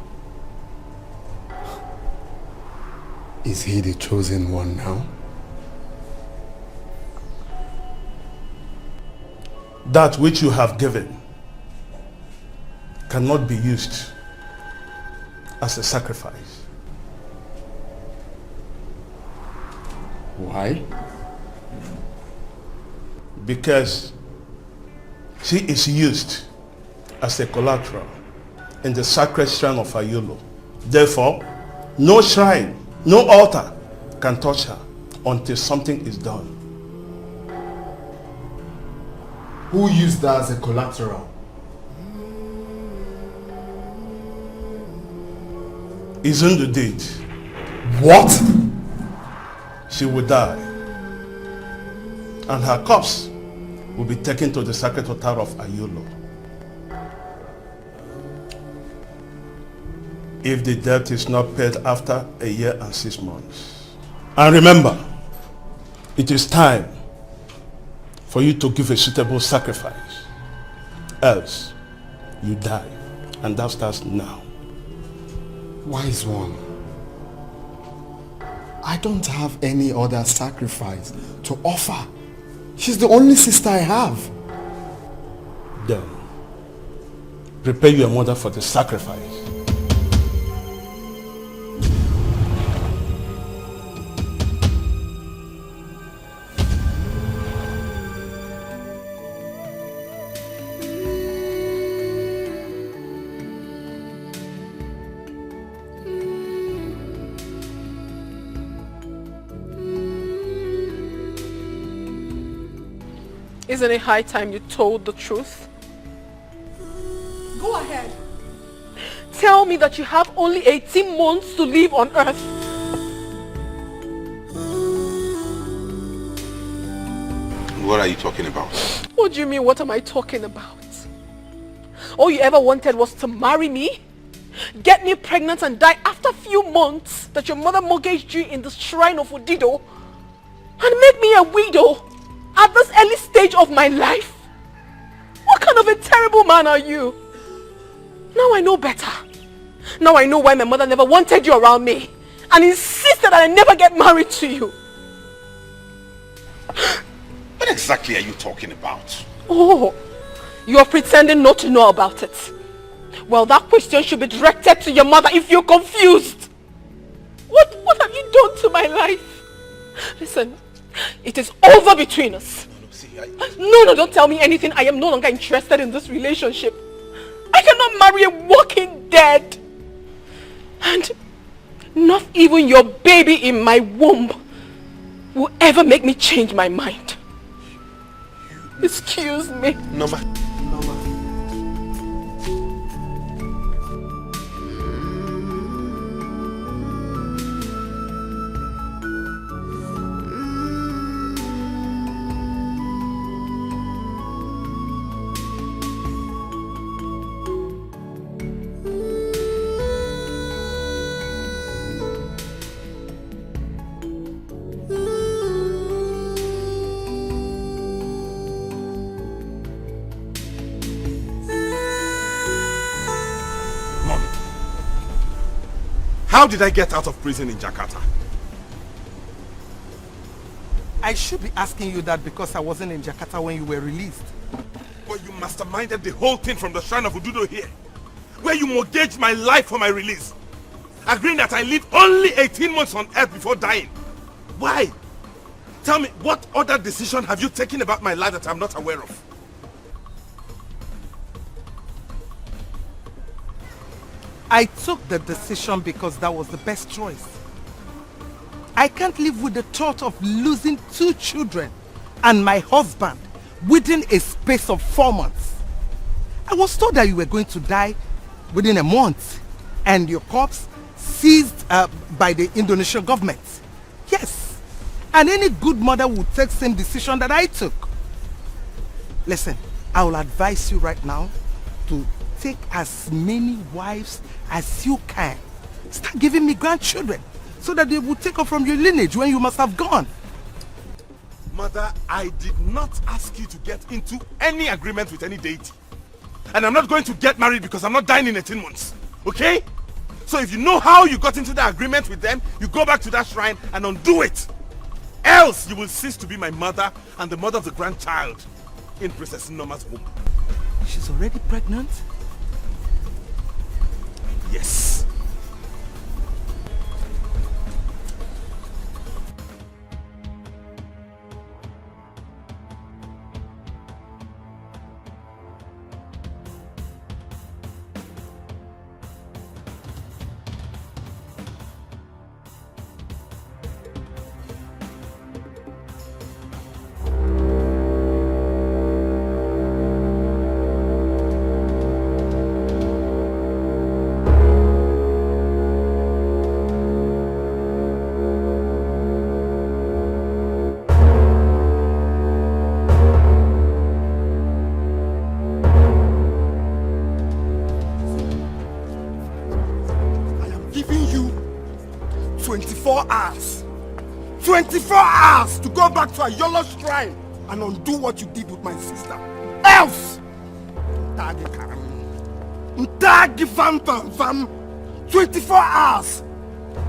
Is he the chosen one now? That which you have given cannot be used as a sacrifice. Why? Because she is used as a collateral in the sacred shrine of Ayolo. Therefore, no shrine, no altar can touch her until something is done. Who used that as a collateral? Izundo did. What? She will die, and her corpse will be taken to the sacred altar of Ayolo. If the debt is not paid after a year and 6 months. And remember, it is time for you to give a suitable sacrifice. Else, you die. And that starts now. Wise one, I don't have any other sacrifice to offer. She's the only sister I have. Then, prepare your mother for the sacrifice. Isn't it high time you told the truth? Go ahead. Tell me that you have only 18 months to live on earth. What are you talking about? What do you mean, what am I talking about? All you ever wanted was to marry me, get me pregnant and die after a few months that your mother mortgaged you in the shrine of Odido, and make me a widow at this early stage of my life? What kind of a terrible man are you? Now I know better. Now I know why my mother never wanted you around me and insisted that I never get married to you. What exactly are you talking about? Oh, you're pretending not to know about it. Well, that question should be directed to your mother if you're confused. What have you done to my life? Listen, it is over between us. No, don't tell me anything. I am no longer interested in this relationship. I cannot marry a walking dead. And not even your baby in my womb will ever make me change my mind. Excuse me. Noma. How did I get out of prison in Jakarta? I should be asking you that because I wasn't in Jakarta when you were released. But you masterminded the whole thing from the shrine of Ududo here, where you mortgaged my life for my release, agreeing that I live only 18 months on earth before dying. Why? Tell me, what other decision have you taken about my life that I'm not aware of? I took the decision because that was the best choice. I can't live with the thought of losing 2 children and my husband within a space of 4 months. I was told that you were going to die within a month and your corpse seized by the Indonesian government. Yes, and any good mother would take the same decision that I took. Listen, I will advise you right now to take as many wives as you can. Start giving me grandchildren so that they will take off from your lineage when you must have gone. Mother, I did not ask you to get into any agreement with any deity. And I'm not going to get married because I'm not dying in 18 months. Okay? So if you know how you got into the agreement with them, you go back to that shrine and undo it. Else you will cease to be my mother and the mother of the grandchild in Princess Noma's womb. She's already pregnant? Yes. Giving you 24 hours. 24 hours to go back to a Yolo shrine and undo what you did with my sister. Else! 24 hours.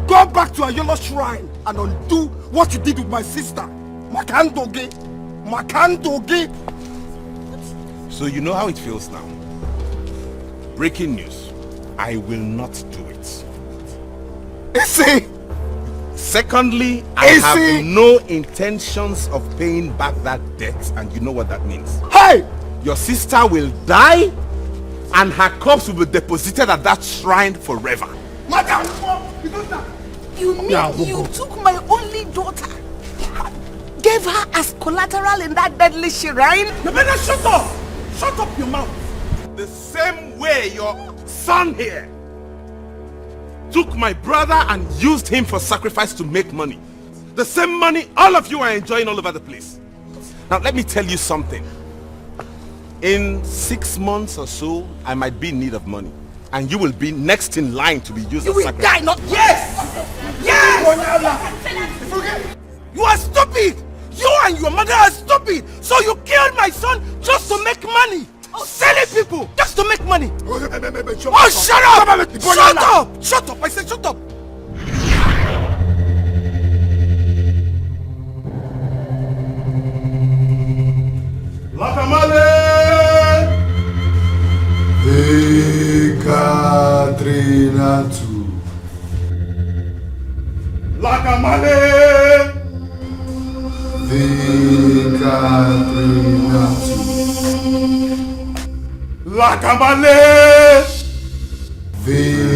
Go back to a Yolo shrine and undo what you did with my sister. Makandoge. Makandoge. So you know how it feels now. Breaking news. I will not do it. Issy! Secondly, I have no intentions of paying back that debt, and you know what that means. Hey! Your sister will die, and her corpse will be deposited at that shrine forever. Madam! You mean you took my only daughter, gave her as collateral in that deadly shrine? You better shut up! Shut up your mouth! The same way your son here took my brother and used him for sacrifice to make money. The same money all of you are enjoying all over the place. Now let me tell you something. In 6 months or so, I might be in need of money. And you will be next in line to be used as sacrifice. You will die, not... Yes! Yes! You are stupid! You and your mother are stupid! So you killed my son just to make money! Selling people just to make money! Oh, shut up! Shut up! Shut up! I said shut up! Lakamale! Ekadrinatu. Lakamale! Ekadrinatu. Lakamale! Ekadrinatu.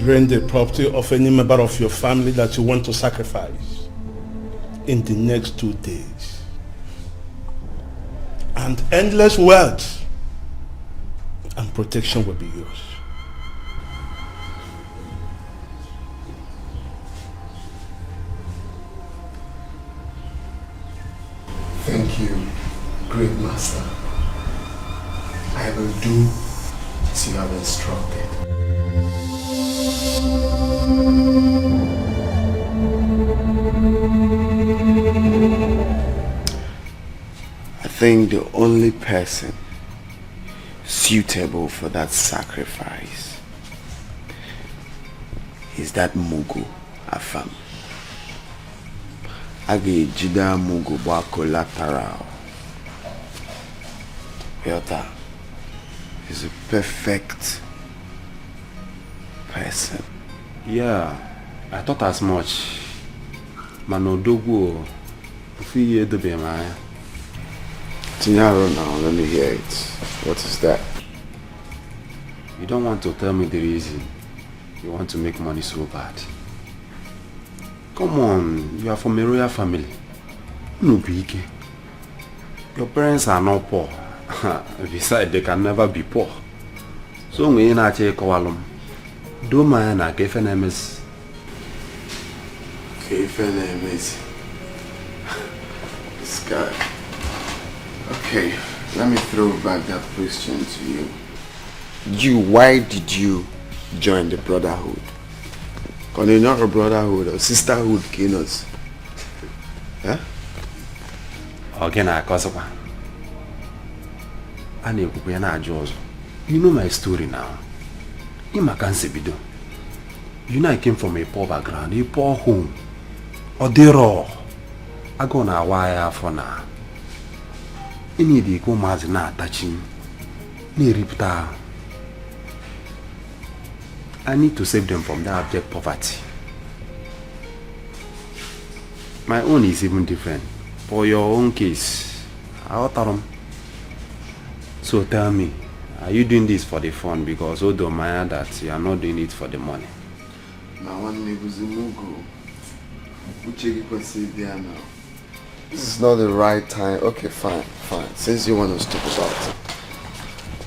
Bring the property of any member of your family that you want to sacrifice in the next 2 days. And endless wealth and protection will be yours. Thank you, great master. I will do as you have instructed. I think the only person suitable for that sacrifice is that Mugu Afam. Age Jida Mugu Ba collateral. Yota is a perfect person. Yeah, I thought as much. Manodogo, Fiye de Bemaya. Tinyaro now, let me hear it. What is that? You don't want to tell me the reason. You want to make money so bad. Come on, you are from a royal family. No big. Your parents are not poor. Besides, they can never be poor. So we na che kowalum. Do my na KFNMS. KFNMS. This guy. Okay, let me throw back that question to you. Why did you join the brotherhood? Because you're not a brotherhood or sisterhood, Kinos. Huh? Okay, na Kosopa. You know my story now. You know I came from a poor background, a poor home. Odero. I go na wire for now. Any day go mas na touching. Ni ripta. I need to save them from that abject poverty. My own is even different. For your own case, so tell me, are you doing this for the fun? Because although Maya that you are not doing it for the money. This is not the right time. Okay, fine. Since you want to talk about it.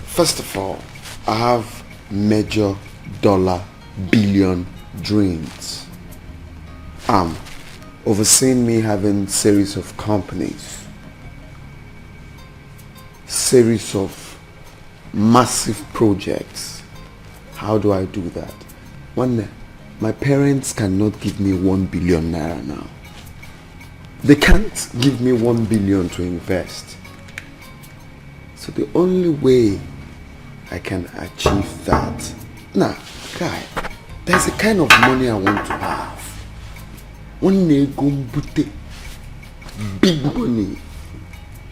First of all, I have major dollar billion dreams. Overseeing me having series of companies, series of massive projects. How do I do that? One, my parents cannot give me 1 billion naira now. They can't give me 1 billion to invest. So the only way I can achieve that, nah, guy, there's a kind of money I want to have. One big money.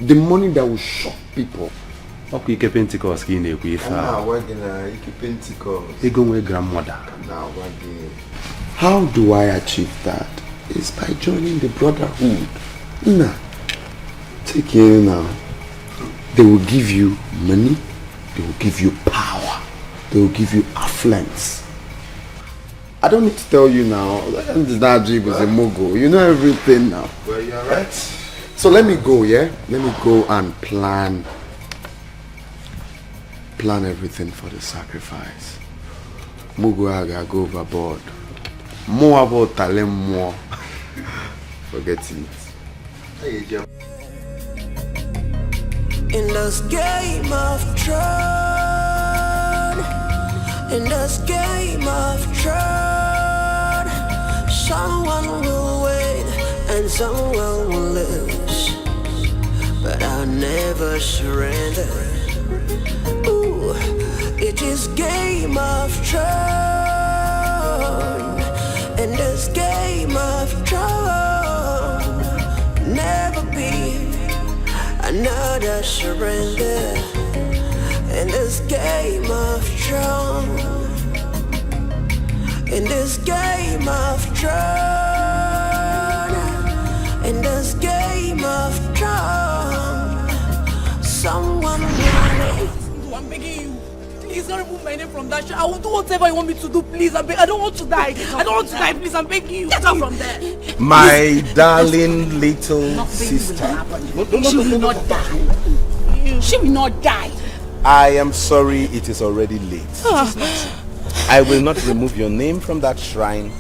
The money that will shock people. Okay, Pentecost in a way. Grandmother. How do I achieve that? It's by joining the brotherhood. Nah. Take it now. They will give you money. They will give you power. They will give you affluence. I don't need to tell you now. That Jib is a mogul. You know everything now. Well, you're right. So let me go, yeah? Let me go and plan everything for the sacrifice. Muguaga go overboard. More about talent, more. Forget it. In this game of Thrones, in this game of Thrones, someone will win and someone will lose, but I'll never surrender. Ooh, it is game of Thrones, in this game of Thrones, never be another surrender. In this game of Thrones, in this game of Thrones, in this game of Thrones, someone will. I'm begging you. Please don't remove my name from that show. I will do whatever you want me to do, please. I don't want to die. I don't want to die, please. I'm begging you. Get out from there. My darling little sister. She will not die. She will not die. I am sorry it is already late. I will not remove your name from that shrine.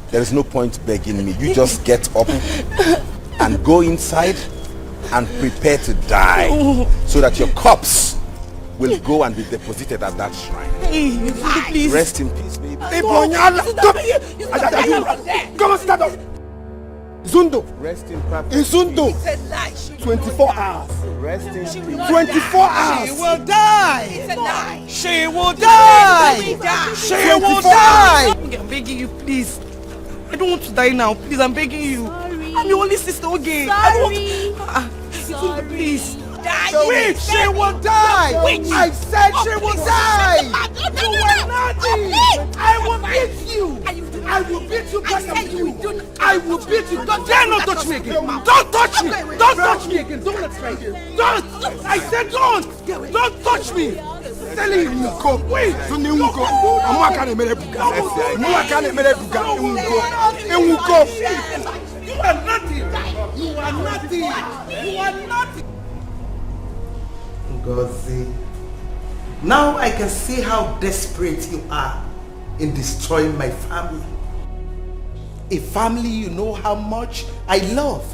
There is no point begging me. You just get up and go inside and prepare to die so that your corpse will go and be deposited at that shrine. Please. Rest in peace, baby. Come on, stand up. Zundo. Rest in peace. Izundo. 24 hours. Rest in peace. 24 hours. She will die. She will die. She will die. I'm begging you, please. I don't want to die now. Please, I'm begging you. Sorry. I'm your only sister again. I don't want to... Please. Wait, she will die. I said she will die. You will not die. I will beat you. I will beat you back at you. I will beat you. Don't dare not touch me again. Don't touch me. Don't touch me again. Don't let's try here. Don't. I said don't. Don't touch me. Telling you, Muko. Wait. I'm not going to make it. I'm not going to make it. You are nothing. You are nothing. You are nothing. Ngozi, now I can see how desperate you are in destroying my family. A family you know how much I love.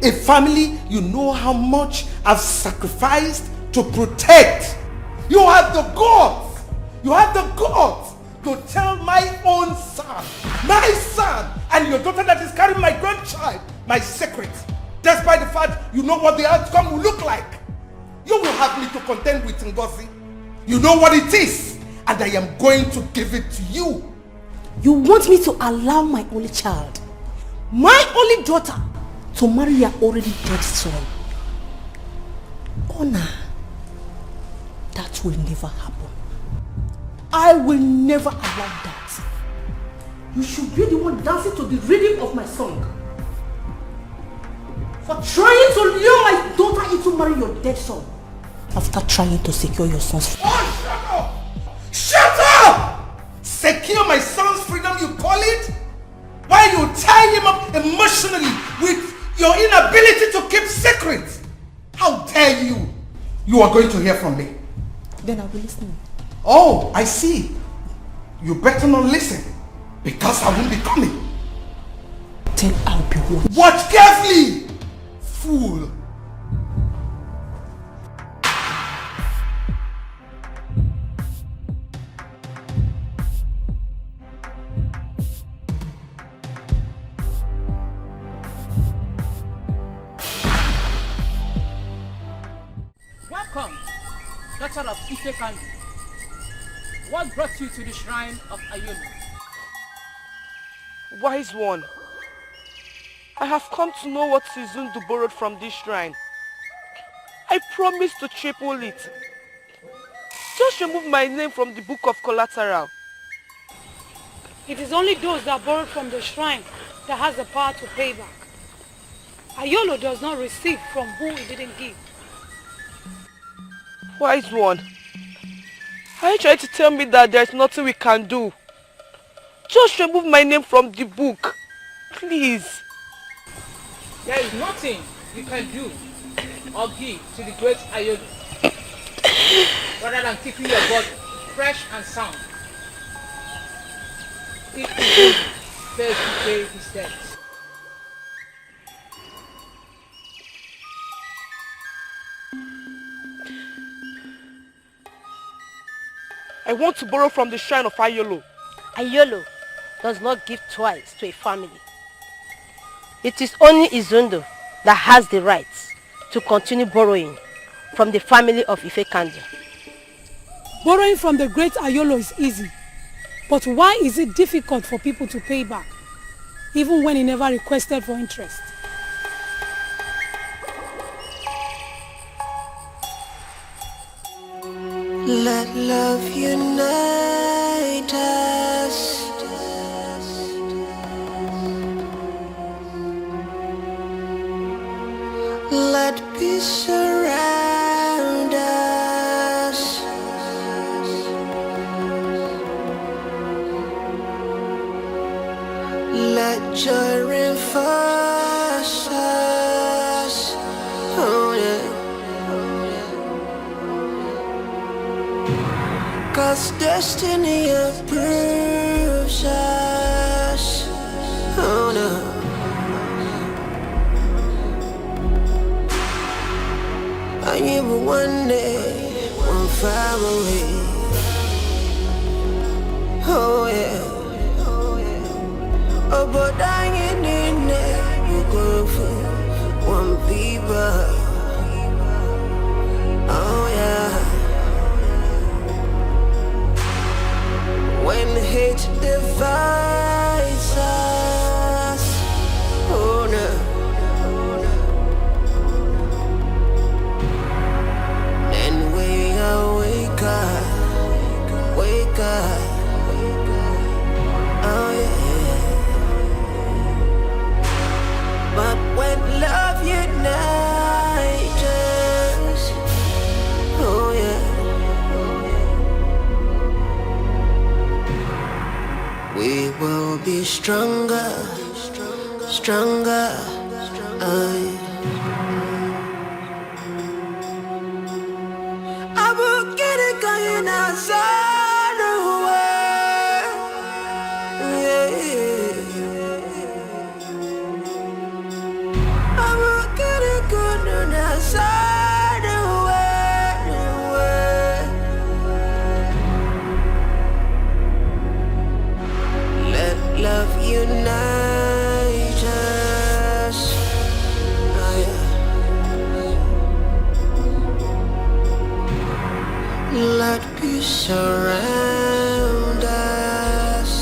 A family you know how much I've sacrificed to protect. You have the guts. You have the guts to tell my own son, and your daughter that is carrying my grandchild, my secret, despite the fact you know what the outcome will look like. You will have me to contend with Ngozi. You know what it is, and I am going to give it to you. You want me to allow my only child, my only daughter, to marry your already dead son? Honor, that will never happen. I will never allow that. You should be the one dancing to the rhythm of my song. For trying to lure my daughter into marrying your dead son after trying to secure your son's freedom. Oh, shut up! Shut up! Secure my son's freedom, you call it? Why you tie him up emotionally with your inability to keep secrets? How dare you? You are going to hear from me. Then I'll be listening. Oh, I see. You better not listen, because I won't be coming. Then I'll be watching. Watch carefully, fool. come, daughter of Etiko. What brought you to the shrine of Ayolo? Wise one, I have come to know what Izundu borrowed from this shrine. I promise to triple it. Just remove my name from the book of collateral. It is only those that borrowed from the shrine that has the power to pay back. Ayolo does not receive from whom he didn't give. Wise one, are you trying to tell me that there's nothing we can do? Just remove my name from the book, please. There is nothing you can do or give to the great Ayolo rather than keeping your body fresh and sound. If he fails to pay his debts. I want to borrow from the shrine of Ayolo. Ayolo does not give twice to a family. It is only Izundu that has the right to continue borrowing from the family of Ifekandi. Borrowing from the great Ayolo is easy. But why is it difficult for people to pay back, even when he never requested for interest? Let love unite us. Let peace surround us. Let joy reinforce us. Oh yeah. 'Cause destiny approves us. Oh no. I never one day, one family. Oh yeah. Oh, but I ain't in there. You go for one people. Oh yeah. When hate divides us, oh no. Then we wake up, oh yeah. But when love unites us, oh yeah. We will be stronger, stronger. I will get it going outside the world. Yeah. I will get it going outside the world. Let love unite us. Oh, yeah. Let peace surround us.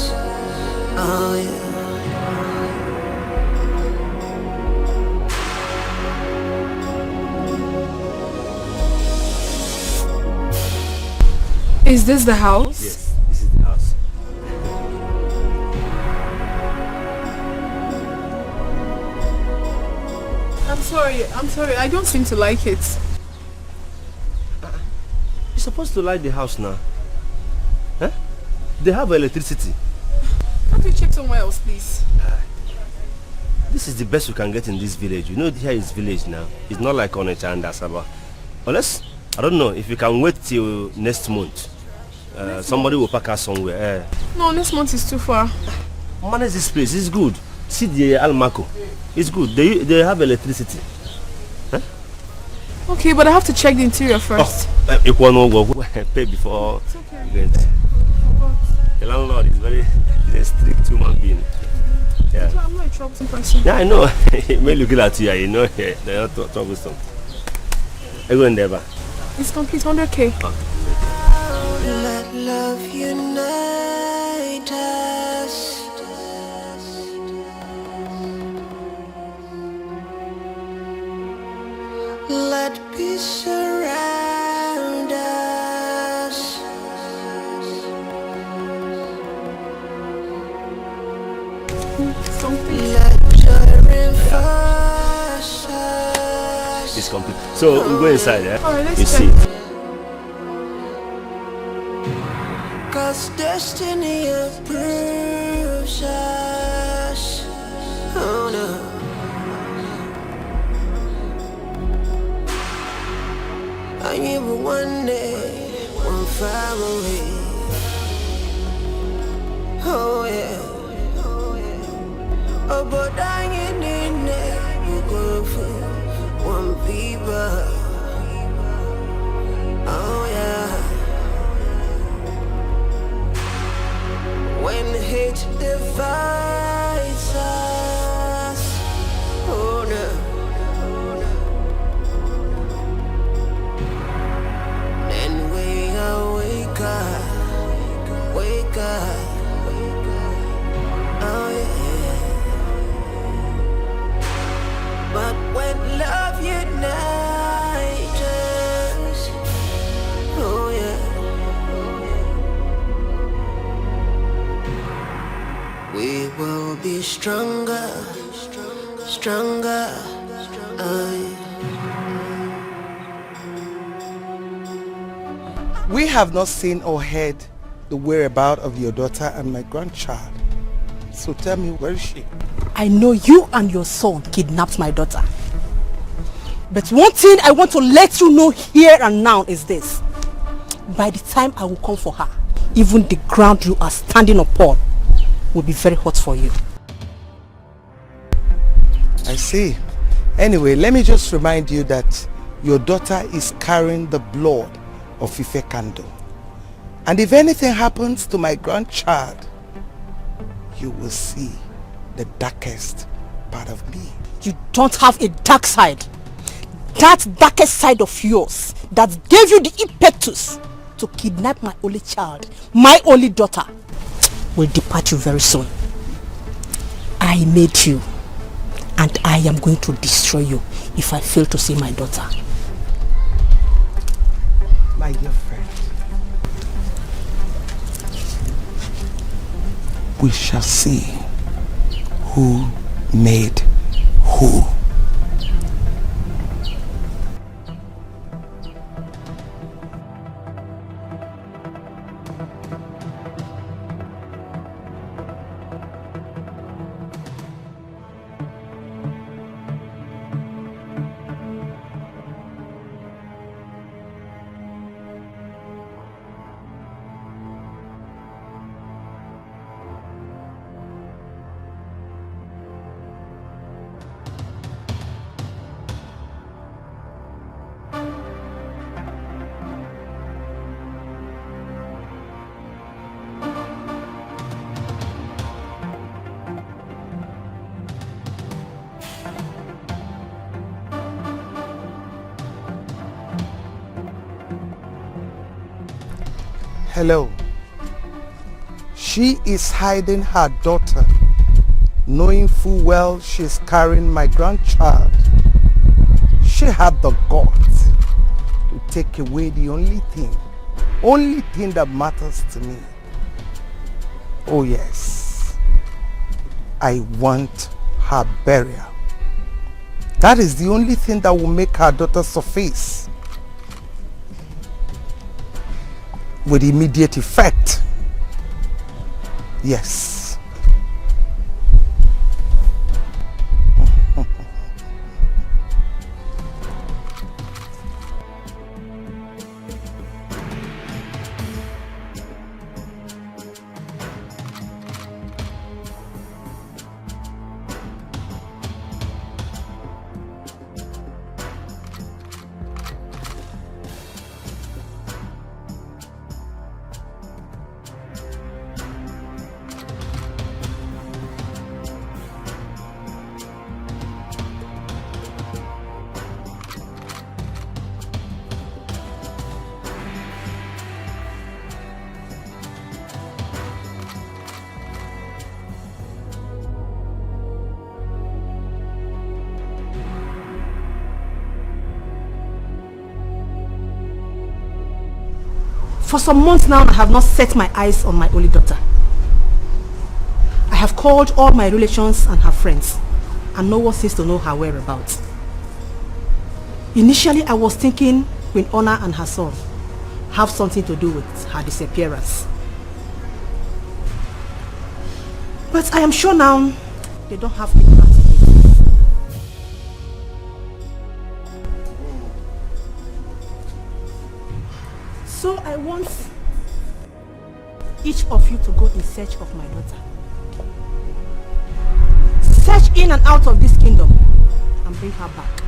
Oh yeah. Is this the house? Yes, this is the house. I'm sorry, I don't seem to like it. You're supposed to like the house now. Huh? They have electricity. Can't we check somewhere else, please? This is the best we can get in this village. You know, here is village now. It's not like Onitsha and Asaba. Unless, I don't know, if you can wait till next month. Somebody will pack us somewhere. No, next month is too far. Manage this place, it's good. See the Almaco. It's good. They have electricity. Huh? Okay, but I have to check the interior first. You pay before you go in there. The landlord is he's a strict human being. Yeah. I'm not a troublesome person. Yeah, I know. He may look at you, you know they're not troublesome. I go in there, It's complete, 100K. Let love unite us. Let peace surround us. Let joy reinforce us. It's complete. So we'll go inside, yeah? Alright, let's you check. see. 'Cause destiny approves us. Oh no. I knew one day, one family. Oh yeah. Oh, but I ain't you go for one people. Oh yeah. When hate divides us, oh no. Then we wake up, oh yeah. But when love unites us, oh yeah. We will be stronger, stronger. We have not seen or heard the whereabouts of your daughter and my grandchild. So tell me, where is she? I know you and your son kidnapped my daughter. But one thing I want to let you know here and now is this. By the time I will come for her, even the ground you are standing upon will be very hot for you. I see. Anyway, let me just remind you that your daughter is carrying the blood of Ifekando. And if anything happens to my grandchild, you will see the darkest part of me. You don't have a dark side. That darkest side of yours that gave you the impetus to kidnap my only child, my only daughter, will depart you very soon. I made you, and I am going to destroy you if I fail to see my daughter. My dear friend, we shall see who made who. Hello. She is hiding her daughter, knowing full well she's carrying my grandchild. She had the guts to take away the only thing that matters to me. Oh yes, I want her burial. That is the only thing that will make her daughter surface with immediate effect. Yes. For some months now, I have not set my eyes on my only daughter. I have called all my relations and her friends, and no one seems to know her whereabouts. Initially, I was thinking Queen Honor and her son have something to do with her disappearance. But I am sure now they don't have to do. So I want each of you to go in search of my daughter. Search in and out of this kingdom and bring her back.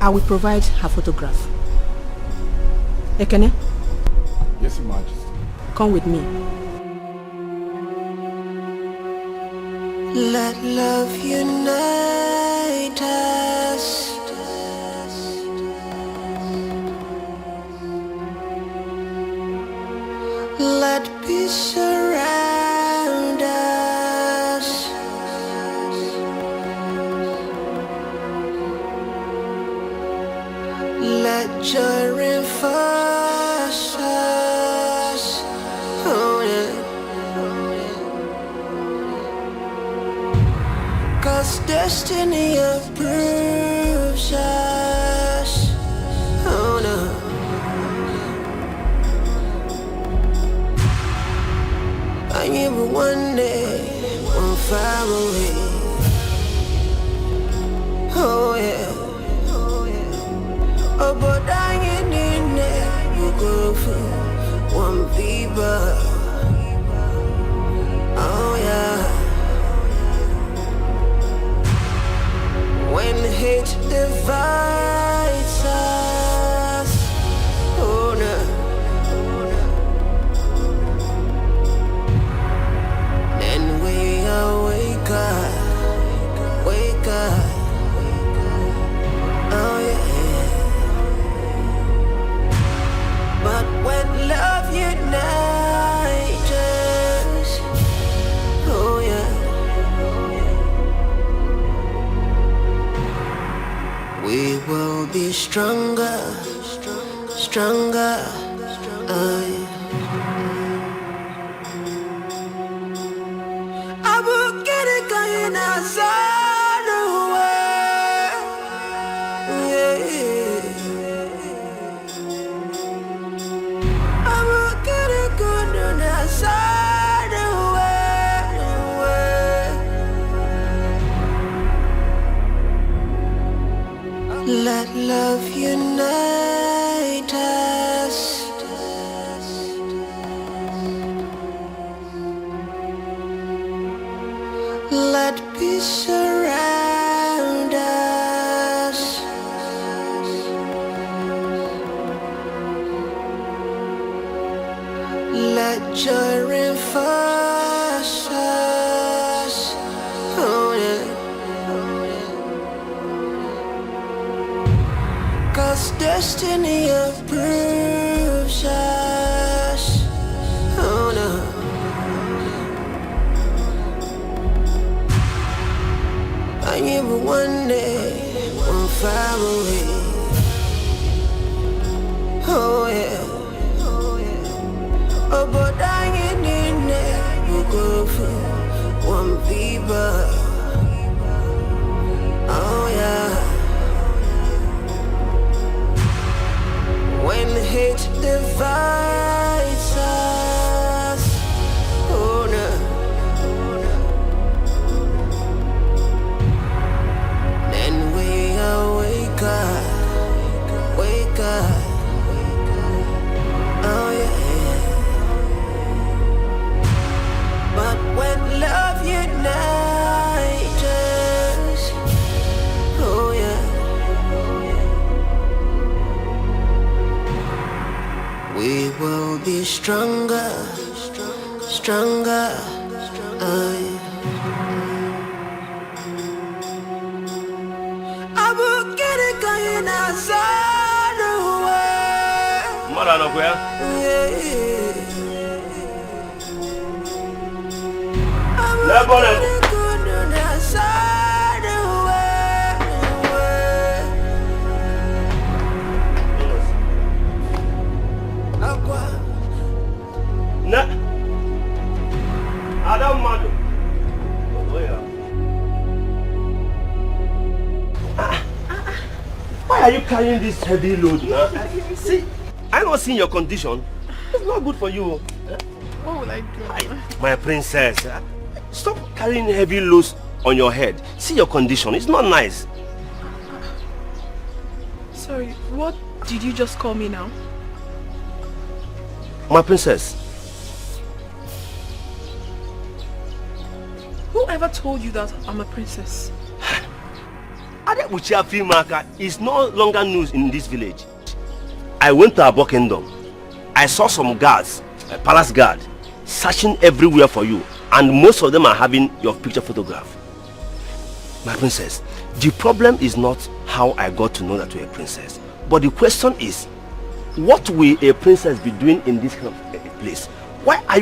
I will provide her photograph. Ekene? Yes, Your Majesty. Come with me. Let love unite us. Let peace surround us. Let joy reinforce us. Oh yeah. 'Cause destiny approves us. Oh no. I am one day, one far away. Oh yeah. Oh, but I ain't in there. You go for one fever. Oh yeah. When hate divides us. Oh no. Wake up, oh yeah. But when love unites us, oh yeah, we will be stronger, stronger, oh yeah. Let love unite us. Let peace surround us. Let joy reinforce us. Oh yeah. 'Cause destiny approves us. Oh no. I am one day, one far away. Oh yeah. Oh, but I ain't in there. You go for one fever. Oh yeah. When hate divides us, oh no. Then we wake up, oh yeah. But when love unites us, oh yeah. We will be stronger, stronger, oh yeah. I will get it going outside the way. Mara no kuya. Lebo. are you carrying this heavy load now? See, I don't see your condition. It's not good for you. What will I do? My princess, stop carrying heavy loads on your head. See your condition. It's not nice. Sorry, what did you just call me now? My princess. Whoever told you that I'm a princess? Adebuchia Filmmaker is no longer news in this village. I went to Abo Kingdom. I saw some guards, a palace guard, searching everywhere for you, and most of them are having your picture photograph. My princess, the problem is not how I got to know that you're a princess, but the question is, what will a princess be doing in this kind of place? Why are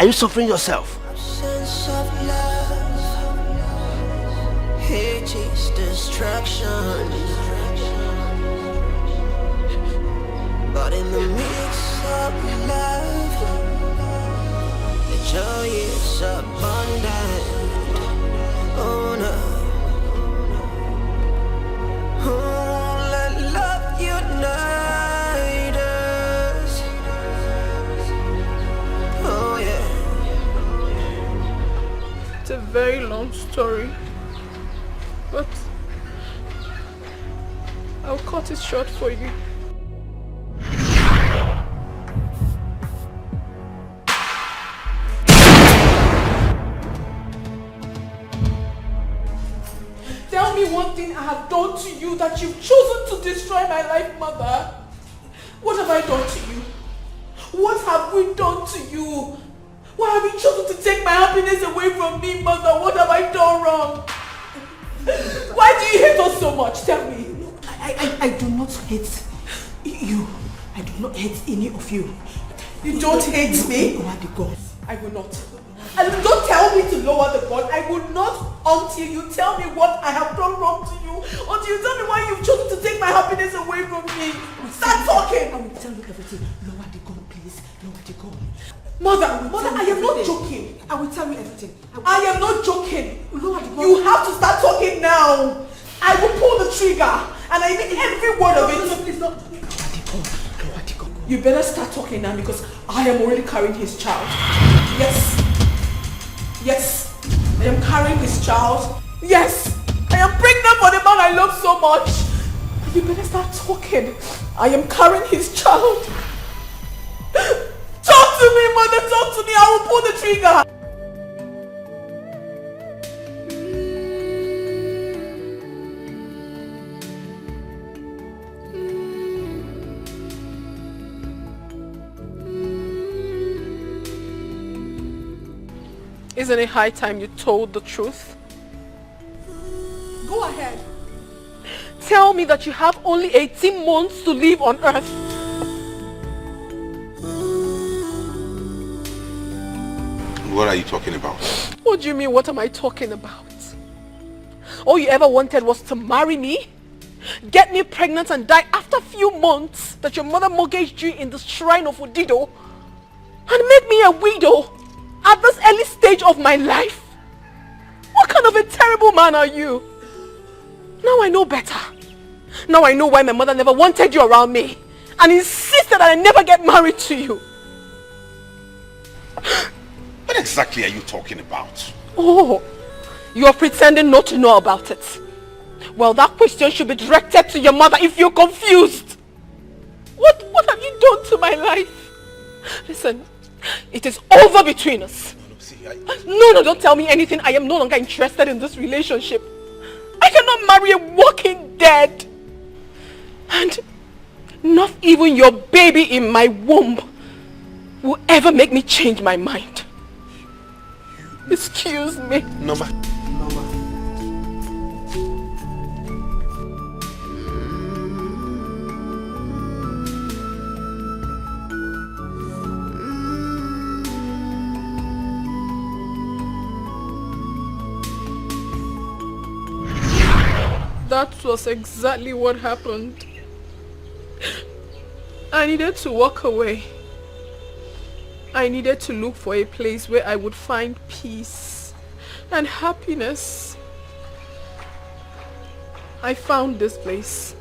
you suffering yourself? Sense of love, hate is destruction, but in the midst of love, the joy is abundant. Oh no. Oh, let love unite us. Oh yeah. It's a very long story, but I'll cut it short for you. Tell me one thing I have done to you that you've chosen to destroy my life, Mother. What have I done to you? What have we done to you? Why have you chosen to take my happiness away from me, Mother? What have I done wrong? Why do you hate us so much? Tell me. I do not hate you. I do not hate any of you. You don't hate me? Lower the gun. I will not. And don't tell me to lower the gun. I will not until you tell me what I have done wrong to you. Until you tell me why you've chosen to take my happiness away from me. Start talking. I will tell you everything. Lower the gun, please. Lower the gun. Mother, I am not joking. I will tell you everything. I am not joking. Lower the gun. You have to start talking now. I will pull the trigger. And I mean every word of it. No, please, no. Lower the gun. Lower the gun. You better start talking now because I am already carrying his child. Yes. Yes. I am carrying his child. Yes. I am pregnant for the man I love so much. You better start talking. I am carrying his child. Talk to me, Mother. Talk to me. I will pull the trigger. Isn't it high time you told the truth? Go ahead. Tell me that you have only 18 months to live on earth. What are you talking about? What do you mean, what am I talking about? All you ever wanted was to marry me, get me pregnant and die after a few months that your mother mortgaged you in the shrine of Udido, and make me a widow at this early stage of my life. What kind of a terrible man are you? Now I know better. Now I know why my mother never wanted you around me and insisted that I never get married to you. What exactly are you talking about? Oh, you are pretending not to know about it. Well, that question should be directed to your mother if you're confused. What have you done to my life? Listen, it is over between us. No, don't tell me anything. I am no longer interested in this relationship. I cannot marry a walking dead. And not even your baby in my womb will ever make me change my mind. Excuse me. Noma. That was exactly what happened. I needed to walk away. I needed to look for a place where I would find peace and happiness. I found this place.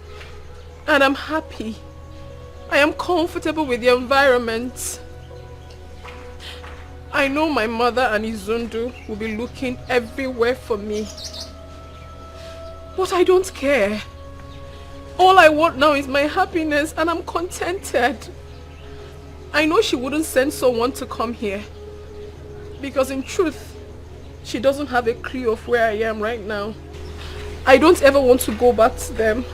And I'm happy. I am comfortable with the environment. I know my mother and Izundu will be looking everywhere for me. But I don't care. All I want now is my happiness and I'm contented. I know she wouldn't send someone to come here. Because in truth, she doesn't have a clue of where I am right now. I don't ever want to go back to them.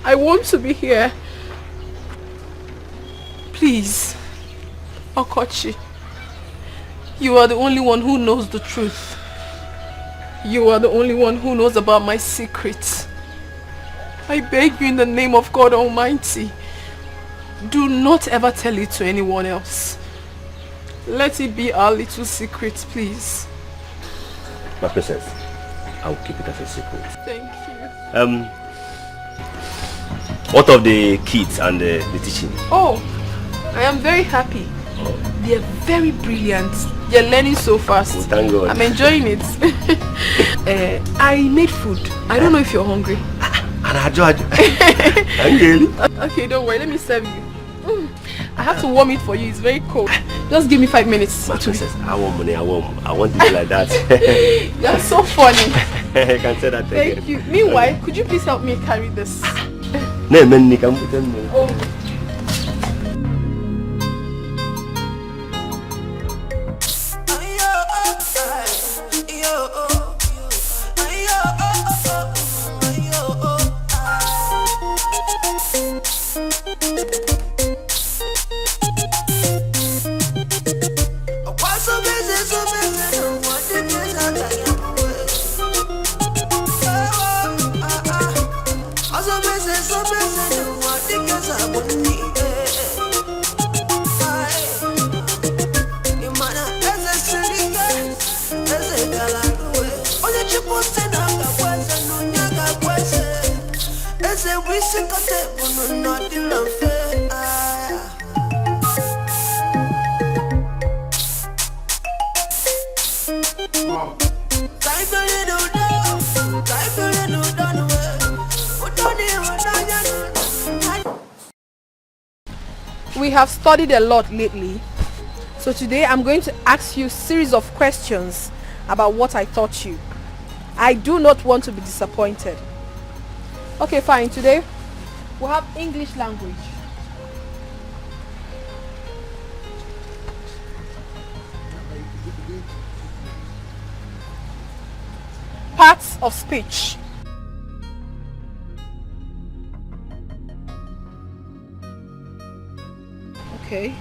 I want to be here. Please, Okochi, you are the only one who knows the truth. You are the only one who knows about my secrets. I beg you in the name of God Almighty, do not ever tell it to anyone else. Let it be our little secret, please. My princess, I will keep it as a secret. Thank you. What of the kids and the teaching? Oh, I am very happy. They are very brilliant. They are learning so fast. Oh, thank God. I'm enjoying it. I made food. I don't know if you're hungry. Okay, don't worry. Let me serve you. I have to warm it for you. It's very cold. Just give me 5 minutes. My princess, I want money. I want to be like that. You're so funny. I can say that again. Thank you. Meanwhile, could you please help me carry this? No, man, you can put them in. Oh. We have studied a lot lately, so today I'm going to ask you a series of questions about what I taught you. I do not want to be disappointed. Okay, fine. Today we'll have English language. Parts of speech. Okay.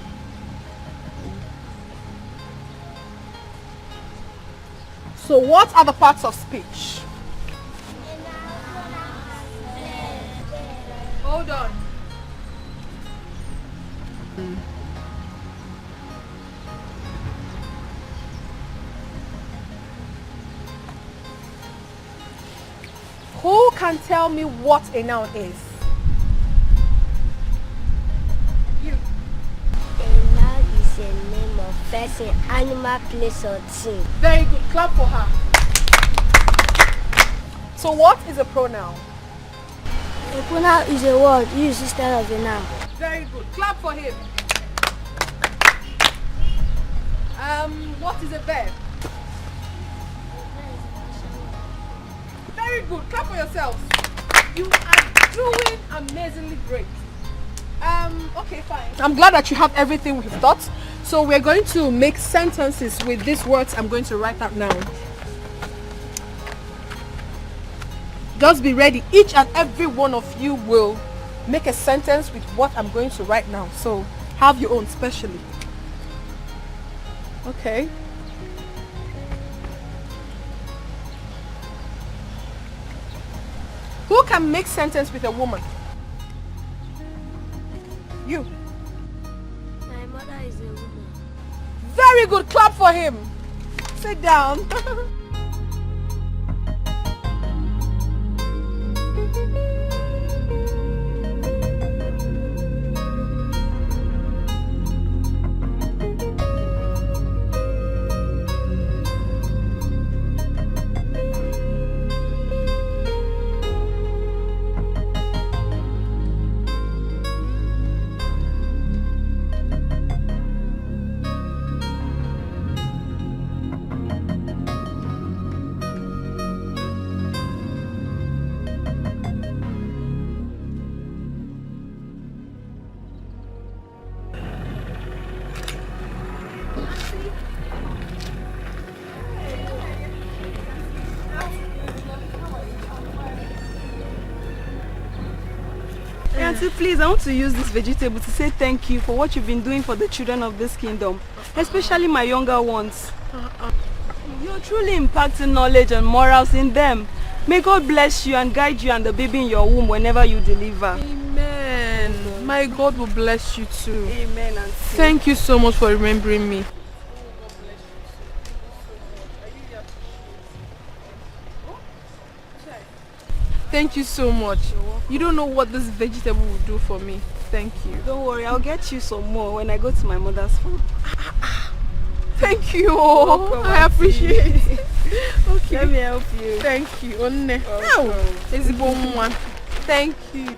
So what are the parts of speech? Hold on. Who can tell me what a noun is? You. A noun is a name of person, animal, place, or thing. Very good. Clap for her. So what is a pronoun? A pronoun is a word used instead of a noun. Very good. Clap for him. What is a verb? Very good. Clap for yourselves. You are doing amazingly great. Okay, fine. I'm glad that you have everything we've taught. So we're going to make sentences with these words I'm going to write out now. Just be ready. Each and every one of you will make a sentence with what I'm going to write now. So have your own specially. Okay. Who can make sentence with a woman? You. My mother is a woman. Very good. Clap for him. Sit down. Auntie, please, I want to use this vegetable to say thank you for what you've been doing for the children of this kingdom, especially my younger ones. You're truly impacting knowledge and morals in them. May God bless you and guide you and the baby in your womb whenever you deliver. Amen. My God will bless you too. Amen, Auntie. Thank you so much for remembering me. Thank you so much. You don't know what this vegetable will do for me. Thank you. Don't worry, I'll get you some more when I go to my mother's farm. Thank you. I appreciate it. Okay. Let me help you. Thank you. Thank you.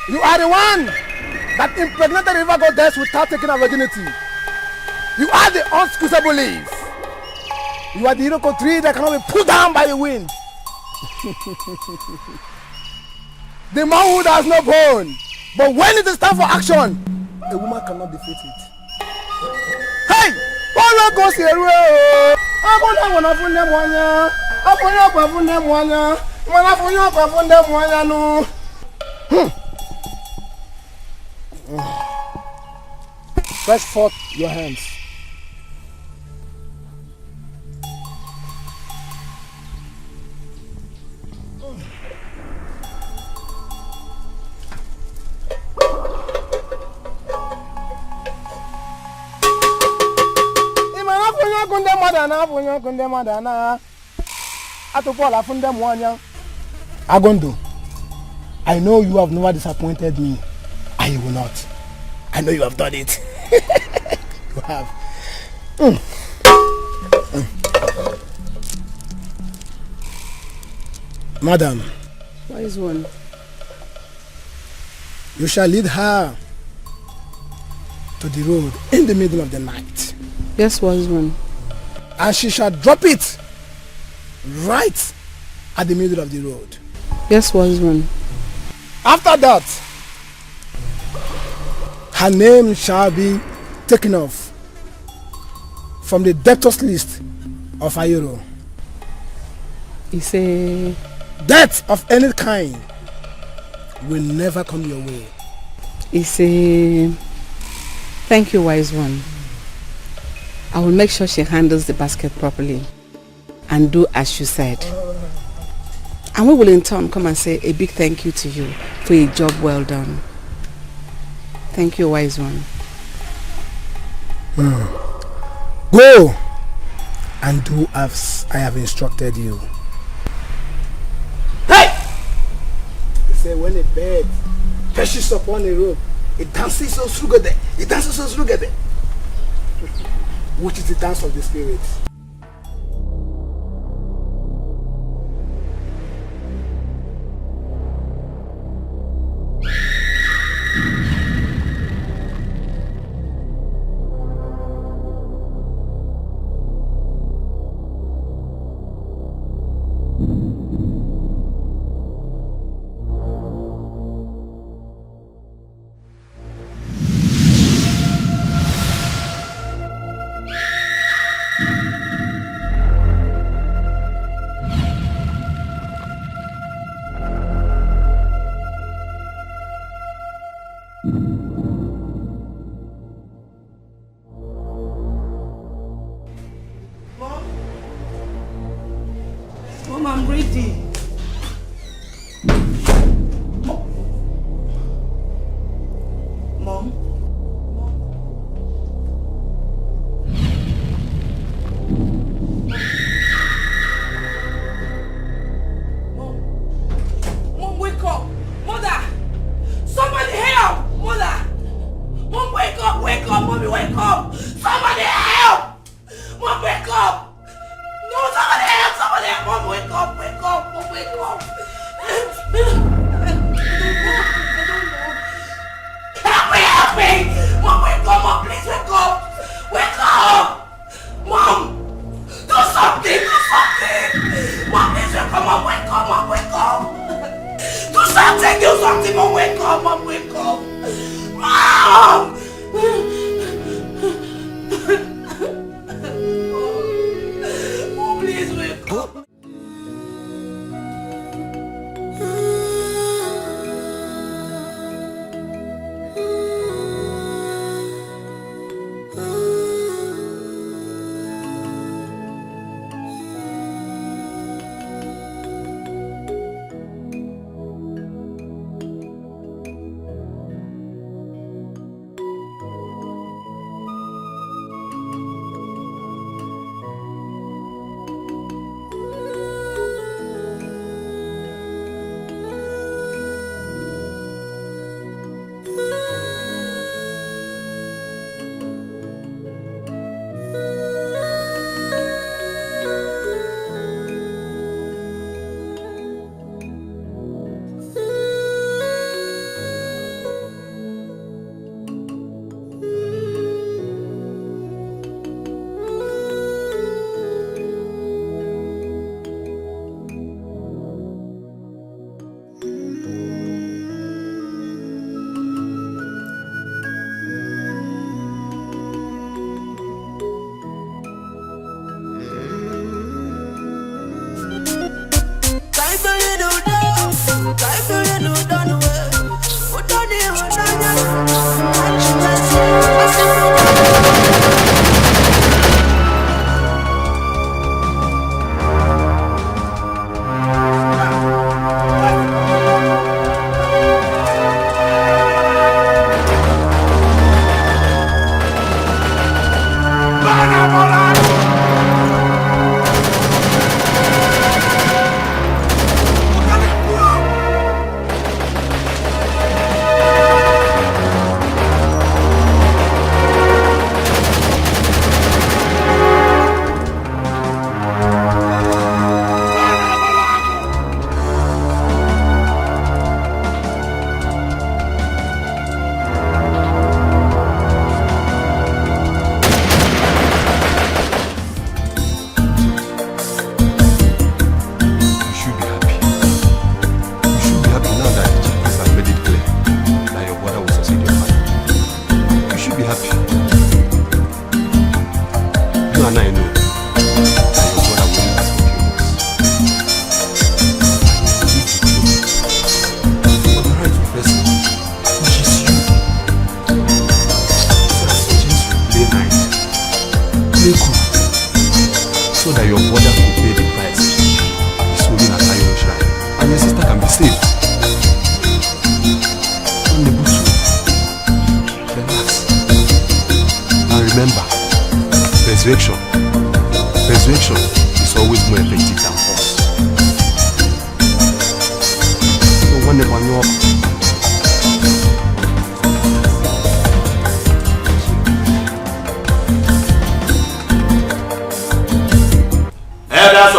You are the one that impregnated the river goddess without taking her virginity. You are the unsqueezable leaf. You are the Etiko tree that cannot be pulled down by the wind. The manhood has no bone, but when it is time for action, a woman cannot defeat it. Hey! All goes here. Stretch forth your hands. Agondo, I know you have never disappointed me. I will not. I know you have done it. You have. Madam. Wise one. You shall lead her to the road in the middle of the night. Yes, wise one. And she shall drop it right at the middle of the road. Yes, wise one. After that, her name shall be taken off from the debtors list of Ayoro. He say death of any kind will never come your way. Thank you, wise one. I will make sure she handles the basket properly and do as you said. And we will in turn come and say a big thank you to you for a job well done. Thank you, wise one. Go and do as I have instructed you. Hey! They say when a bird perches upon a rope, it dances so together. It dances so together. Which is the dance of the spirit. Mom, I'm ready. Mom? Mom, wake up! Mother! Somebody help! Mother! Mom, wake up! Wake up! Mommy, wake up! Somebody help! Mom, wake up! No, somebody help! Somebody help! Mom, wake up! Wake up! Mom, wake up! Help me! Help me! Mom, wake up! Mom, please wake up! Wake up! Mom! Do something! Do something! Mom, please wake up! Mom, wake up! Mom, wake up! Do something! Do something! Mom, wake up! Mom, wake up! Mom! Mom, please wake up!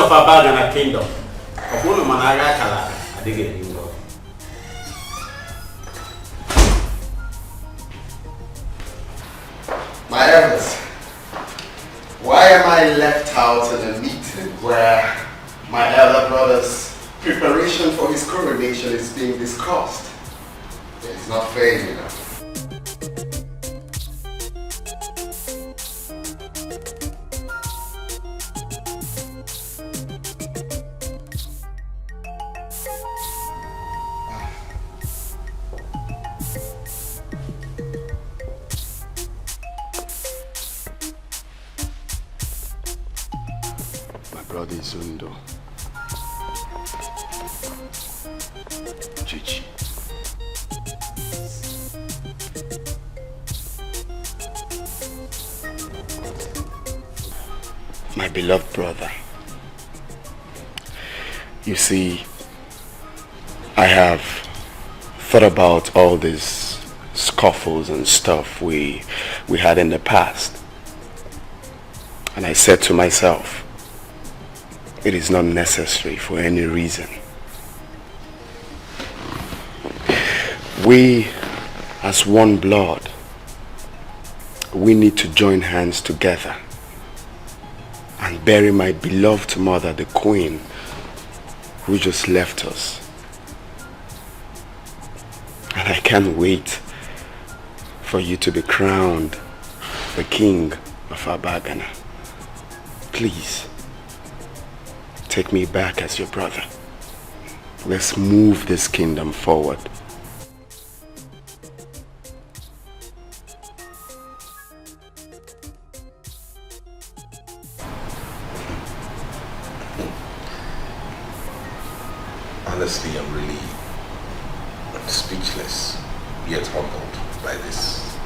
of Abagana Kingdom. My elders, why am I left out in a meeting where my elder brother's preparation for his coronation is being discussed? It's not fair, you know. Brother Izundo. Chichi. My beloved brother. You see, I have thought about all these scuffles and stuff we had in the past. And I said to myself, it is not necessary for any reason. We, as one blood, we need to join hands together and bury my beloved mother, the Queen, who just left us. And I can't wait for you to be crowned the King of Abagana. Please, take me back as your brother. Let's move this kingdom forward. Honestly, I'm really speechless, yet humbled by this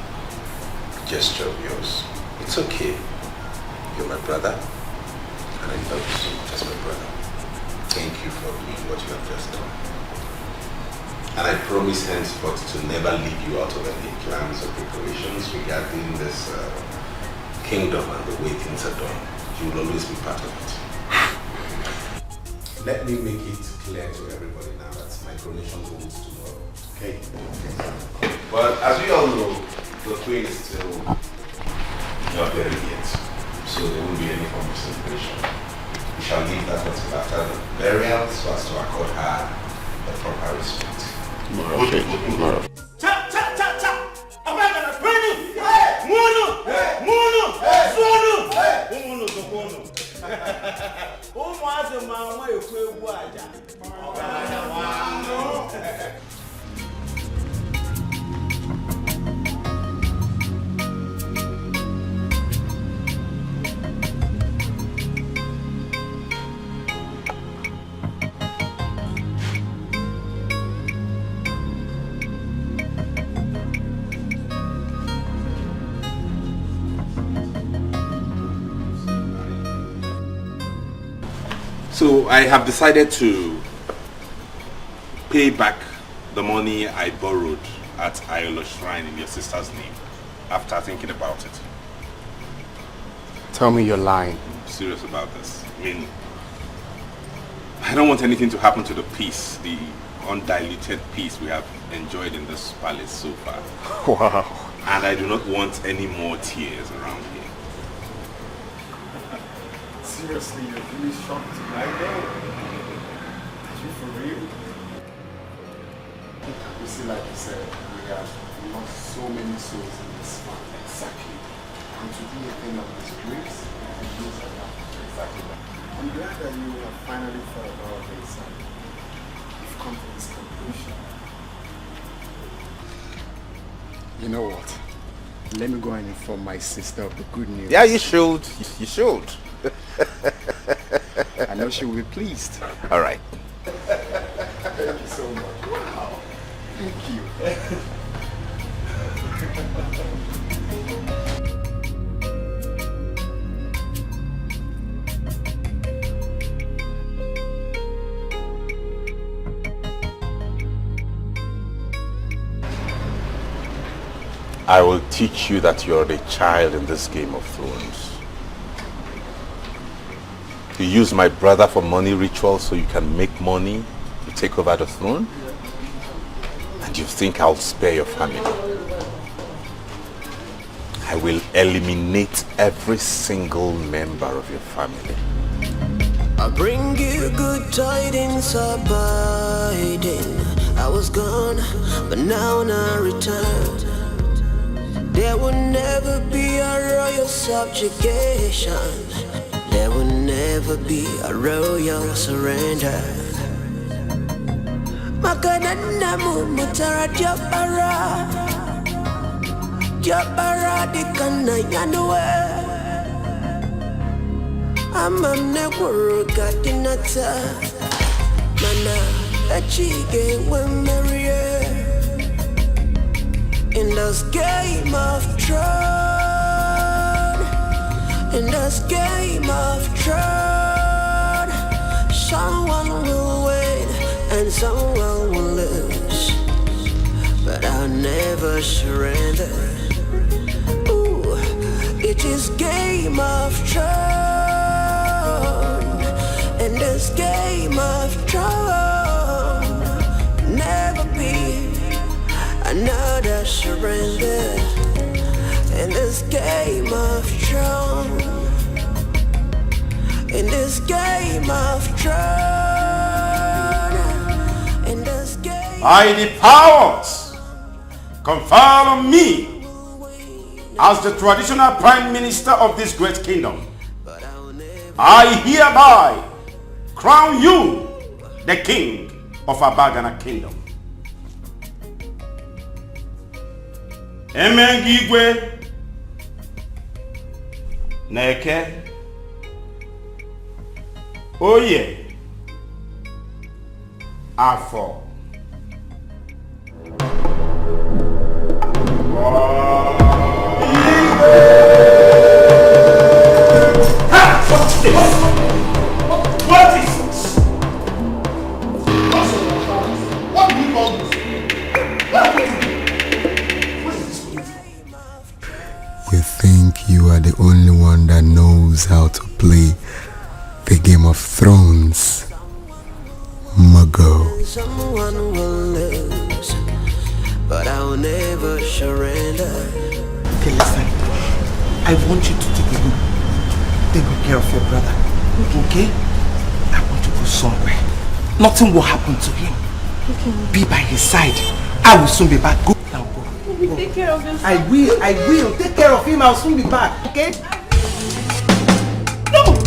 gesture of yours. It's okay. You're my brother, and I love you so much as my brother. Thank you for doing what you have just done. And I promise henceforth to never leave you out of any plans or preparations regarding this kingdom and the way things are done. You will always be part of it. Let me make it clear to everybody now that my coronation goes tomorrow. Okay? But as we all know, the Queen is still not buried yet. So there won't be any form of celebration. We shall leave that until after the burial so as to accord her the proper respect. Tomorrow. Cha cha cha cha! Abagana Queen! Munu! Munu! Zonu! Munu Zokono! Umuaze mama ekwu egwu aja. Abagana Manu! So I have decided to pay back the money I borrowed at Ayolo Shrine in your sister's name after thinking about it. Tell me you're lying. I'm serious about this. I mean, I don't want anything to happen to the peace, the undiluted peace we have enjoyed in this palace so far. Wow. And I do not want any more tears around here. Seriously, you're really shocked right now. Are you for real? You see, like you said, we have lost so many souls in this fight. Exactly. And to do a thing of this grace, we lose a lot. Exactly that. I'm glad that you have finally thought about this and you've come to this conclusion. You know what? Let me go and inform my sister of the good news. Yeah, you should. You should. I know she will be pleased. All right. Thank you so much. Wow. Thank you. I will teach you that you're a child in this Game of Thrones. To use my brother for money rituals so you can make money to take over the throne? And you think I'll spare your family? I will eliminate every single member of your family. I bring you good tidings abiding. I was gone, but now I return. There will never be a royal subjugation. There will never be a royal surrender. Makanana mutara jabara, jabara dikana yanwe. Ama mnegwuru gadinata, mana achige wemeriye. In this game of throne, in this game of throne, someone will win and someone will lose, but I'll never surrender. Ooh, it is game of throne, in this game of throne, never be another surrender. In this game of throne, in this game of throne, in this game. By the powers conferred on me as the traditional prime minister of this great kingdom, I hereby crown you the king of Abagana kingdom. Emengigwe Neke Oye Afo What is this? What do you call this? You think you are the only one that knows how to play the Game of Thrones, Mago. Someone will lose, but I'll never surrender. Okay, listen. I want you to take good care of your brother. Okay? I want to go somewhere. Nothing will happen to him. Be by his side. I will soon be back. Go now, go. Take care of yourself. I will. Take care of him. I'll soon be back. Okay? No!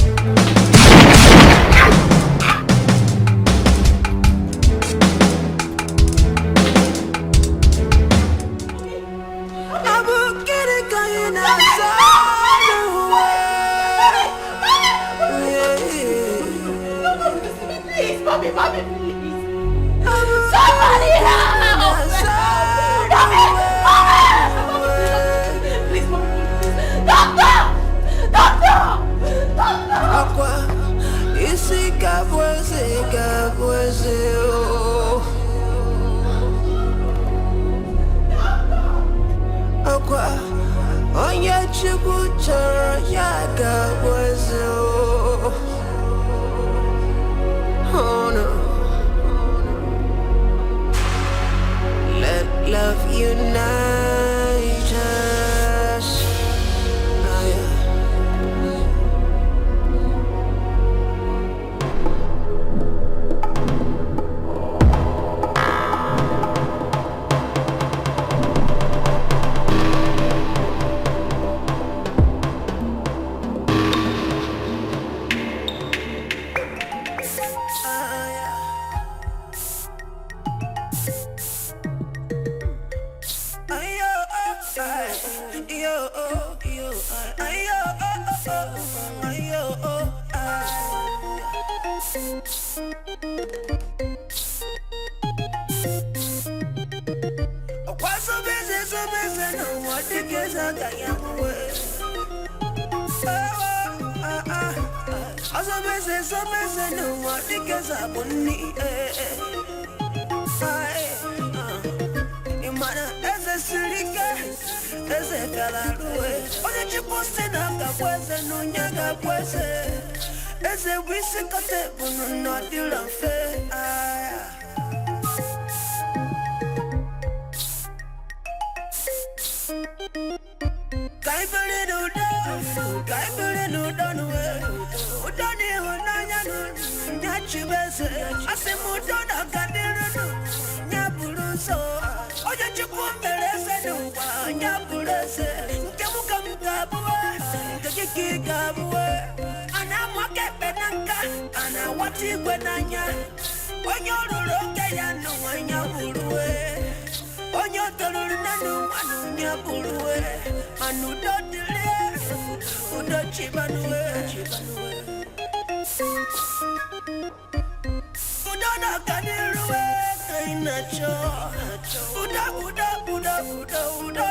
Mommy, please. Somebody help! Mommy! Please, Mommy, please. Doctor! Aqua, isi kabweze, oh. Aqua, onye chukwu chọrọ ya kabweze, oh. Oh no. Let love unite us. Oh, yeah. ese wisi kote bunu no dilo fe. Kai bere no no udani unanya no nyachi bese asemu dona kadero no nyabulu so oje chukwu merese no nyabulu se nkemu kamgabuwe nkeki gabuwe ana mwake benanga ana wati gwenanya onyororo keya no nyabuluwe onyotoluru nanu anu nyabuluwe anu dodile udo chibanuwe udo na kaniruwe kainacho udo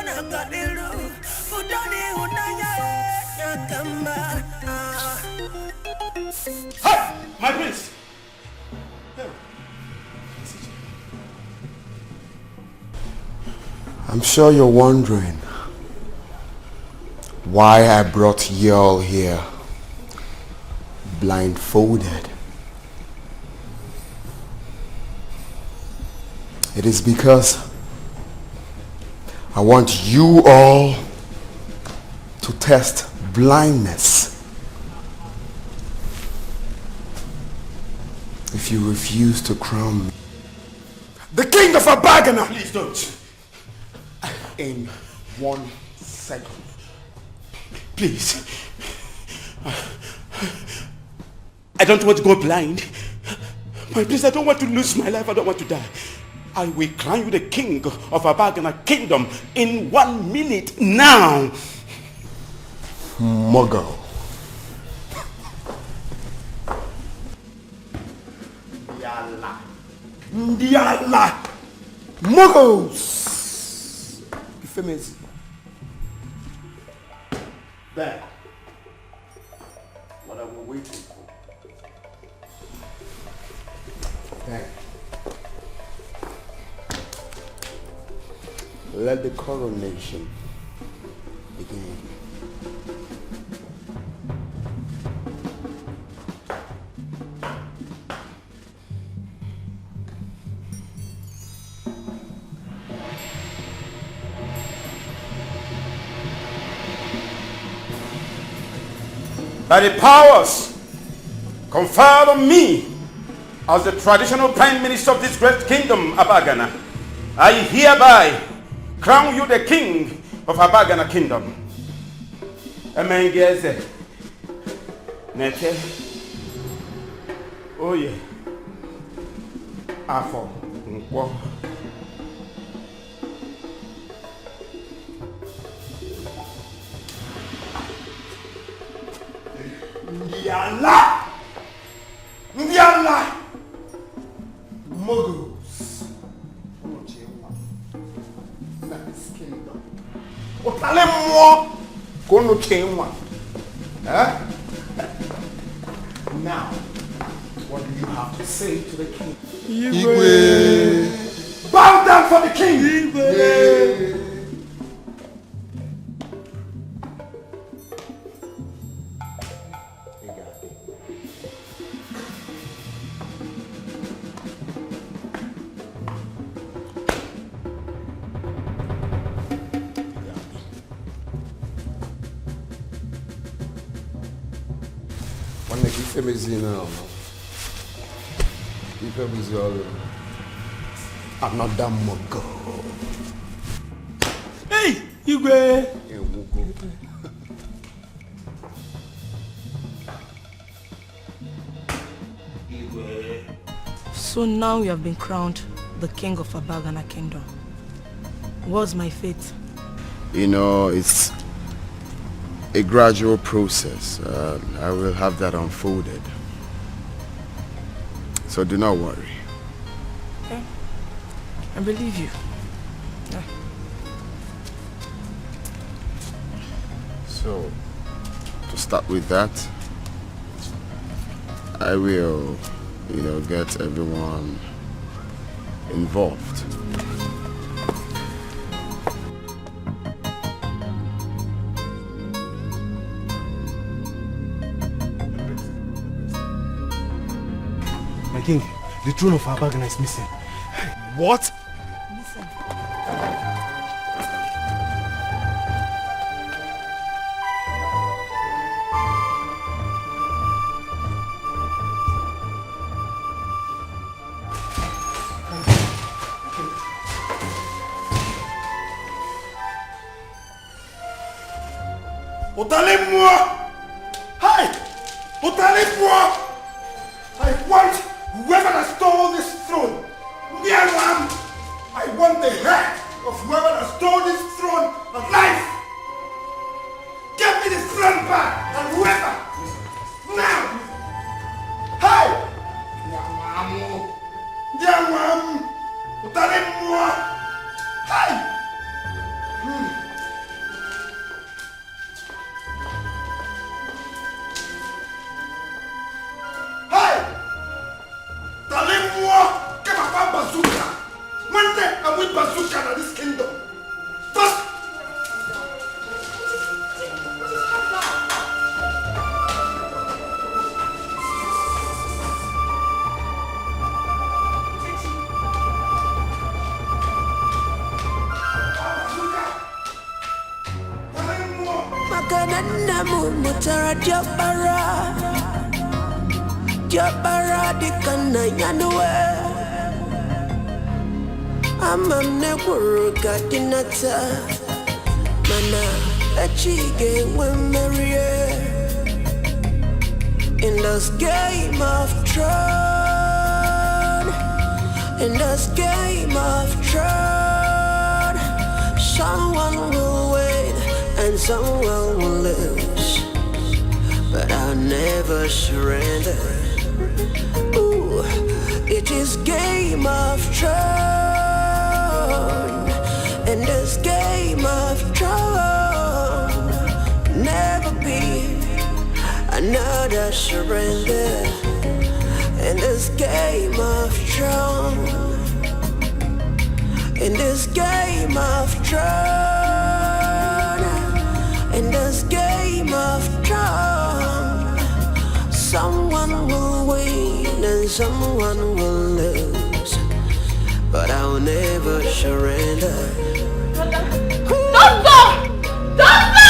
na kaniru udo ni unanya yakamba. Hey, my prince. I'm sure you're wondering why I brought you all here blindfolded. It is because I want you all to test blindness. If you refuse to crown me the king of Abagana, please don't. In 1 second. Please. I don't want to go blind. My please, I don't want to lose my life. I don't want to die. I will crown you the king of Abagana kingdom in 1 minute now. Muggle. Ndiala. Muggles. Famous. There. What are we waiting for? There. Let the coronation begin. By the powers conferred on me as the traditional prime minister of this great kingdom, Abagana, I hereby crown you the king of Abagana kingdom. Amen. Nete. Oh yeah. Afo. Nkwo. Ndiala. Muggles. Nice kingdom. Otale mo kono chenwa. Now, what do you have to say to the king? Igwe. Bow down for the king. Igwe. I'm not that muggle. Hey, Igwe. So now you have been crowned the king of Abagana kingdom. What's my fate? You know, it's a gradual process. I will have that unfolded. So do not worry. Okay. I believe you. Yeah. So, to start with that, I will, get everyone involved. king, the throne of Abagana is missing. What? Listen. Otalez-moi! Hey! Otalez-moi! I want whoever that stole this throne. I want the head of whoever that stole this throne alive. Get me the throne back and whoever. Now! Hey! Diamam! Otalez-moi! Hey! Talez-moi que ma femme bazooka. Maintenant, I'm with bazooka dans this kingdom. First. Makanana mumutara diabara. Diabara dikana yanwe. Amamne kuruka dinata. Mana achige wemerie. In this game of throne. In this game of throne. Someone will win and someone will lose. But I'll never surrender. Ooh, it is game of throne. In this game of throne, never be another surrender. In this game of throne, in this game of throne, in this game of throne, someone will win and someone will lose, but I'll never surrender. Doctor! Doctor! Doctor!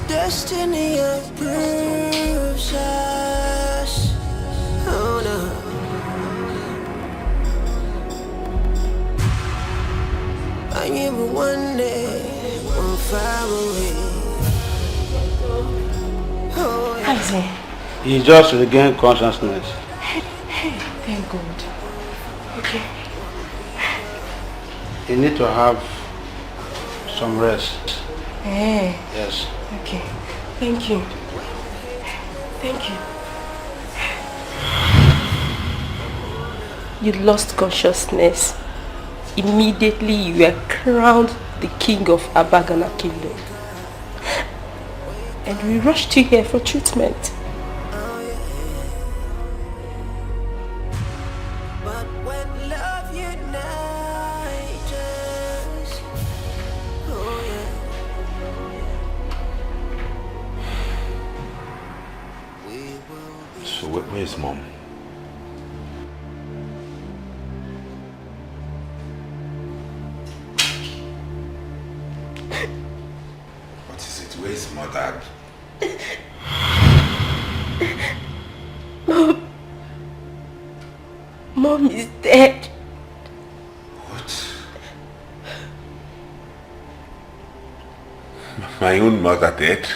Destiny approves us. Oh no. I knew one day, one family. Oh yeah. He just regained consciousness. Thank God. Okay. You need to have some rest. Hey. Yes. Okay. Thank you. Thank you. You lost consciousness. Immediately you were crowned the king of Abagana kingdom. And we rushed you here for treatment. So where's Mom? What is it? Where's Mother? Mom is dead. my own mother dead?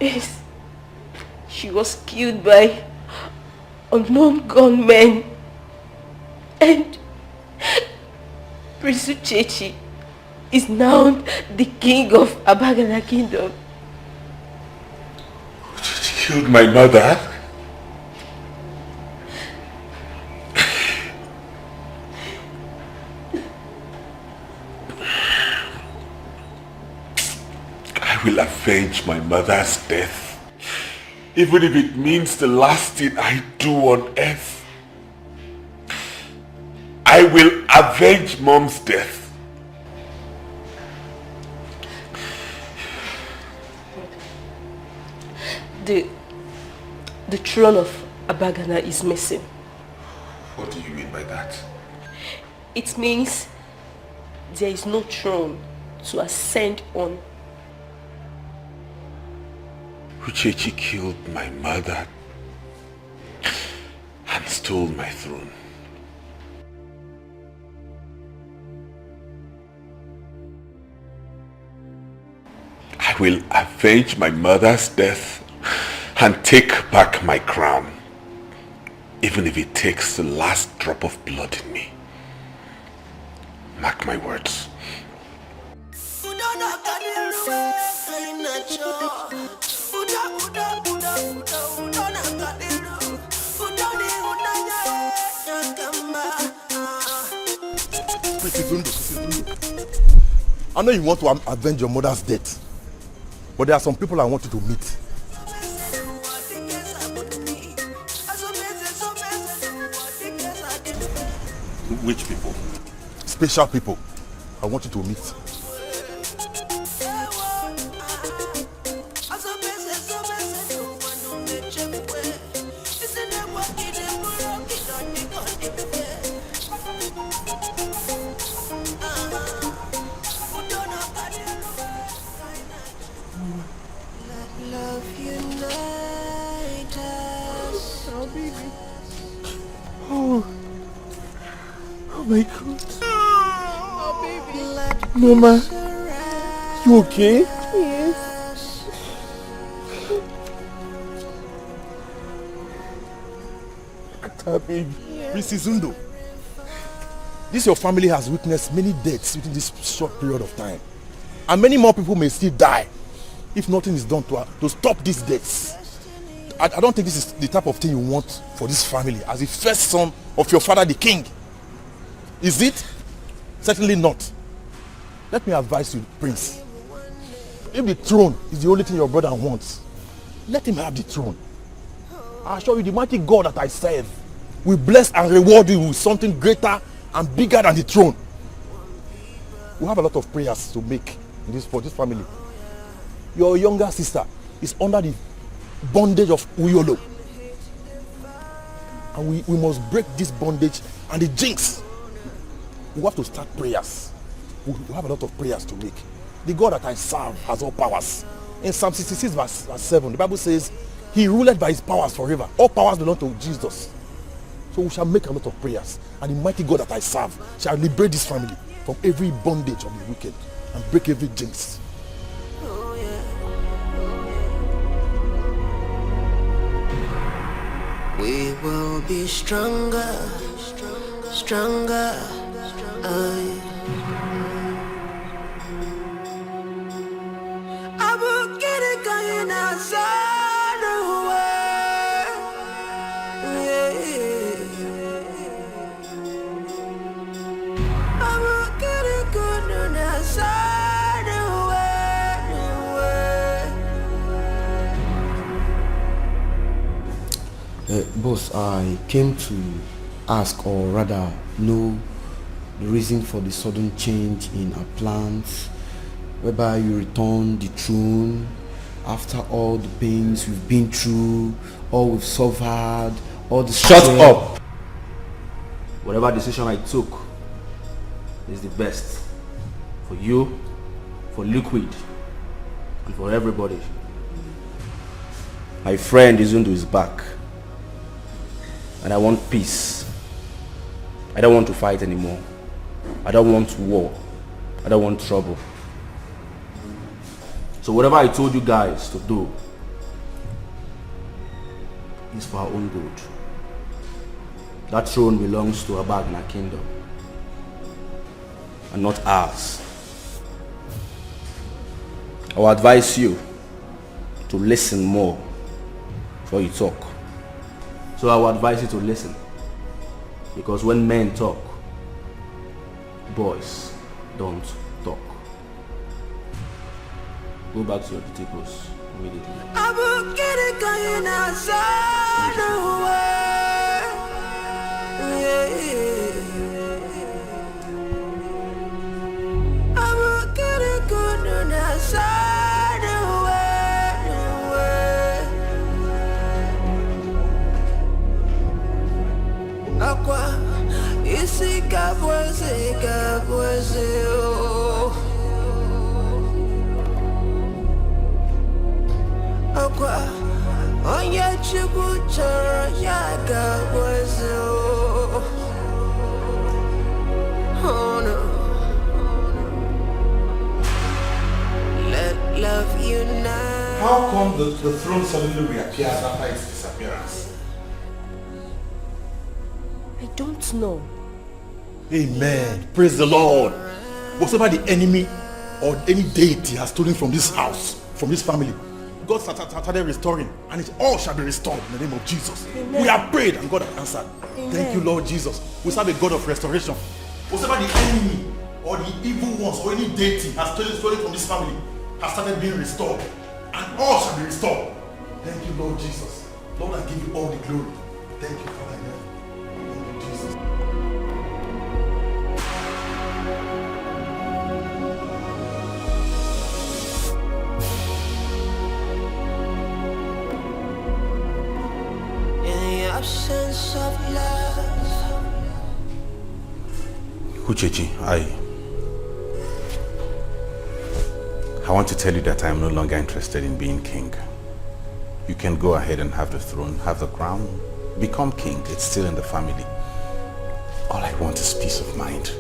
Yes. She was killed by unknown gunmen. And Prince Treachery is now the king of Abagana Kingdom. She killed my mother? I will avenge my mother's death, even if it means the last thing I do on earth. I will avenge Mom's death. The throne of Abagana is missing. What do you mean by that? It means there is no throne to ascend on. Treachery killed my mother and stole my throne. I will avenge my mother's death and take back my crown, even if it takes the last drop of blood in me. Mark my words. I know you want to avenge your mother's death, but there are some people I want you to meet. Which people? Special people I want you to meet. Oh my God. Oh baby. Mama, you okay? Yes. Baby. Mrs. Zundo, this your family has witnessed many deaths within this short period of time. And many more people may still die if nothing is done to stop these deaths. I don't think this is the type of thing you want for this family as the first son of your father, the king. Is it? Certainly not. Let me advise you, Prince. If the throne is the only thing your brother wants, let him have the throne. I assure you, the mighty God that I serve will bless and reward you with something greater and bigger than the throne. We have a lot of prayers to make for this family. Your younger sister is under the bondage of Uyolo. And we must break this bondage and the jinx. We have to start prayers. We have a lot of prayers to make. The God that I serve has all powers. In Psalm 66 verse 7, the Bible says, He ruled by His powers forever. All powers belong to Jesus. So we shall make a lot of prayers. And the mighty God that I serve shall liberate this family from every bondage of the wicked and break every jinx. We will be stronger, stronger. I will get it going outside the way. I will get it going outside the way. Boss, I came to ask, or rather know, the reason for the sudden change in our plans, whereby you return the throne after all the pains we've been through, all we've suffered, all the... Shut up! Whatever decision I took is the best for you, for Liquid, and for everybody. My friend Izundu is back. And I want peace. I don't want to fight anymore. I don't want war. I don't want trouble. So whatever I told you guys to do is for our own good. That throne belongs to Abagna Kingdom and not ours. I will advise you to listen more before you talk. So I will advise you to listen, because when men talk, boys don't talk. Go back to your Etikos immediately. I will get it going outside the I will get it going outside the Aqua, isi kabweze oh. Aqua, onye chukwu chọrọ ya kabweze oh. Oh no. Let love unite. How come the throne suddenly reappears after its disappearance? I don't know. Amen. Praise the Lord. Whatever the enemy or any deity has stolen from this house, from this family, God started restoring, and it all shall be restored in the name of Jesus. Amen. We have prayed and God has answered. Amen. Thank you, Lord Jesus. We serve a God of restoration. Whatever the enemy or the evil ones or any deity has stolen from this family has started being restored, and all shall be restored. Thank you, Lord Jesus. Lord, I give you all the glory. Thank you, Father. Thank you, Jesus. Absence of love. Uchechi, I want to tell you that I am no longer interested in being king. You can go ahead and have the throne, have the crown, become king. It's still in the family. All I want is peace of mind.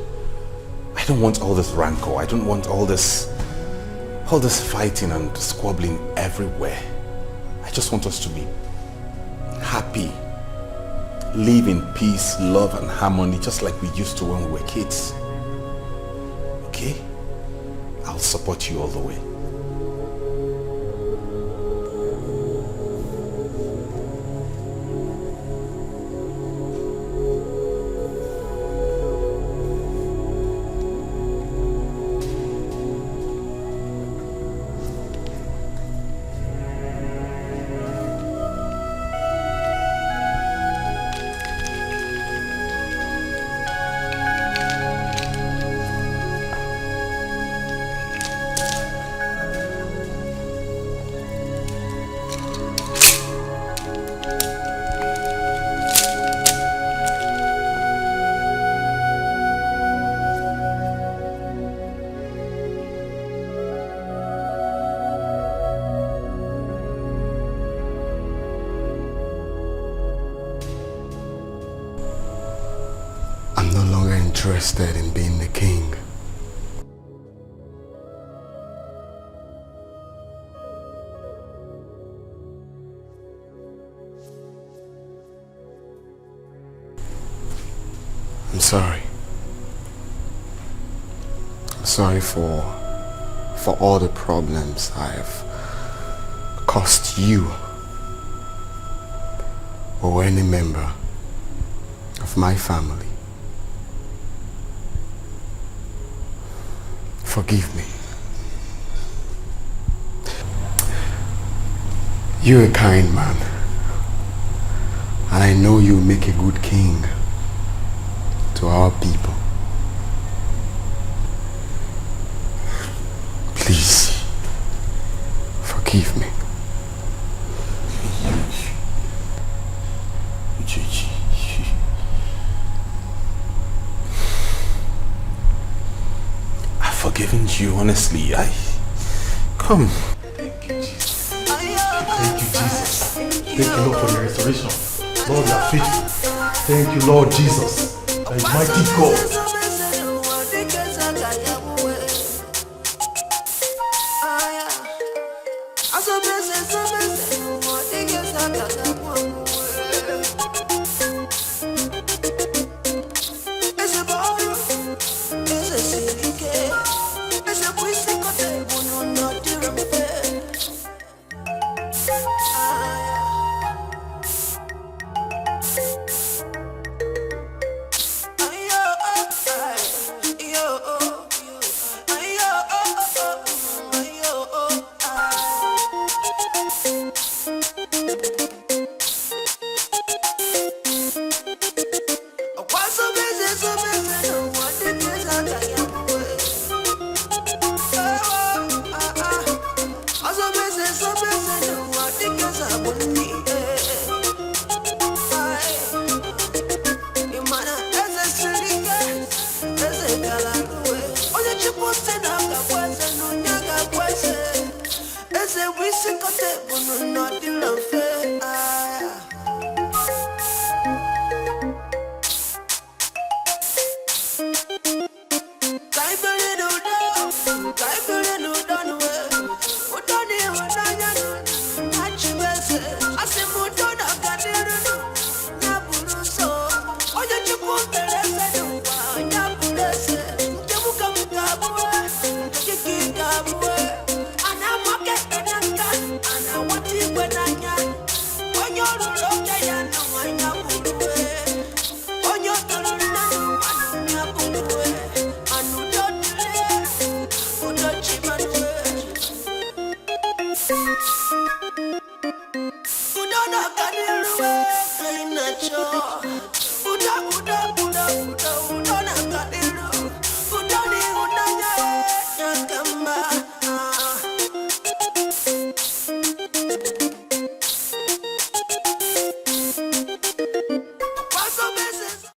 I don't want all this rancor. I don't want all this fighting and squabbling everywhere. I just want us to be happy. Live in peace, love and harmony, just like we used to when we were kids. Okay? I'll support you all the way. Interested in being the king. I'm sorry. I'm sorry for all the problems I have caused you or any member of my family. Forgive me. You're a kind man, and I know you'll make a good king to our people. Please, forgive me. Forgiven you, honestly. Come. Thank you, Jesus. Thank you, Jesus. Thank you, Lord, for the restoration. Lord, you are faithful. Thank you, Lord Jesus. Thy mighty God.